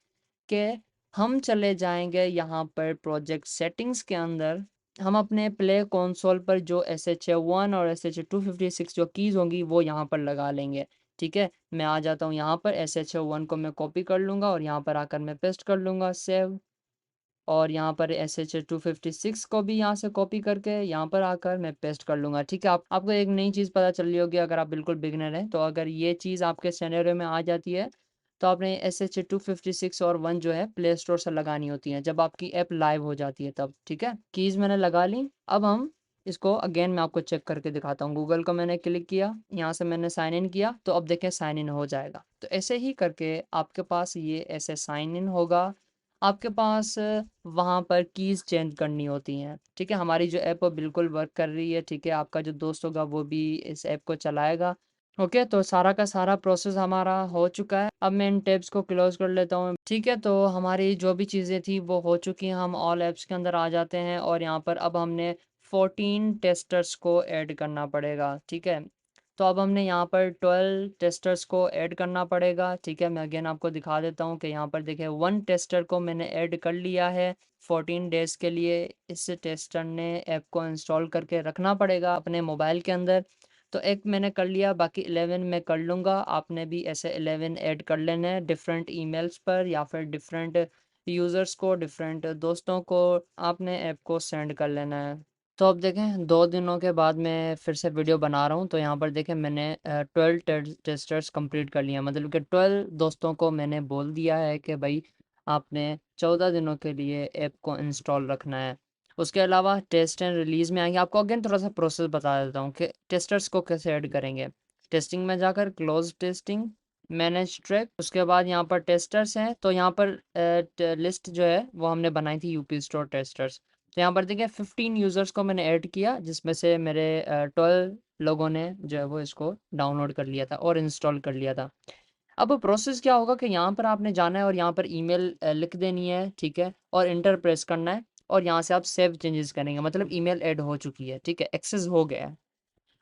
कि हम चले जाएँगे यहाँ पर प्रोजेक्ट सेटिंग्स के अंदर, हम अपने प्ले कंसोल पर जो SHA-1 और SHA-256 जो कीज़ होंगी वो यहाँ पर लगा लेंगे, ठीक है? मैं आ जाता हूँ यहाँ पर, SHA-1 को मैं कॉपी कर लूँगा और यहाँ पर आकर मैं पेस्ट कर लूँगा सेव, और यहाँ पर SHA-256 को भी यहाँ से कॉपी करके यहाँ पर आकर मैं पेस्ट कर लूँगा, ठीक है? आपको एक नई चीज़ पता चल रही होगी अगर आप बिल्कुल बिगिनर हैं, तो अगर ये चीज़ आपके सिनेरियो में आ जाती है, तो आपने SHA-256 और 1 जो है प्ले स्टोर से लगानी होती है, जब आपकी ऐप लाइव हो जाती है तब, ठीक है? कीज़ मैंने लगा ली, अब हम इसको अगेन मैं आपको चेक करके दिखाता हूँ। गूगल को मैंने क्लिक किया, यहाँ से मैंने साइन इन किया, तो अब देखें साइन इन हो जाएगा। तो ऐसे ही करके आपके पास ये ऐसे साइन इन होगा, आपके पास वहाँ पर कीज़ चेंज करनी होती हैं, ठीक है? हमारी जो ऐप वो बिल्कुल वर्क कर रही है, ठीक है? आपका जो दोस्त होगा वो भी इस ऐप को चलाएगा। ओके, तो सारा का सारा प्रोसेस हमारा हो चुका है। अब मैं इन टैब्स को क्लोज़ कर लेता हूँ, ठीक है? तो हमारी जो भी चीज़ें थी वो हो चुकी हैं, हम ऑल ऐप्स के अंदर आ जाते हैं और यहाँ पर अब हमने 14 टेस्टर्स को ऐड करना पड़ेगा, ठीक है? तो अब हमने यहाँ पर 12 टेस्टर्स को ऐड करना पड़ेगा, ठीक है? मैं अगेन आपको दिखा देता हूँ कि यहाँ पर देखिए 1 टेस्टर को मैंने ऐड कर लिया है 14 डेज़ के लिए। इस टेस्टर ने ऐप को इंस्टॉल करके रखना पड़ेगा अपने मोबाइल के अंदर। तो एक मैंने कर लिया, बाकी 11 मैं कर लूँगा। आपने भी ऐसे 11 ऐड कर लेने हैं डिफरेंट ईमेल्स पर या फिर डिफरेंट यूज़र्स को, डिफरेंट दोस्तों को आपने ऐप को सेंड कर लेना है। तो अब देखें 2 दिनों के बाद मैं फिर से वीडियो बना रहा हूँ, तो यहाँ पर देखें मैंने 12 टेस्टर्स कंप्लीट कर लिए हैं, मतलब कि 12 दोस्तों को मैंने बोल दिया है कि भाई आपने 14 दिनों के लिए ऐप को इंस्टॉल रखना है। उसके अलावा टेस्ट एंड रिलीज़ में आएंगे, आपको अगेन थोड़ा सा प्रोसेस बता देता हूँ कि टेस्टर्स को कैसे ऐड करेंगे। टेस्टिंग में जाकर क्लोज टेस्टिंग, मैनेज ट्रैक, उसके बाद यहाँ पर टेस्टर्स हैं, तो यहाँ पर लिस्ट जो है वो हमने बनाई थी यूपी स्टोर टेस्टर्स। तो यहाँ पर देखिए 15 यूज़र्स को मैंने ऐड किया, जिसमें से मेरे 12 लोगों ने जो है वो इसको डाउनलोड कर लिया था और इंस्टॉल कर लिया था। अब प्रोसेस क्या होगा कि यहाँ पर आपने जाना है और यहाँ पर ईमेल लिख देनी है, ठीक है? और इंटर प्रेस करना है और यहाँ से आप सेव चेंजेस करेंगे, मतलब ईमेल ऐड हो चुकी है, ठीक है? एक्सेस हो गया है।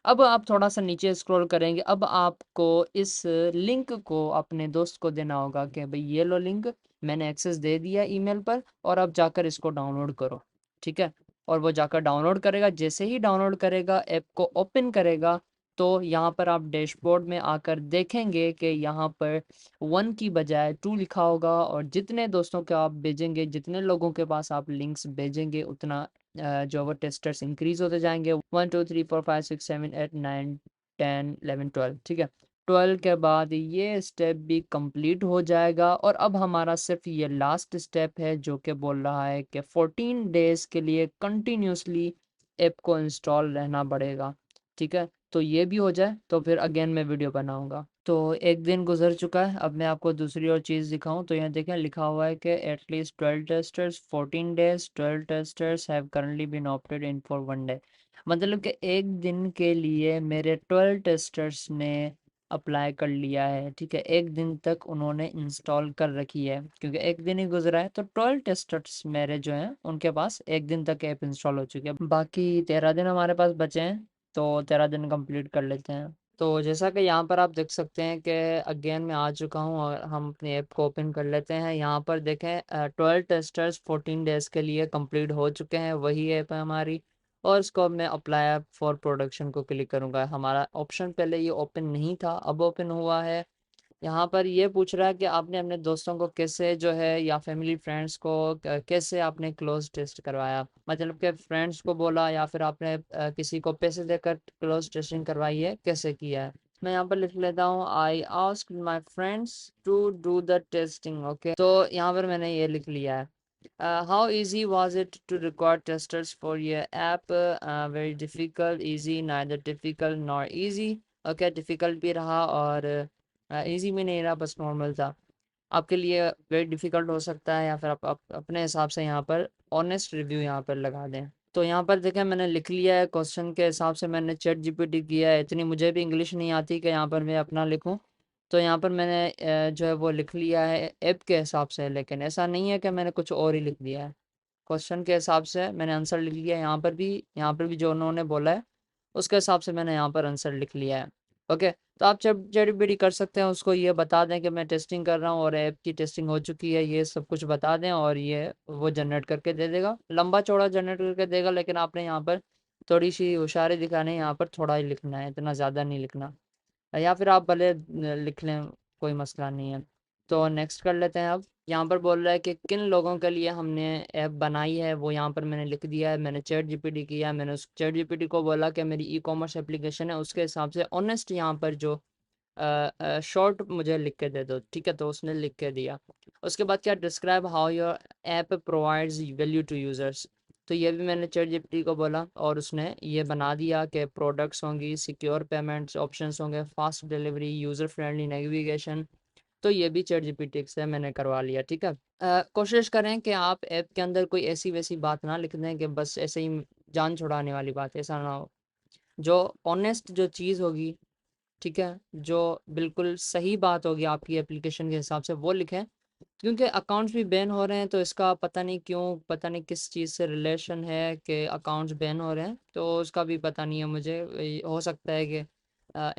अब आप थोड़ा-सा नीचे स्क्रॉल करेंगे, अब आपको इस लिंक को अपने दोस्त को देना होगा कि भई ये लो लिंक, मैंने एक्सेस दे दिया ईमेल पर और अब जाकर इसको डाउनलोड करो, ठीक है? और वो जाकर डाउनलोड करेगा, जैसे ही डाउनलोड करेगा, ऐप को ओपन करेगा, तो यहाँ पर आप डैशबोर्ड में आकर देखेंगे कि यहाँ पर 1 की बजाय 2 लिखा होगा और जितने दोस्तों को आप भेजेंगे, जितने लोगों के पास आप लिंक्स भेजेंगे, उतना जो वो टेस्टर्स इंक्रीज़ होते जाएँगे, 1, 2, 3, 4, 5, 6, 7, 8, 9, 10, 11, 12, ठीक है? 12 के बाद ये स्टेप भी कंप्लीट हो जाएगा और अब हमारा सिर्फ़ ये लास्ट स्टेप है जो कि बोल रहा है कि 14 डेज़ के लिए कंटिन्यूअसली ऐप को इंस्टॉल रहना पड़ेगा, ठीक है? तो ये भी हो जाए तो फिर अगेन मैं वीडियो बनाऊँगा। तो 1 दिन गुज़र चुका है, अब मैं आपको दूसरी और चीज़ दिखाऊँ तो यहाँ देखें लिखा हुआ है कि at least 12 testers 14 days 12 testers have currently been opted in for 1 day, मतलब कि 1 दिन के लिए मेरे 12 टेस्टर्स ने अप्लाई कर लिया है, ठीक है? 1 दिन तक उन्होंने इंस्टॉल कर रखी है, क्योंकि 1 दिन ही गुज़रा है तो 12 टेस्टर्स मेरे जो हैं उनके पास 1 दिन तक ऐप इंस्टॉल हो चुकी है। बाकी 13 दिन हमारे पास बचे हैं, तो 13 दिन कंप्लीट कर लेते हैं। तो जैसा कि यहाँ पर आप देख सकते हैं कि अगेन मैं आ चुका हूँ और हम अपनी ऐप को ओपन कर लेते हैं। यहाँ पर देखें 12 टेस्टर्स 14 डेज़ के लिए कंप्लीट हो चुके हैं, वही ऐप है हमारी, और इसको अब मैं अप्लाई फॉर प्रोडक्शन को क्लिक करूँगा। हमारा ऑप्शन पहले ये ओपन नहीं था, अब ओपन हुआ है। यहाँ पर ये पूछ रहा है कि आपने अपने दोस्तों को कैसे जो है या फैमिली फ्रेंड्स को कैसे आपने क्लोज टेस्ट करवाया, मतलब कि फ्रेंड्स को बोला या फिर आपने किसी को पैसे देकर क्लोज टेस्टिंग करवाई है, कैसे किया है। मैं यहाँ पर लिख लेता हूँ, I ask my friends to do the testing. Okay, तो यहाँ पर मैंने ये लिख लिया है। How easy was it to record testers for your app, very difficult, easy, neither difficult nor easy. Okay, difficult भी रहा और इजी भी नहीं रहा, बस नॉर्मल था। आपके लिए वेरी डिफ़िकल्ट हो सकता है या फिर आप अपने हिसाब से यहाँ पर ऑनेस्ट रिव्यू यहाँ पर लगा दें। तो यहाँ पर देखें मैंने लिख लिया है, क्वेश्चन के हिसाब से मैंने चैट जीपीटी किया है। इतनी मुझे भी इंग्लिश नहीं आती कि यहाँ पर मैं अपना लिखूँ। तो यहाँ पर मैंने जो है वो लिख लिया है ऐप के हिसाब से, लेकिन ऐसा नहीं है कि मैंने कुछ और ही लिख दिया है। क्वेश्चन के हिसाब से मैंने आंसर लिख लिया है, यहाँ पर भी जो उन्होंने बोला है उसके हिसाब से मैंने यहाँ पर आंसर लिख लिया है। ओके, तो आप जब जड़ी कर सकते हैं, उसको ये बता दें कि मैं टेस्टिंग कर रहा हूँ और ऐप की टेस्टिंग हो चुकी है, ये सब कुछ बता दें और ये वो जनरेट करके दे देगा। लंबा चौड़ा जनरेट करके देगा, लेकिन आपने यहाँ पर थोड़ी सी होशियारी दिखानी है, यहाँ पर थोड़ा ही लिखना है, इतना ज़्यादा नहीं लिखना। या फिर आप भले लिख लें, कोई मसला नहीं है। तो नेक्स्ट कर लेते हैं। अब यहाँ पर बोल रहा है कि किन लोगों के लिए हमने ऐप बनाई है, वो यहाँ पर मैंने लिख दिया है। मैंने चैट जीपीटी किया, मैंने उस चैट जीपीटी को बोला कि मेरी ई कॉमर्स एप्लीकेशन है, उसके हिसाब से ऑनेस्ट यहाँ पर जो शॉर्ट मुझे लिख के दे दो। ठीक है, तो उसने लिख के दिया। उसके बाद क्या, describe how your app provides value to users. तो ये भी मैंने चैट जीपीटी को बोला और उसने ये बना दिया कि प्रोडक्ट्स होंगी, सिक्योर पेमेंट्स ऑप्शंस होंगे, fast delivery, user friendly navigation. तो ये भी चैट जीपीटी से मैंने करवा लिया। ठीक है, कोशिश करें कि आप ऐप के अंदर कोई ऐसी वैसी बात ना लिख दें कि बस ऐसे ही जान छुड़ाने वाली बात, ऐसा ना हो। जो ऑनेस्ट जो चीज़ होगी, ठीक है, जो बिल्कुल सही बात होगी आपकी एप्लीकेशन के हिसाब से, वो लिखें। क्योंकि अकाउंट्स भी बैन हो रहे हैं, तो इसका पता नहीं क्यों, पता नहीं किस चीज़ से रिलेशन है कि अकाउंट्स बैन हो रहे हैं, तो उसका भी पता नहीं है मुझे। हो सकता है कि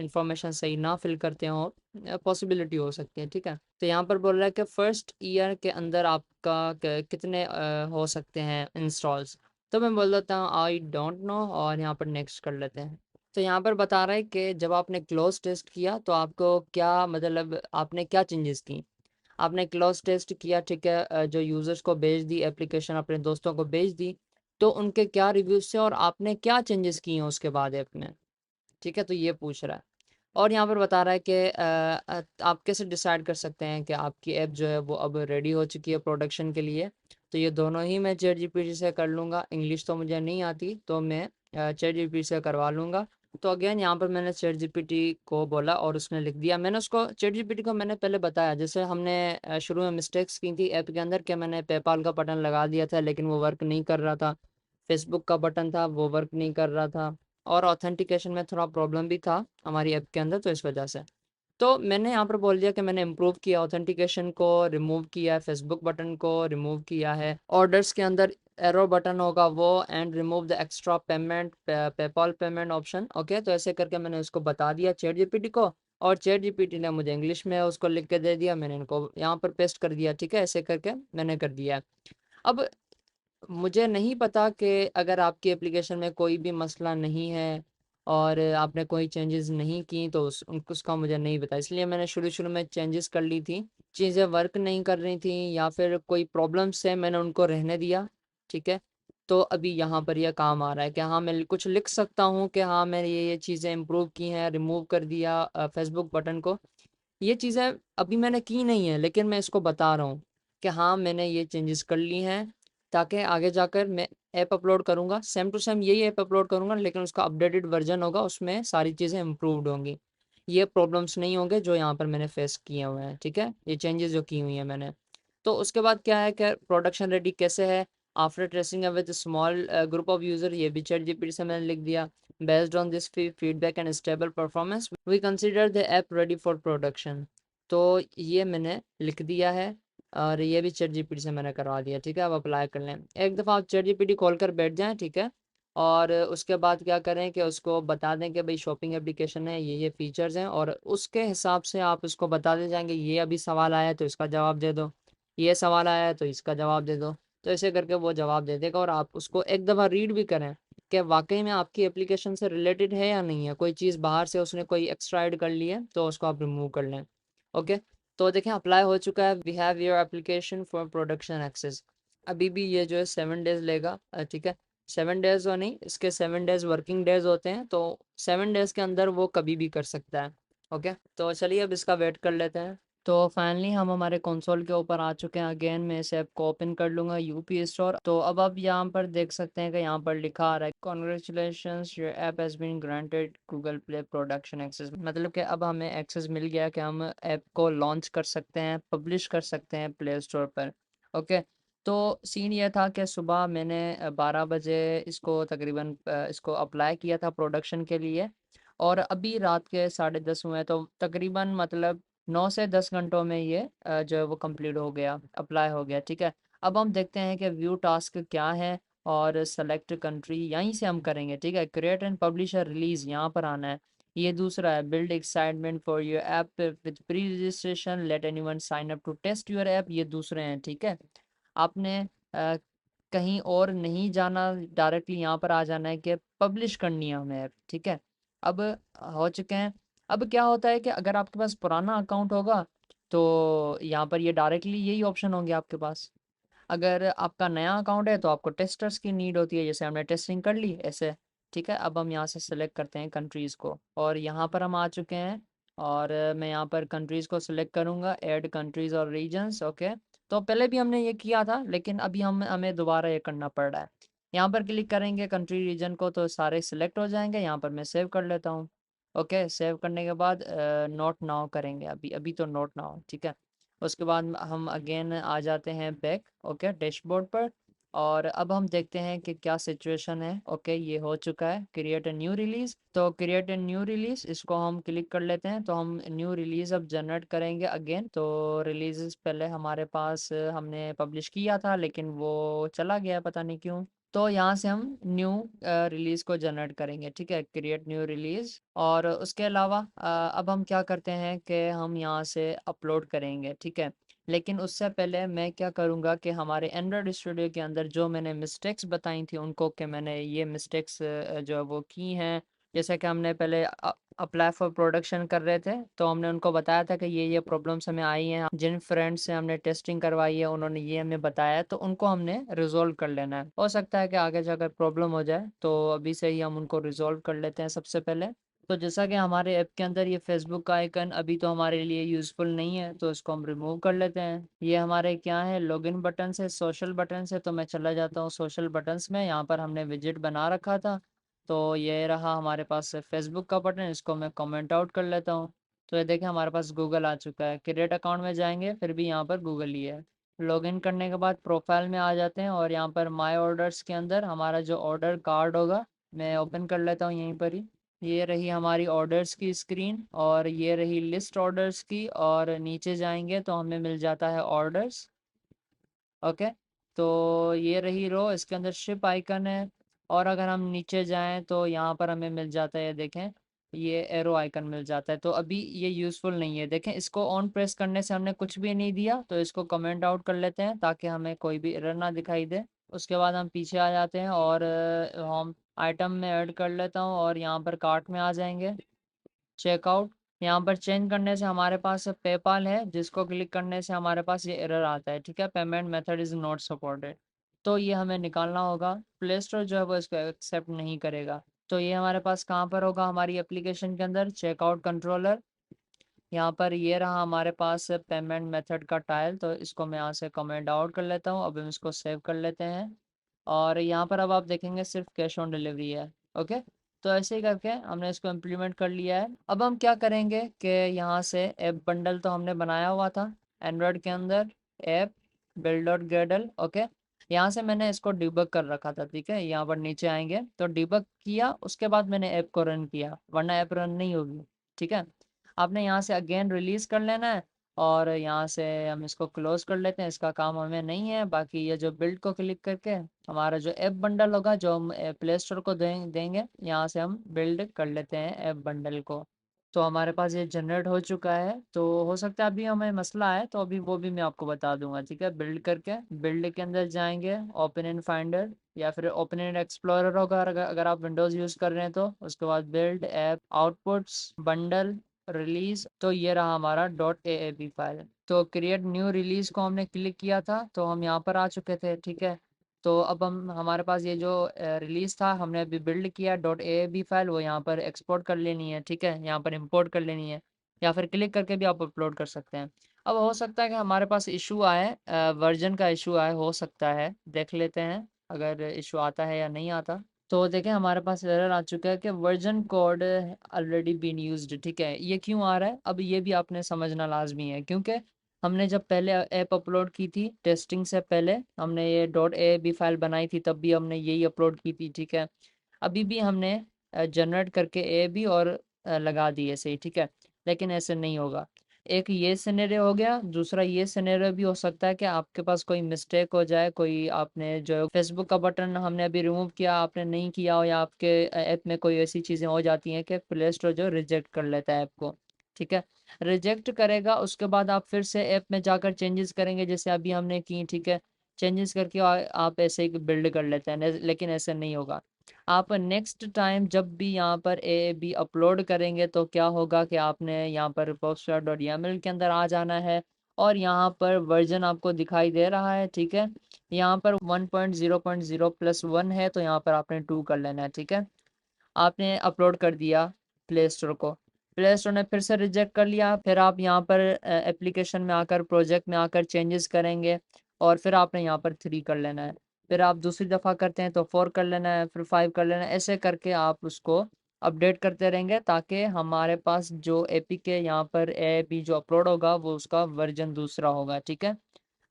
इंफॉर्मेशन सही ना फिल करते हो, पॉसिबिलिटी हो सकती है। ठीक है, तो यहाँ पर बोल रहा है कि फर्स्ट ईयर के अंदर आपका कितने हो सकते हैं इंस्टॉल्स। तो मैं बोल देता हूँ आई डोंट नो और यहाँ पर नेक्स्ट कर लेते हैं। तो यहाँ पर बता रहा है कि जब आपने क्लोज टेस्ट किया तो आपको क्या, मतलब आपने क्या चेंजेस की। आपने क्लोज टेस्ट किया, ठीक है, जो यूज़र्स को भेज दी एप्लीकेशन, अपने दोस्तों को भेज दी, तो उनके क्या रिव्यूज़ थे और आपने क्या चेंजेस किए हैं उसके बाद ऐप में। ठीक है, तो ये पूछ रहा है। और यहाँ पर बता रहा है कि आप कैसे डिसाइड कर सकते हैं कि आपकी ऐप जो है वो अब रेडी हो चुकी है प्रोडक्शन के लिए। तो ये दोनों ही मैं चैट जीपीटी से कर लूँगा। इंग्लिश तो मुझे नहीं आती, तो मैं चैट जीपीटी से करवा लूँगा। तो अगेन यहाँ पर मैंने चैट जीपीटी को बोला और उसने लिख दिया। मैंने उसको चैट जीपीटी को मैंने पहले बताया, जैसे हमने शुरू में मिस्टेक्स की थी ऐप के अंदर, कि मैंने पेपाल का बटन लगा दिया था लेकिन वो वर्क नहीं कर रहा था। फेसबुक का बटन था, वो वर्क नहीं कर रहा था। और ऑथेंटिकेशन में थोड़ा प्रॉब्लम भी था हमारी ऐप के अंदर, तो इस वजह से। तो मैंने यहाँ पर बोल दिया कि मैंने इम्प्रूव किया, ऑथेंटिकेशन को रिमूव किया है, फेसबुक बटन को रिमूव किया है, ऑर्डर्स के अंदर एरो बटन होगा वो, and remove the extra payment PayPal payment option. Okay, तो ऐसे करके मैंने उसको बता दिया चैट जीपीटी को, और चैट जीपीटी ने मुझे इंग्लिश में उसको लिख के दे दिया, मैंने इनको यहाँ पर पेस्ट कर दिया। ठीक है, ऐसे करके मैंने कर दिया। अब मुझे नहीं पता कि अगर आपकी एप्लीकेशन में कोई भी मसला नहीं है और आपने कोई चेंजेस नहीं की, तो उसका मुझे नहीं पता, इसलिए मैंने शुरू शुरू में चेंजेस कर ली थी। चीज़ें वर्क नहीं कर रही थी या फिर कोई प्रॉब्लम से मैंने उनको रहने दिया। ठीक है, तो अभी यहाँ पर यह काम आ रहा है कि हाँ मैं कुछ लिख सकता हूँ कि हाँ मैंने ये चीज़ें इम्प्रूव की हैं, रिमूव कर दिया फेसबुक बटन को। ये चीज़ें अभी मैंने की नहीं है, लेकिन मैं इसको बता रहा हूँ कि हाँ मैंने ये चेंजेस कर ली हैं, ताकि आगे जाकर मैं ऐप अपलोड करूँगा, सेम टू सेम यही ऐप अपलोड करूँगा, लेकिन उसका अपडेटेड वर्जन होगा, उसमें सारी चीज़ें इम्प्रूव्ड होंगी। ये प्रॉब्लम्स नहीं होंगे जो यहाँ पर मैंने फेस किए हुए हैं। ठीक है, ये चेंजेस जो की हुई हैं मैंने। तो उसके बाद क्या है कि प्रोडक्शन रेडी कैसे है, after testing with small group of user, ये भी चैट जीपीटी से मैंने लिख दिया। Based on this feedback and stable performance we consider the app ready for production. तो ये मैंने लिख दिया है और ये भी चैट जीपीटी से मैंने करवा दिया। ठीक है, अब अप्लाई कर लें। एक दफ़ा आप चैट जीपीटी खोल कर बैठ जाएं। ठीक है, और उसके बाद क्या करें कि उसको बता दें कि भाई शॉपिंग एप्लीकेशन है, ये फीचर्स हैं, और उसके हिसाब से आप उसको बता दे जाएंगे, ये अभी सवाल आया है तो इसका जवाब दे दो, ये सवाल आया है तो इसका जवाब दे दो। तो ऐसे करके वो जवाब दे देगा, और आप उसको एक दफ़ा रीड भी करें कि वाकई में आपकी एप्लीकेशन से रिलेटेड है या नहीं है। कोई चीज़ बाहर से उसने कोई एक्स्ट्रा ऐड कर ली है तो उसको आप रिमूव कर लें। ओके, तो देखें अप्लाई हो चुका है। We have your application for production access. अभी भी ये जो है 7 डेज़ लेगा, ठीक है। 7 डेज़ और नहीं, इसके 7 डेज़ वर्किंग डेज़ होते हैं, तो 7 डेज़ के अंदर वो कभी भी कर सकता है। ओके, तो चलिए अब इसका वेट कर लेते हैं। तो फाइनली हम हमारे कंसोल के ऊपर आ चुके हैं। अगेन मैं इस ऐप को ओपन कर लूँगा, यूपी स्टोर। तो अब आप यहाँ पर देख सकते हैं कि यहाँ पर लिखा आ रहा है congratulations your app has been granted Google Play production access. मतलब कि अब हमें एक्सेस मिल गया कि हम ऐप को लॉन्च कर सकते हैं, पब्लिश कर सकते हैं प्ले स्टोर पर। ओके, तो सीन ये था कि सुबह मैंने 12 बजे इसको तकरीबन इसको अप्लाई किया था प्रोडक्शन के लिए, और अभी रात के 10:30 हुए हैं, तो तकरीबन मतलब 9 से 10 घंटों में ये जो है वो कंप्लीट हो गया, अप्लाई हो गया, ठीक है। अब हम देखते हैं कि व्यू टास्क क्या है, और सेलेक्ट कंट्री यहीं से हम करेंगे, ठीक है। क्रिएट एंड पब्लिश रिलीज यहाँ पर आना है। ये दूसरा है, build excitement for your app with pre registration, let anyone sign up to test your app, ये दूसरे हैं, ठीक है। आपने अ, कहीं और नहीं जाना, डायरेक्टली यहाँ पर आ जाना है कि पब्लिश करनी है हमें ऐप, ठीक है। अब हो चुके हैं। अब क्या होता है कि अगर आपके पास पुराना अकाउंट होगा तो यहाँ पर ये डायरेक्टली यही ऑप्शन होंगे आपके पास। अगर आपका नया अकाउंट है तो आपको टेस्टर्स की नीड होती है, जैसे हमने टेस्टिंग कर ली ऐसे, ठीक है। अब हम यहाँ से सिलेक्ट करते हैं कंट्रीज़ को, और यहाँ पर हम आ चुके हैं। और मैं यहाँ पर कंट्रीज़ को सिलेक्ट करूँगा, ऐड कंट्रीज़ और रीजन्स, ओके। तो पहले भी हमने ये किया था, लेकिन अभी हमें दोबारा ये करना पड़ रहा है। यहाँ पर क्लिक करेंगे कंट्री रीजन को तो सारे सिलेक्ट हो जाएंगे। यहाँ पर मैं सेव कर लेता हूँ। ओके, सेव करने के बाद नोट नाउ करेंगे, अभी अभी तो नोट नाउ, ठीक है। उसके बाद हम अगेन आ जाते हैं बैक, ओके, डैशबोर्ड पर। और अब हम देखते हैं कि क्या सिचुएशन है। ओके, ये हो चुका है क्रिएट ए न्यू रिलीज। तो क्रिएट ए न्यू रिलीज, इसको हम क्लिक कर लेते हैं। तो हम न्यू रिलीज अब जनरेट करेंगे अगेन। तो रिलीजेस पहले हमारे पास हमने पब्लिश किया था, लेकिन वो चला गया, पता नहीं क्यों। तो यहाँ से हम न्यू रिलीज को जनरेट करेंगे, ठीक है, क्रिएट न्यू रिलीज। और उसके अलावा अब हम क्या करते हैं कि हम यहाँ से अपलोड करेंगे, ठीक है। लेकिन उससे पहले मैं क्या करूँगा कि हमारे एंड्रॉयड स्टूडियो के अंदर जो मैंने मिस्टेक्स बताई थी उनको, कि मैंने ये मिस्टेक्स जो है वो की हैं। जैसे कि हमने पहले अप्लाई फॉर प्रोडक्शन कर रहे थे, तो हमने उनको बताया था कि ये प्रॉब्लम्स हमें आई हैं। जिन फ्रेंड्स से हमने टेस्टिंग करवाई है उन्होंने ये हमें बताया है, तो उनको हमने रिजॉल्व कर लेना है। हो सकता है कि आगे जाकर प्रॉब्लम हो जाए, तो अभी से ही हम उनको रिजॉल्व कर लेते हैं सबसे पहले। तो जैसा कि हमारे ऐप के अंदर ये फेसबुक का आइकन अभी तो हमारे लिए यूज़फुल नहीं है, तो इसको हम रिमूव कर लेते हैं। ये हमारे क्या है, लॉगिन बटन से, सोशल बटन से। तो मैं चला जाता हूँ सोशल बटन्स में। यहाँ पर हमने विजिट बना रखा था, तो ये रहा हमारे पास फेसबुक का बटन, इसको मैं कमेंट आउट कर लेता हूँ। तो ये देखें हमारे पास गूगल आ चुका है। क्रिएट अकाउंट में जाएंगे, फिर भी यहाँ पर गूगल ही है। लॉगिन करने के बाद प्रोफाइल में आ जाते हैं, और यहाँ पर माय ऑर्डर्स के अंदर हमारा जो ऑर्डर कार्ड होगा मैं ओपन कर लेता हूँ यहीं पर ही। ये रही हमारी ऑर्डर्स की स्क्रीन, और ये रही लिस्ट ऑर्डर्स की। और नीचे जाएंगे तो हमें मिल जाता है ऑर्डर्स, ओके। तो ये रही रो, इसके अंदर शिप आइकन है। और अगर हम नीचे जाएं तो यहाँ पर हमें मिल जाता है, देखें ये एरो आइकन मिल जाता है। तो अभी ये यूज़फुल नहीं है, देखें इसको ऑन प्रेस करने से हमने कुछ भी नहीं दिया। तो इसको कमेंट आउट कर लेते हैं ताकि हमें कोई भी एरर ना दिखाई दे। उसके बाद हम पीछे आ जाते हैं, और होम आइटम में ऐड कर लेता हूँ, और यहाँ पर कार्ट में आ जाएंगे, चेकआउट। यहाँ पर चेंज करने से हमारे पास पेपाल है, जिसको क्लिक करने से हमारे पास ये एरर आता है, ठीक है, payment method is not supported. तो ये हमें निकालना होगा। प्ले स्टोर जो है वो इसको एक्सेप्ट नहीं करेगा। तो ये हमारे पास कहाँ पर होगा, हमारी एप्लीकेशन के अंदर चेकआउट कंट्रोलर। यहाँ पर ये रहा हमारे पास पेमेंट मेथड का टाइल। तो इसको मैं यहाँ से कमेंट आउट कर लेता हूँ। अब हम इसको सेव कर लेते हैं, और यहाँ पर अब आप देखेंगे सिर्फ कैश ऑन डिलीवरी है, ओके। तो ऐसे ही करके हमने इसको इम्प्लीमेंट कर लिया है। अब हम क्या करेंगे कि यहाँ से ऐप बंडल तो हमने बनाया हुआ था एंड्रॉयड के अंदर, app build dot Gradle, okay. यहाँ से मैंने इसको डिबग कर रखा था, ठीक है। यहाँ पर नीचे आएंगे तो डिबग किया, उसके बाद मैंने ऐप को रन किया, वरना ऐप रन नहीं होगी, ठीक है। आपने यहाँ से अगेन रिलीज कर लेना है, और यहाँ से हम इसको क्लोज कर लेते हैं, इसका काम हमें नहीं है। बाकी ये जो बिल्ड को क्लिक करके हमारा जो ऐप बंडल होगा जो हम प्ले स्टोर को देंगे, यहाँ से हम बिल्ड कर लेते हैं ऐप बंडल को। तो हमारे पास ये जनरेट हो चुका है। तो हो सकता है अभी हमें मसला है, तो अभी वो भी मैं आपको बता दूंगा, ठीक है। बिल्ड करके बिल्ड के अंदर जाएंगे, ओपन इन फाइंडर या फिर ओपन इन एक्सप्लोरर होगा, अगर आप विंडोज़ यूज़ कर रहे हैं तो। उसके बाद build app outputs bundle, release, तो ये रहा हमारा .aab फाइल। तो क्रिएट न्यू रिलीज को हमने क्लिक किया था तो हम यहाँ पर आ चुके थे, ठीक है। तो अब हम हमारे पास ये जो रिलीज था हमने अभी बिल्ड किया .aab फाइल, वो यहाँ पर एक्सपोर्ट कर लेनी है, ठीक है, यहाँ पर इंपोर्ट कर लेनी है, या फिर क्लिक करके भी आप अपलोड कर सकते हैं। अब हो सकता है कि हमारे पास इशू आए, वर्जन का इशू आए, हो सकता है, देख लेते हैं अगर इशू आता है या नहीं आता। तो देखें हमारे पास एरर आ चुका है कि version code already been used, ठीक है। ये क्यों आ रहा है, अब ये भी आपने समझना लाजमी है, क्योंकि हमने जब पहले ऐप अपलोड की थी टेस्टिंग से पहले, हमने ये .aab फाइल बनाई थी, तब भी हमने यही अपलोड की थी, ठीक है। अभी भी हमने जनरेट करके ए बी और लगा दिए सही, ठीक है, लेकिन ऐसे नहीं होगा। एक ये सिनेरियो हो गया, दूसरा ये सिनेरियो भी हो सकता है कि आपके पास कोई मिस्टेक हो जाए, कोई आपने जो फेसबुक का बटन हमने अभी रिमूव किया आपने नहीं किया हो, या आपके ऐप में कोई ऐसी चीज़ें हो जाती हैं कि प्ले स्टोर जो रिजेक्ट कर लेता है ऐप को, ठीक है। रिजेक्ट करेगा, उसके बाद आप फिर से ऐप में जाकर चेंजेस करेंगे जैसे अभी हमने की, ठीक है। चेंजेस करके आप ऐसे ही बिल्ड कर लेते हैं, लेकिन ऐसे नहीं होगा। आप नेक्स्ट टाइम जब भी यहाँ पर ए बी अपलोड करेंगे तो क्या होगा कि आपने यहाँ पर popstar.yaml के अंदर आ जाना है, और यहाँ पर वर्जन आपको दिखाई दे रहा है, ठीक है। यहाँ पर 1.0.0+1 है, तो यहाँ पर आपने 2 कर लेना है, ठीक है। आपने अपलोड कर दिया प्ले स्टोर को, प्ले स्टोर ने फिर से रिजेक्ट कर लिया, फिर आप यहाँ पर एप्लीकेशन में आकर प्रोजेक्ट में आकर चेंजेस करेंगे, और फिर आपने यहाँ पर 3 कर लेना है। फिर आप दूसरी दफ़ा करते हैं तो 4 कर लेना है, फिर 5 कर लेना है, ऐसे करके आप उसको अपडेट करते रहेंगे ताकि हमारे पास जो एपीके यहाँ पर ए बी जो अपलोड होगा वो उसका वर्जन दूसरा होगा, ठीक है।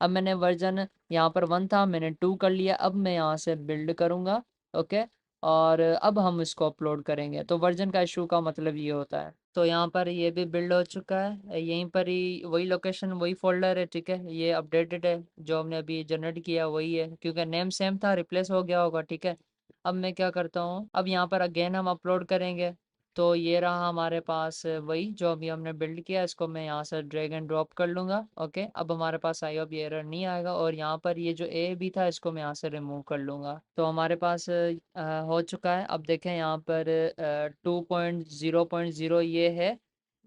अब मैंने वर्जन यहाँ पर 1 था, मैंने 2 कर लिया, अब मैं यहाँ से बिल्ड करूँगा, ओके। और अब हम इसको अपलोड करेंगे, तो वर्जन का इशू का मतलब ये होता है। तो यहाँ पर ये भी बिल्ड हो चुका है, यहीं पर ही वही लोकेशन वही फोल्डर है, ठीक है, ये अपडेटेड है, जो हमने अभी जनरेट किया वही है, क्योंकि नेम सेम था, रिप्लेस हो गया होगा, ठीक है। अब मैं क्या करता हूँ, अब यहाँ पर अगेन हम अपलोड करेंगे, तो ये रहा हमारे पास वही जो अभी हमने बिल्ड किया, इसको मैं यहाँ से ड्रैग एंड ड्रॉप कर लूँगा, ओके। अब हमारे पास आई होप ये एरर नहीं आएगा, और यहाँ पर ये जो ए भी था इसको मैं यहाँ से रिमूव कर लूँगा, तो हमारे पास हो चुका है। अब देखें यहाँ पर 2.0.0 ये है,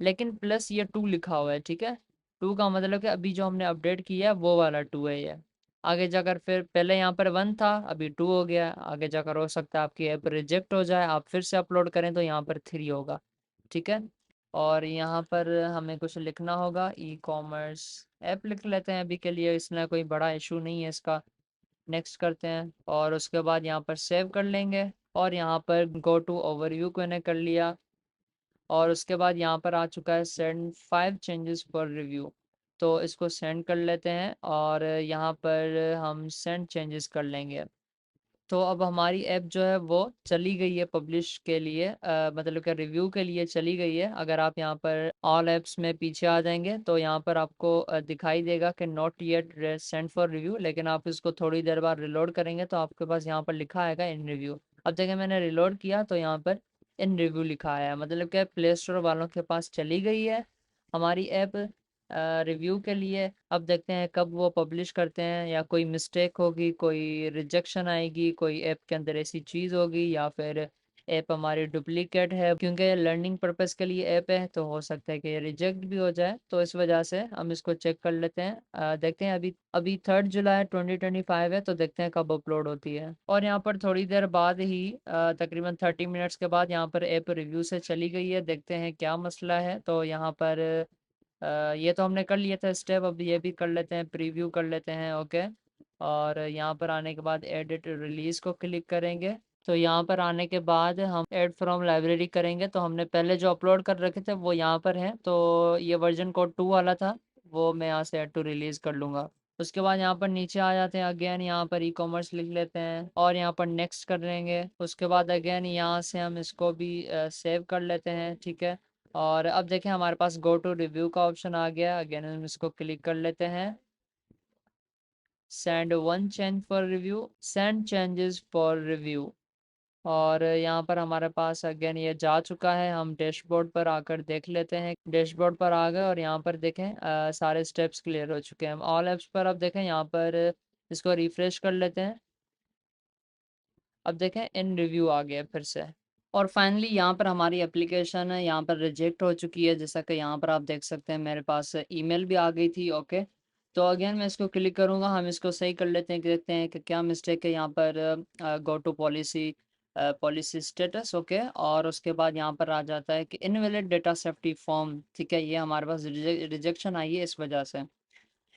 लेकिन प्लस ये 2 लिखा हुआ है, ठीक है। 2 का मतलब कि अभी जो हमने अपडेट किया है वो वाला 2 है ये। आगे जाकर फिर पहले यहाँ पर 1 था, अभी 2 हो गया, आगे जाकर हो सकता है आपकी ऐप रिजेक्ट हो जाए, आप फिर से अपलोड करें तो यहाँ पर 3 होगा, ठीक है। और यहाँ पर हमें कुछ लिखना होगा, ई कॉमर्स ऐप लिख लेते हैं अभी के लिए, इसमें कोई बड़ा इशू नहीं है इसका। नेक्स्ट करते हैं, और उसके बाद यहाँ पर सेव कर लेंगे, और यहाँ पर गो टू ओवरव्यू को मैंने कर लिया, और उसके बाद यहाँ पर आ चुका है सेंड 5 चेंजेस फॉर रिव्यू, तो इसको सेंड कर लेते हैं, और यहाँ पर हम सेंड चेंजेस कर लेंगे। तो अब हमारी ऐप जो है वो चली गई है पब्लिश के लिए, मतलब कि रिव्यू के लिए चली गई है। अगर आप यहाँ पर ऑल ऐप्स में पीछे आ जाएंगे तो यहाँ पर आपको दिखाई देगा कि not yet send for review, लेकिन आप इसको थोड़ी देर बाद रिलोड करेंगे तो आपके पास यहाँ पर लिखा आएगा इन रिव्यू। अब देखिए मैंने रिलोड किया तो यहाँ पर इन रिव्यू लिखा आया, मतलब कि प्ले स्टोर वालों के पास चली गई है हमारी ऐप रिव्यू के लिए। अब देखते हैं कब वो पब्लिश करते हैं, या कोई मिस्टेक होगी, कोई रिजेक्शन आएगी, कोई ऐप के अंदर ऐसी चीज़ होगी, या फिर ऐप हमारी डुप्लीकेट है, क्योंकि लर्निंग पर्पस के लिए ऐप है तो हो सकता है कि ये रिजेक्ट भी हो जाए, तो इस वजह से हम इसको चेक कर लेते हैं। देखते हैं अभी अभी 3 जुलाई 2025 है, तो देखते हैं कब अपलोड होती है। और यहाँ पर थोड़ी देर बाद ही तकरीबन 30 मिनट्स के बाद यहाँ पर ऐप रिव्यू से चली गई है, देखते हैं क्या मसला है। तो यहाँ पर ये तो हमने कर लिया था स्टेप, अब ये भी कर लेते हैं, प्रीव्यू कर लेते हैं, ओके। और यहाँ पर आने के बाद एडिट रिलीज को क्लिक करेंगे, तो यहाँ पर आने के बाद हम ऐड फ्रॉम लाइब्रेरी करेंगे, तो हमने पहले जो अपलोड कर रखे थे वो यहाँ पर है, तो ये वर्जन कोड 2 वाला था, वो मैं यहाँ से ऐड टू रिलीज कर लूँगा। उसके बाद यहाँ पर नीचे आ जाते हैं, अगेन यहाँ पर ई कॉमर्स लिख लेते हैं, और यहाँ पर नेक्स्ट कर देंगे। उसके बाद अगेन यहाँ से हम इसको भी सेव कर लेते हैं, ठीक है। और अब देखें हमारे पास गो टू रिव्यू का ऑप्शन आ गया, अगेन हम इसको क्लिक कर लेते हैं। Send 1 change for review, send changes for review, और यहाँ पर हमारे पास अगेन ये जा चुका है। हम डैशबोर्ड पर आकर देख लेते हैं, डैशबोर्ड पर आ गए, और यहाँ पर देखें सारे स्टेप्स क्लियर हो चुके हैं। हम ऑल ऐप्स पर अब देखें, यहाँ पर इसको रिफ्रेश कर लेते हैं। अब देखें इन रिव्यू आ गया फिर से, और फाइनली यहाँ पर हमारी एप्लीकेशन है यहाँ पर रिजेक्ट हो चुकी है, जैसा कि यहाँ पर आप देख सकते हैं मेरे पास ईमेल भी आ गई थी। ओके, तो अगेन मैं इसको क्लिक करूँगा, हम इसको सही कर लेते हैं, देखते हैं कि क्या मिस्टेक है यहाँ पर। Go to policy, policy status. Okay, और उसके बाद यहाँ पर आ जाता है कि इनवैलिड डेटा सेफ्टी फॉर्म। ठीक है, ये हमारे पास रिजेक्शन आई है इस वजह से।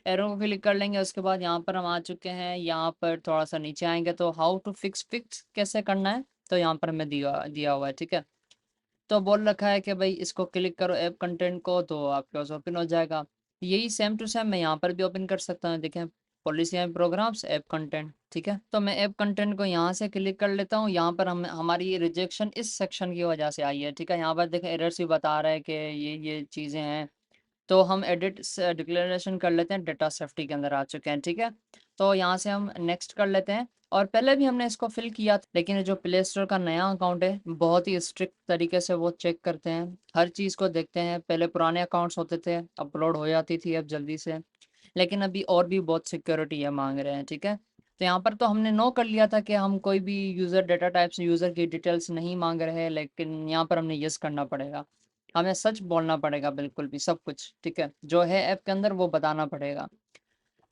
एरो को क्लिक कर लेंगे, उसके बाद यहाँ पर हम आ चुके हैं। यहाँ पर थोड़ा सा नीचे आएंगे तो हाउ टू फिक्स कैसे करना है, तो यहाँ पर हमें दिया दिया हुआ है। ठीक है, तो बोल रखा है कि भाई इसको क्लिक करो ऐप कंटेंट को, तो आपके पास ओपन हो जाएगा। यही सेम टू सेम मैं यहाँ पर भी ओपन कर सकता हूँ। देखें, policy and programs, app content. ठीक है, तो मैं ऐप कंटेंट को यहाँ से क्लिक कर लेता हूँ। यहाँ पर हम हमारी रिजेक्शन इस सेक्शन की वजह से आई है। ठीक है, यहाँ पर देखें एरर्स भी बता रहा है कि ये चीज़ें हैं। तो हम एडिट डिक्लेरेशन कर लेते हैं, डेटा सेफ्टी के अंदर आ चुके हैं। ठीक है, तो यहाँ से हम नेक्स्ट कर लेते हैं। और पहले भी हमने इसको फिल किया था, लेकिन जो प्ले स्टोर का नया अकाउंट है बहुत ही स्ट्रिक्ट तरीके से वो चेक करते हैं, हर चीज़ को देखते हैं। पहले पुराने अकाउंट्स होते थे, अपलोड हो जाती थी अब जल्दी से, लेकिन अभी और भी बहुत सिक्योरिटी है मांग रहे हैं। ठीक है, तो यहाँ पर तो हमने नो कर लिया था कि हम कोई भी यूज़र डेटा टाइप्स, यूज़र की डिटेल्स नहीं मांग रहे हैं, लेकिन यहाँ पर हमने यस करना पड़ेगा। हमें सच बोलना पड़ेगा, बिल्कुल भी सब कुछ। ठीक है, जो है ऐप के अंदर वो बताना पड़ेगा।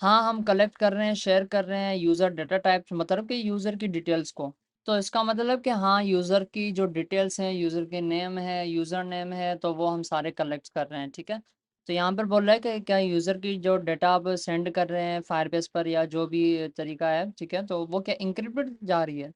हाँ, हम कलेक्ट कर रहे हैं, शेयर कर रहे हैं यूज़र डेटा टाइप्स, मतलब कि यूज़र की डिटेल्स को। तो इसका मतलब कि हाँ, यूज़र की जो डिटेल्स हैं, यूज़र के नेम है, यूज़र नेम है, तो वो हम सारे कलेक्ट कर रहे हैं। ठीक है, तो यहाँ पर बोल रहा है कि क्या यूज़र की जो डेटा आप सेंड कर रहे हैं फायरबेस पर या जो भी तरीका है, ठीक है, तो वो क्या इंक्रिप्टेड जा रही है।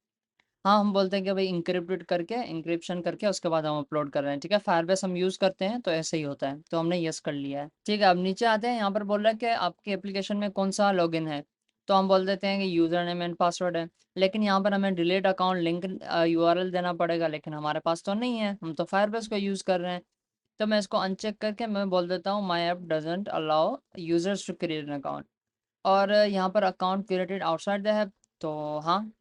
हाँ, हम बोलते हैं कि भाई इंक्रिप्टेड करके, इंक्रिप्शन करके उसके बाद हम अपलोड कर रहे हैं। ठीक है, फायरबेस हम यूज़ करते हैं तो ऐसे ही होता है, तो हमने यस कर लिया है। ठीक है, अब नीचे आते हैं। यहाँ पर बोल रहा है कि आपकी एप्लीकेशन में कौन सा लॉगिन है, तो हम बोल देते हैं कि यूज़र नेम एंड पासवर्ड है। लेकिन यहाँ पर हमें डिलीट अकाउंट लिंक यूआरएल देना पड़ेगा, लेकिन हमारे पास तो नहीं है, हम तो फायरबेस को यूज़ कर रहे हैं। तो मैं इसको अनचेक करके मैं बोल देता हूँ my app doesn't allow users to create an account. और यहाँ पर account created outside the app, तो हाँ।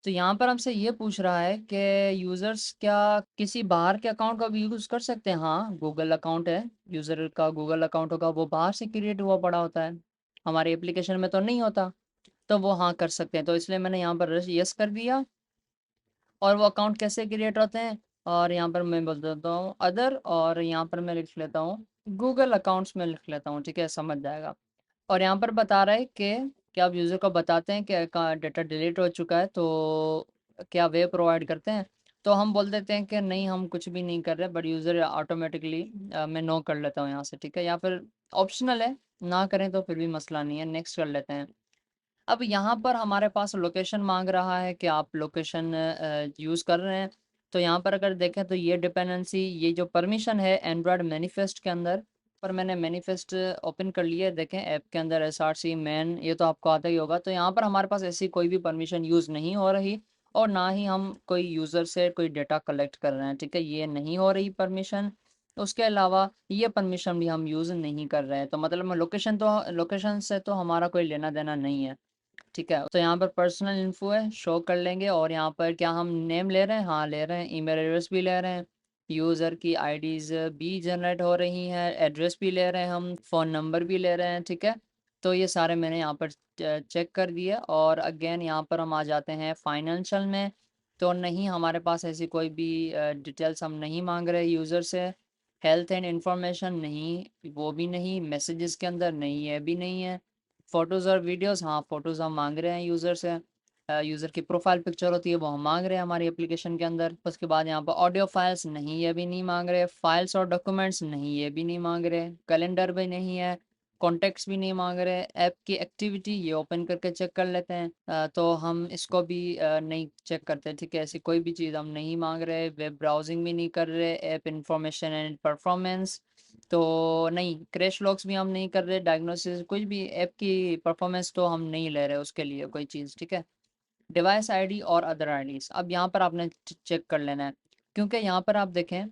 तो यहाँ पर हमसे ये पूछ रहा है कि यूज़र्स क्या किसी बाहर के अकाउंट का भी यूज़ कर सकते हैं। हाँ, गूगल अकाउंट है, यूज़र का गूगल अकाउंट होगा, वो बाहर से क्रिएट हुआ पड़ा होता है, हमारी एप्लीकेशन में तो नहीं होता। तो वो हाँ कर सकते हैं, तो इसलिए मैंने यहाँ पर यस कर दिया। और वो अकाउंट कैसे क्रिएट होते हैं, और यहाँ पर मैं बोल देता हूँ अदर, और यहाँ पर मैं लिख लेता हूँ गूगल अकाउंट्स में लिख लेता हूँ। ठीक है, समझ जाएगा। और यहाँ पर बता रहा है कि क्या आप यूज़र को बताते हैं कि का डेटा डिलीट हो चुका है, तो क्या वे प्रोवाइड करते हैं। तो हम बोल देते हैं कि नहीं, हम कुछ भी नहीं कर रहे, बट यूज़र ऑटोमेटिकली, मैं नो कर लेता हूँ यहाँ से। ठीक है, या फिर ऑप्शनल है, ना करें तो फिर भी मसला नहीं है, नेक्स्ट कर लेते हैं। अब यहाँ पर हमारे पास लोकेशन मांग रहा है कि आप लोकेशन यूज़ कर रहे हैं। तो यहाँ पर अगर देखें तो ये डिपेंडेंसी, ये जो परमिशन है एंड्रॉयड मैनिफेस्ट के अंदर, पर मैंने मैनिफेस्ट ओपन कर लिया है। देखें ऐप के अंदर SRC मैन, ये तो आपको आता ही होगा। तो यहाँ पर हमारे पास ऐसी कोई भी परमिशन यूज़ नहीं हो रही, और ना ही हम कोई यूज़र से कोई डेटा कलेक्ट कर रहे हैं। ठीक है, ये नहीं हो रही परमिशन। उसके अलावा ये परमिशन भी हम यूज़ नहीं कर रहे हैं, तो मतलब लोकेशन से तो हमारा कोई लेना देना नहीं है। ठीक है, तो यहाँ पर पर्सनल इन्फो है, शो कर लेंगे। और यहाँ पर क्या हम नेम ले रहे हैं, हाँ ले रहे हैं, ईमेल एड्रेस भी ले रहे हैं, यूज़र की आईडीज़ भी जनरेट हो रही हैं, एड्रेस भी ले रहे हैं, हम फ़ोन नंबर भी ले रहे हैं। ठीक है, तो ये सारे मैंने यहाँ पर चेक कर दिए। और अगेन यहाँ पर हम आ जाते हैं फाइनेंशियल में। तो नहीं, हमारे पास ऐसी कोई भी डिटेल्स हम नहीं मांग रहे यूज़र से। हेल्थ एंड इंफॉर्मेशन नहीं, वो भी नहीं, मैसेजेस के अंदर नहीं, ये भी नहीं है। फ़ोटोज़ और वीडियोज़, हाँ फ़ोटोज़ हम मांग रहे हैं यूज़र से। यूज़र की प्रोफाइल पिक्चर होती है वो हम मांग रहे हैं हमारी एप्लीकेशन के अंदर। उसके बाद यहाँ पर ऑडियो फाइल्स नहीं, ये भी नहीं मांग रहे। फाइल्स और डॉक्यूमेंट्स नहीं, ये भी नहीं मांग रहे। कैलेंडर भी नहीं है, कॉन्टेक्ट्स भी नहीं मांग रहे। ऐप की एक्टिविटी ये ओपन करके चेक कर लेते हैं। तो हम इसको भी नहीं चेक करते। ठीक है, ऐसी कोई भी चीज़ हम नहीं मांग रहे। वेब ब्राउजिंग भी नहीं कर रहे। ऐप इंफॉर्मेशन एंड परफॉर्मेंस तो नहीं, क्रैश लॉग्स भी हम नहीं कर रहे। डायग्नोसिस, कुछ भी ऐप की परफॉर्मेंस तो हम नहीं ले रहे उसके लिए कोई चीज़। ठीक है, डिवाइस आईडी और अदर आईडीज, अब यहाँ पर आपने चेक कर लेना है, क्योंकि यहाँ पर आप देखें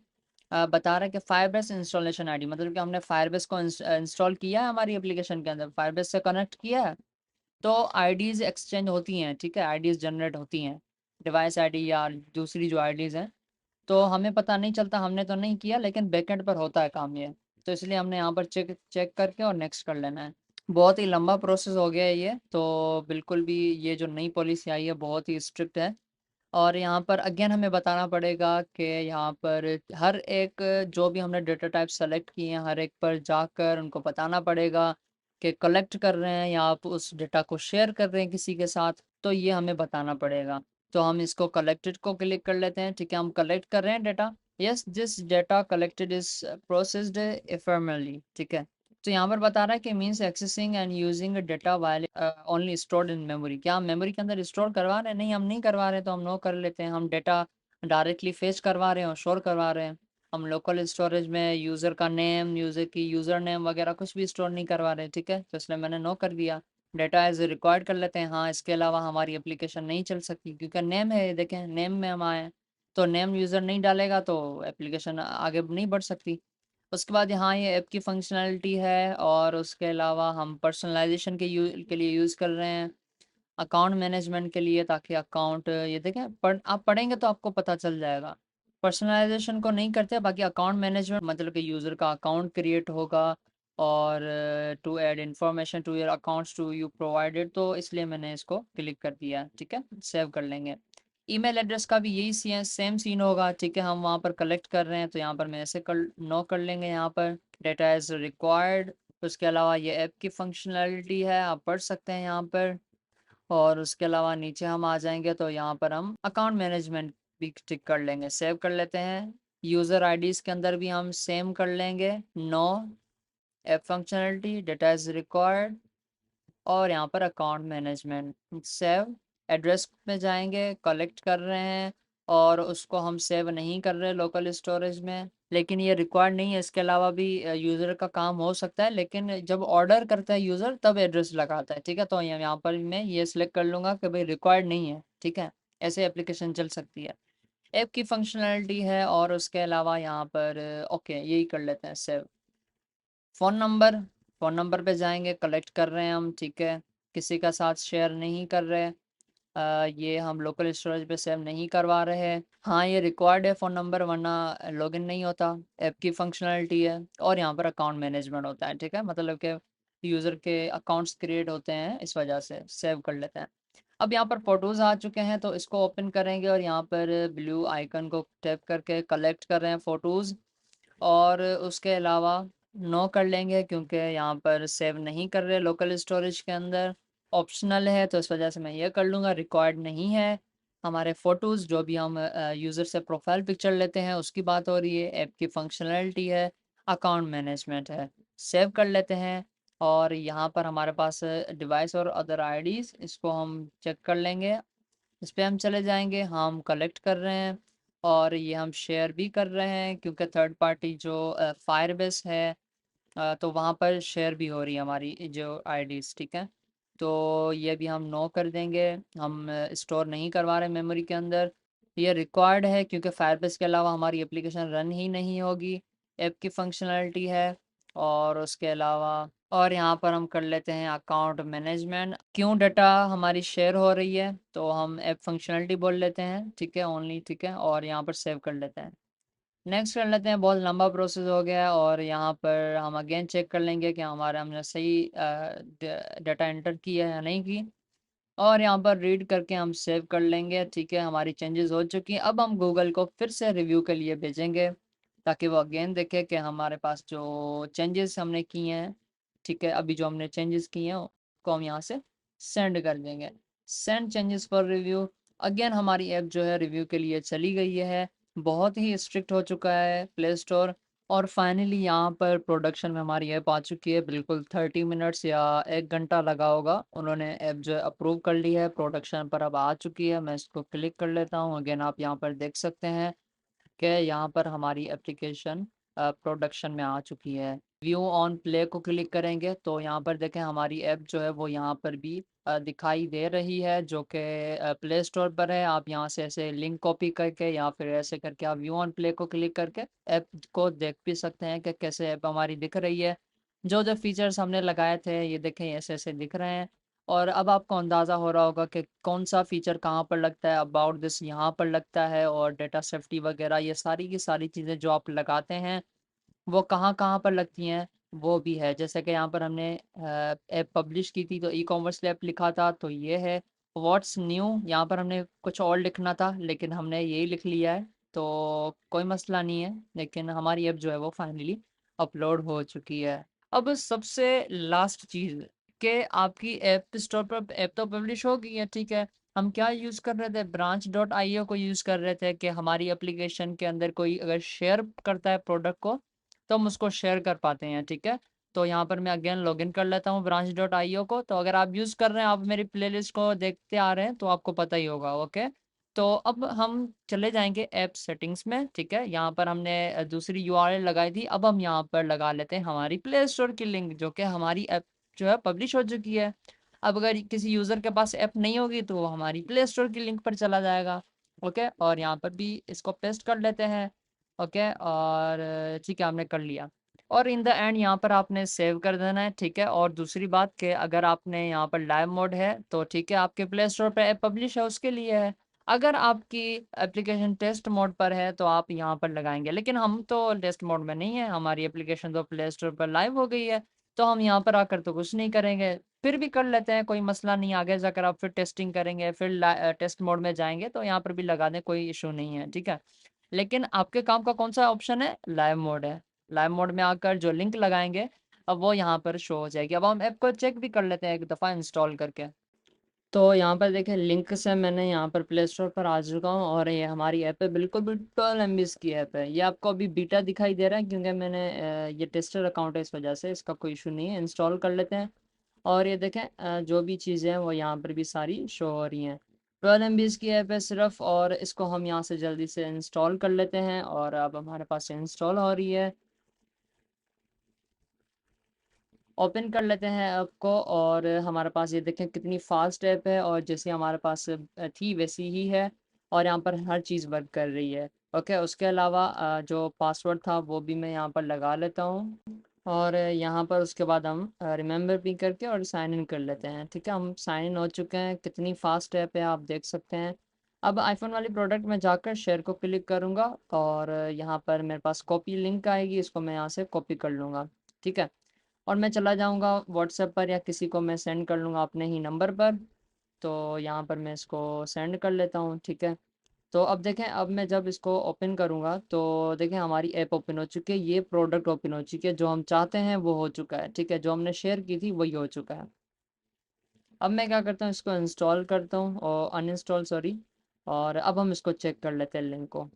बता रहा है कि फायरबेस इंस्टॉलेशन आईडी, मतलब कि हमने फायरबेस को इंस्टॉल किया है हमारी एप्लीकेशन के अंदर, फायरबेस से कनेक्ट किया है, तो आईडीज़ एक्सचेंज होती हैं। ठीक है, आईडीज़ जनरेट होती हैं, डिवाइस आईडी या दूसरी जो आईडीज़ हैं। तो हमें पता नहीं चलता, हमने तो नहीं किया, लेकिन बैकएंड पर होता है काम ये। तो इसलिए हमने यहाँ पर चेक चेक करके और नेक्स्ट कर लेना है। बहुत ही लंबा प्रोसेस हो गया है ये तो, बिल्कुल भी ये जो नई पॉलिसी आई है बहुत ही स्ट्रिक्ट है। और यहाँ पर अगेन हमें बताना पड़ेगा कि यहाँ पर हर एक जो भी हमने डेटा टाइप सेलेक्ट किए हैं, हर एक पर जाकर उनको बताना पड़ेगा कि कलेक्ट कर रहे हैं या आप उस डेटा को शेयर कर रहे हैं किसी के साथ, तो ये हमें बताना पड़ेगा। तो हम इसको कलेक्टेड को क्लिक कर लेते हैं, ठीक है, हम कलेक्ट कर रहे हैं data. Yes, this data collected is processed ephemerally, ठीक है। तो यहाँ पर बता रहा है कि means accessing and using data while only stored in memory. क्या हम मेमोरी के अंदर स्टोर करवा रहे हैं? नहीं, हम नहीं करवा रहे हैं, तो हम नो कर लेते हैं। हम डेटा डायरेक्टली फेच करवा रहे हैं और स्टोर करवा रहे हैं। हम लोकल स्टोरेज में यूज़र का नेम, यूज़र की यूज़र नेम वगैरह कुछ भी स्टोर नहीं करवा रहे, ठीक है। तो इसलिए मैंने नो कर दिया। डेटा एज रिक्वायर्ड कर लेते हैं। हाँ, इसके अलावा हमारी एप्लीकेशन नहीं चल सकती क्योंकि नेम है, ये देखें नेम में हम आए, तो नेम यूज़र नहीं डालेगा तो एप्लीकेशन आगे नहीं बढ़ सकती। उसके बाद यहाँ ये ऐप की फंक्शनैलिटी है और उसके अलावा हम पर्सनलाइजेशन के लिए यूज़ कर रहे हैं, अकाउंट मैनेजमेंट के लिए, ताकि अकाउंट ये देखें आप पढ़ेंगे तो आपको पता चल जाएगा। पर्सनलाइजेशन को नहीं करते, बाकी अकाउंट मैनेजमेंट मतलब कि यूज़र का अकाउंट क्रिएट होगा और to add information to your accounts to you provided, तो इसलिए मैंने इसको क्लिक कर दिया, ठीक है। सेव कर लेंगे। ईमेल एड्रेस का भी यही सेम सीन होगा, ठीक है। हम वहाँ पर कलेक्ट कर रहे हैं तो यहाँ पर मैं ऐसे कर नो कर लेंगे। यहाँ पर डेटा इज़ रिक्वायर्ड। उसके अलावा ये ऐप की फंक्शनैलिटी है, आप पढ़ सकते हैं यहाँ पर। और उसके अलावा नीचे हम आ जाएंगे तो यहाँ पर हम अकाउंट मैनेजमेंट भी टिक कर लेंगे, सेव कर लेते हैं। यूज़र आईडीज़ के अंदर भी हम सेम कर लेंगे, no app functionality, data is required और यहाँ पर अकाउंट मैनेजमेंट सेव। एड्रेस में जाएंगे, कलेक्ट कर रहे हैं और उसको हम सेव नहीं कर रहे लोकल स्टोरेज में, लेकिन ये रिक्वायर्ड नहीं है। इसके अलावा भी यूज़र का काम हो सकता है, लेकिन जब ऑर्डर करता है यूज़र तब एड्रेस लगाता है, ठीक है। तो यहाँ पर मैं ये सिलेक्ट कर लूँगा कि भाई रिक्वायर्ड नहीं है, ठीक है। ऐसे एप्लीकेशन चल सकती है। ऐप की फंक्शनैलिटी है और उसके अलावा यहाँ पर ओके यही कर लेते हैं सेव। फ़ोन नंबर पे जाएंगे, कलेक्ट कर रहे हैं हम, ठीक है। किसी का साथ शेयर नहीं कर रहे। ये हम लोकल स्टोरेज पे सेव नहीं करवा रहे हैं। हाँ, ये रिक्वायर्ड है फ़ोन नंबर, वरना लॉगिन नहीं होता। ऐप की फंक्शनैलिटी है और यहाँ पर अकाउंट मैनेजमेंट होता है, ठीक है। मतलब कि यूज़र के अकाउंट्स क्रिएट होते हैं, इस वजह से सेव कर लेते हैं। अब यहाँ पर फ़ोटोज़ आ चुके हैं तो इसको ओपन करेंगे और यहाँ पर ब्लू आइकन को टैप करके कलेक्ट कर रहे हैं फ़ोटोज़। और उसके अलावा नो कर लेंगे क्योंकि यहाँ पर सेव नहीं कर रहे लोकल स्टोरेज के अंदर, ऑप्शनल है, तो इस वजह से मैं ये कर लूँगा, रिक्वायर्ड नहीं है। हमारे फ़ोटोज़ जो भी हम यूज़र से प्रोफाइल पिक्चर लेते हैं उसकी बात हो रही है। ऐप की फंक्शनैलिटी है, अकाउंट मैनेजमेंट है, सेव कर लेते हैं। और यहाँ पर हमारे पास डिवाइस और अदर आईडीज़, इसको हम चेक कर लेंगे। इस पे हम चले जाएंगे, हम कलेक्ट कर रहे हैं और ये हम शेयर भी कर रहे हैं क्योंकि थर्ड पार्टी जो फायरबेस है, तो वहाँ पर शेयर भी हो रही है हमारी जो आईडीज़, ठीक है। तो ये भी हम नो कर देंगे, हम स्टोर नहीं करवा रहे मेमोरी के अंदर। ये रिक्वायर्ड है क्योंकि फायरबेस के अलावा हमारी एप्लीकेशन रन ही नहीं होगी। ऐप की फंक्शनैलिटी है और उसके अलावा और यहाँ पर हम कर लेते हैं अकाउंट मैनेजमेंट। क्यों डाटा हमारी शेयर हो रही है तो हम ऐप फंक्शनैलिटी बोल लेते हैं, ठीक है, ओनली, ठीक है, और यहाँ पर सेव कर लेते हैं। नेक्स्ट कर लेते हैं। बहुत लंबा प्रोसेस हो गया है और यहाँ पर हम अगेन चेक कर लेंगे कि हमारा हमने सही डाटा एंटर किया है या नहीं की। और यहाँ पर रीड करके हम सेव कर लेंगे, ठीक है। हमारी चेंजेस हो चुकी हैं। अब हम गूगल को फिर से रिव्यू के लिए भेजेंगे ताकि वो अगेन देखे कि हमारे पास जो चेंजेस हमने किए हैं, ठीक है, अभी जो हमने चेंजेस किए हैं उसको हम यहाँ से सेंड कर देंगे। Send changes for review. Again हमारी ऐप जो है रिव्यू के लिए चली गई है। बहुत ही स्ट्रिक्ट हो चुका है प्ले स्टोर। और फाइनली यहाँ पर प्रोडक्शन में हमारी ऐप आ चुकी है। बिल्कुल 30 मिनट्स या 1 घंटा लगा होगा, उन्होंने ऐप जो है अप्रूव कर ली है, प्रोडक्शन पर अब आ चुकी है। मैं इसको क्लिक कर लेता हूँ। अगेन आप यहाँ पर देख सकते हैं कि यहाँ पर हमारी एप्लीकेशन प्रोडक्शन में आ चुकी है। व्यू ऑन प्ले को क्लिक करेंगे तो यहाँ पर देखें हमारी ऐप जो है वो यहाँ पर भी दिखाई दे रही है, जो कि प्ले स्टोर पर है। आप यहाँ से ऐसे लिंक कॉपी करके या फिर ऐसे करके आप व्यू ऑन प्ले को क्लिक करके ऐप को देख भी सकते हैं कि कैसे ऐप हमारी दिख रही है। जो जो फीचर्स हमने लगाए थे ये देखें ऐसे ऐसे दिख रहे हैं। और अब आपको अंदाज़ा हो रहा होगा कि कौन सा फ़ीचर कहाँ पर लगता है। अबाउट दिस यहाँ पर लगता है और डेटा सेफ्टी वगैरह ये सारी की सारी चीज़ें जो आप लगाते हैं वो कहाँ कहाँ पर लगती हैं वो भी है। जैसे कि यहाँ पर हमने ऐप पब्लिश की थी तो ई कॉमर्स लैब लिखा था, तो ये है। व्हाट्स न्यू, यहाँ पर हमने कुछ और लिखना था लेकिन हमने यही लिख लिया है, तो कोई मसला नहीं है। लेकिन हमारी ऐप जो है वो फाइनली अपलोड हो चुकी है। अब सबसे लास्ट चीज़ कि आपकी ऐप स्टोर पर ऐप तो पब्लिश हो गई है, ठीक है। हम क्या यूज़ कर रहे थे, branch.io को यूज़ कर रहे थे कि हमारी एप्लीकेशन के अंदर कोई अगर शेयर करता है प्रोडक्ट को तो हम उसको शेयर कर पाते हैं, ठीक है। तो यहाँ पर मैं अगेन लॉगिन कर लेता हूँ branch.io को। तो अगर आप यूज़ कर रहे हैं, आप मेरी प्लेलिस्ट को देखते आ रहे हैं तो आपको पता ही होगा, ओके। तो अब हम चले जाएंगे ऐप सेटिंग्स में, ठीक है। यहाँ पर हमने दूसरी यूआरएल लगाई थी, अब हम यहाँ पर लगा लेते हैं हमारी प्ले स्टोर की लिंक, जो कि हमारी ऐप जो है पब्लिश हो चुकी है। अब अगर किसी यूज़र के पास ऐप नहीं होगी तो वो हमारी प्ले स्टोर की लिंक पर चला जाएगा, ओके। और यहाँ पर भी इसको पेस्ट कर लेते हैं, ओके। और ठीक है, हमने कर लिया। और इन द एंड यहाँ पर आपने सेव कर देना है, ठीक है। और दूसरी बात कि अगर आपने यहाँ पर लाइव मोड है तो ठीक है, आपके प्ले स्टोर पर ऐप पब्लिश है उसके लिए है। अगर आपकी एप्लीकेशन टेस्ट मोड पर है तो आप यहाँ पर लगाएंगे, लेकिन हम तो टेस्ट मोड में नहीं है, हमारी एप्लीकेशन तो प्ले स्टोर पर लाइव हो गई है। तो हम यहाँ पर आकर तो कुछ नहीं करेंगे, फिर भी कर लेते हैं, कोई मसला नहीं। आगे जाकर आप फिर टेस्टिंग करेंगे, फिर टेस्ट मोड में जाएंगे तो यहाँ पर भी लगा दें, कोई इशू नहीं है, ठीक है। लेकिन आपके काम का कौन सा ऑप्शन है, लाइव मोड है। लाइव मोड में आकर जो लिंक लगाएंगे अब वो यहाँ पर शो हो जाएगी। अब हम ऐप को चेक भी कर लेते हैं एक दफ़ा इंस्टॉल करके। तो यहाँ पर देखें, लिंक से मैंने यहाँ पर प्ले स्टोर पर आ चुका हूँ और ये हमारी ऐप है, बिल्कुल भी 12 MB की ऐप है। ये आपको अभी बीटा दिखाई दे रहा है क्योंकि मैंने ये टेस्टर अकाउंट है, इस वजह से इसका कोई इशू नहीं है। इंस्टॉल कर लेते हैं और ये देखें जो भी चीज़ें हैं वो यहाँ पर भी सारी शो हो रही हैं। 12 MB की ऐप है सिर्फ, और इसको हम यहाँ से जल्दी से इंस्टॉल कर लेते हैं और अब हमारे पास इंस्टॉल हो रही है। ओपन कर लेते हैं ऐप को और हमारे पास ये देखें कितनी फास्ट ऐप है, और जैसे हमारे पास थी वैसी ही है और यहाँ पर हर चीज़ वर्क कर रही है, ओके। उसके अलावा जो पासवर्ड था वो भी मैं यहाँ पर लगा लेता हूँ और यहाँ पर उसके बाद हम रिमेंबर भी करके और साइन इन कर लेते हैं, ठीक है। हम साइन इन हो चुके हैं, कितनी फास्ट ऐप है आप देख सकते हैं। अब आईफोन वाली प्रोडक्ट में जाकर शेयर को क्लिक करूँगा और यहाँ पर मेरे पास कॉपी लिंक आएगी, इसको मैं यहाँ से कॉपी कर लूँगा, ठीक है। और मैं चला जाऊंगा व्हाट्सएप पर या किसी को मैं सेंड कर लूँगा अपने ही नंबर पर। तो यहाँ पर मैं इसको सेंड कर लेता हूँ, ठीक है। तो अब देखें, अब मैं जब इसको ओपन करूँगा तो देखें हमारी ऐप ओपन हो चुकी है, ये प्रोडक्ट ओपन हो चुकी है, जो हम चाहते हैं वो हो चुका है, ठीक है। जो हमने शेयर की थी वही हो चुका है। अब मैं क्या करता हूँ, इसको इंस्टॉल करता हूँ और अनइंस्टॉल, सॉरी। और अब हम इसको चेक कर लेते हैं लिंक को।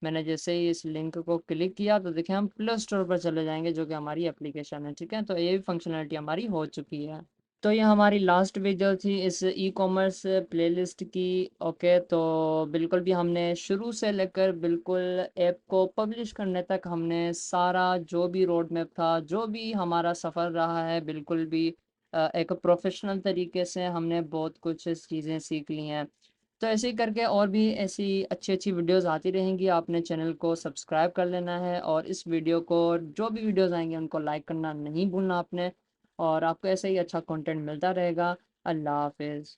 मैंने जैसे ही इस लिंक को क्लिक किया तो देखिए हम प्ले स्टोर पर चले जाएंगे, जो कि हमारी एप्लीकेशन है, ठीक है। तो ये भी फंक्शनलिटी हमारी हो चुकी है। तो ये हमारी लास्ट वीडियो थी इस ई कॉमर्स प्लेलिस्ट की, ओके। तो बिल्कुल भी हमने शुरू से लेकर बिल्कुल ऐप को पब्लिश करने तक हमने सारा जो भी रोड मैप था, जो भी हमारा सफ़र रहा है, बिल्कुल भी एक प्रोफेशनल तरीके से हमने बहुत कुछ चीज़ें सीख ली हैं। तो ऐसे ही करके और भी ऐसी अच्छी अच्छी वीडियोस आती रहेंगी, आपने चैनल को सब्सक्राइब कर लेना है और इस वीडियो को, जो भी वीडियोस आएंगे उनको लाइक करना नहीं भूलना आपने। और आपको ऐसे ही अच्छा कंटेंट मिलता रहेगा। अल्लाह हाफिज़।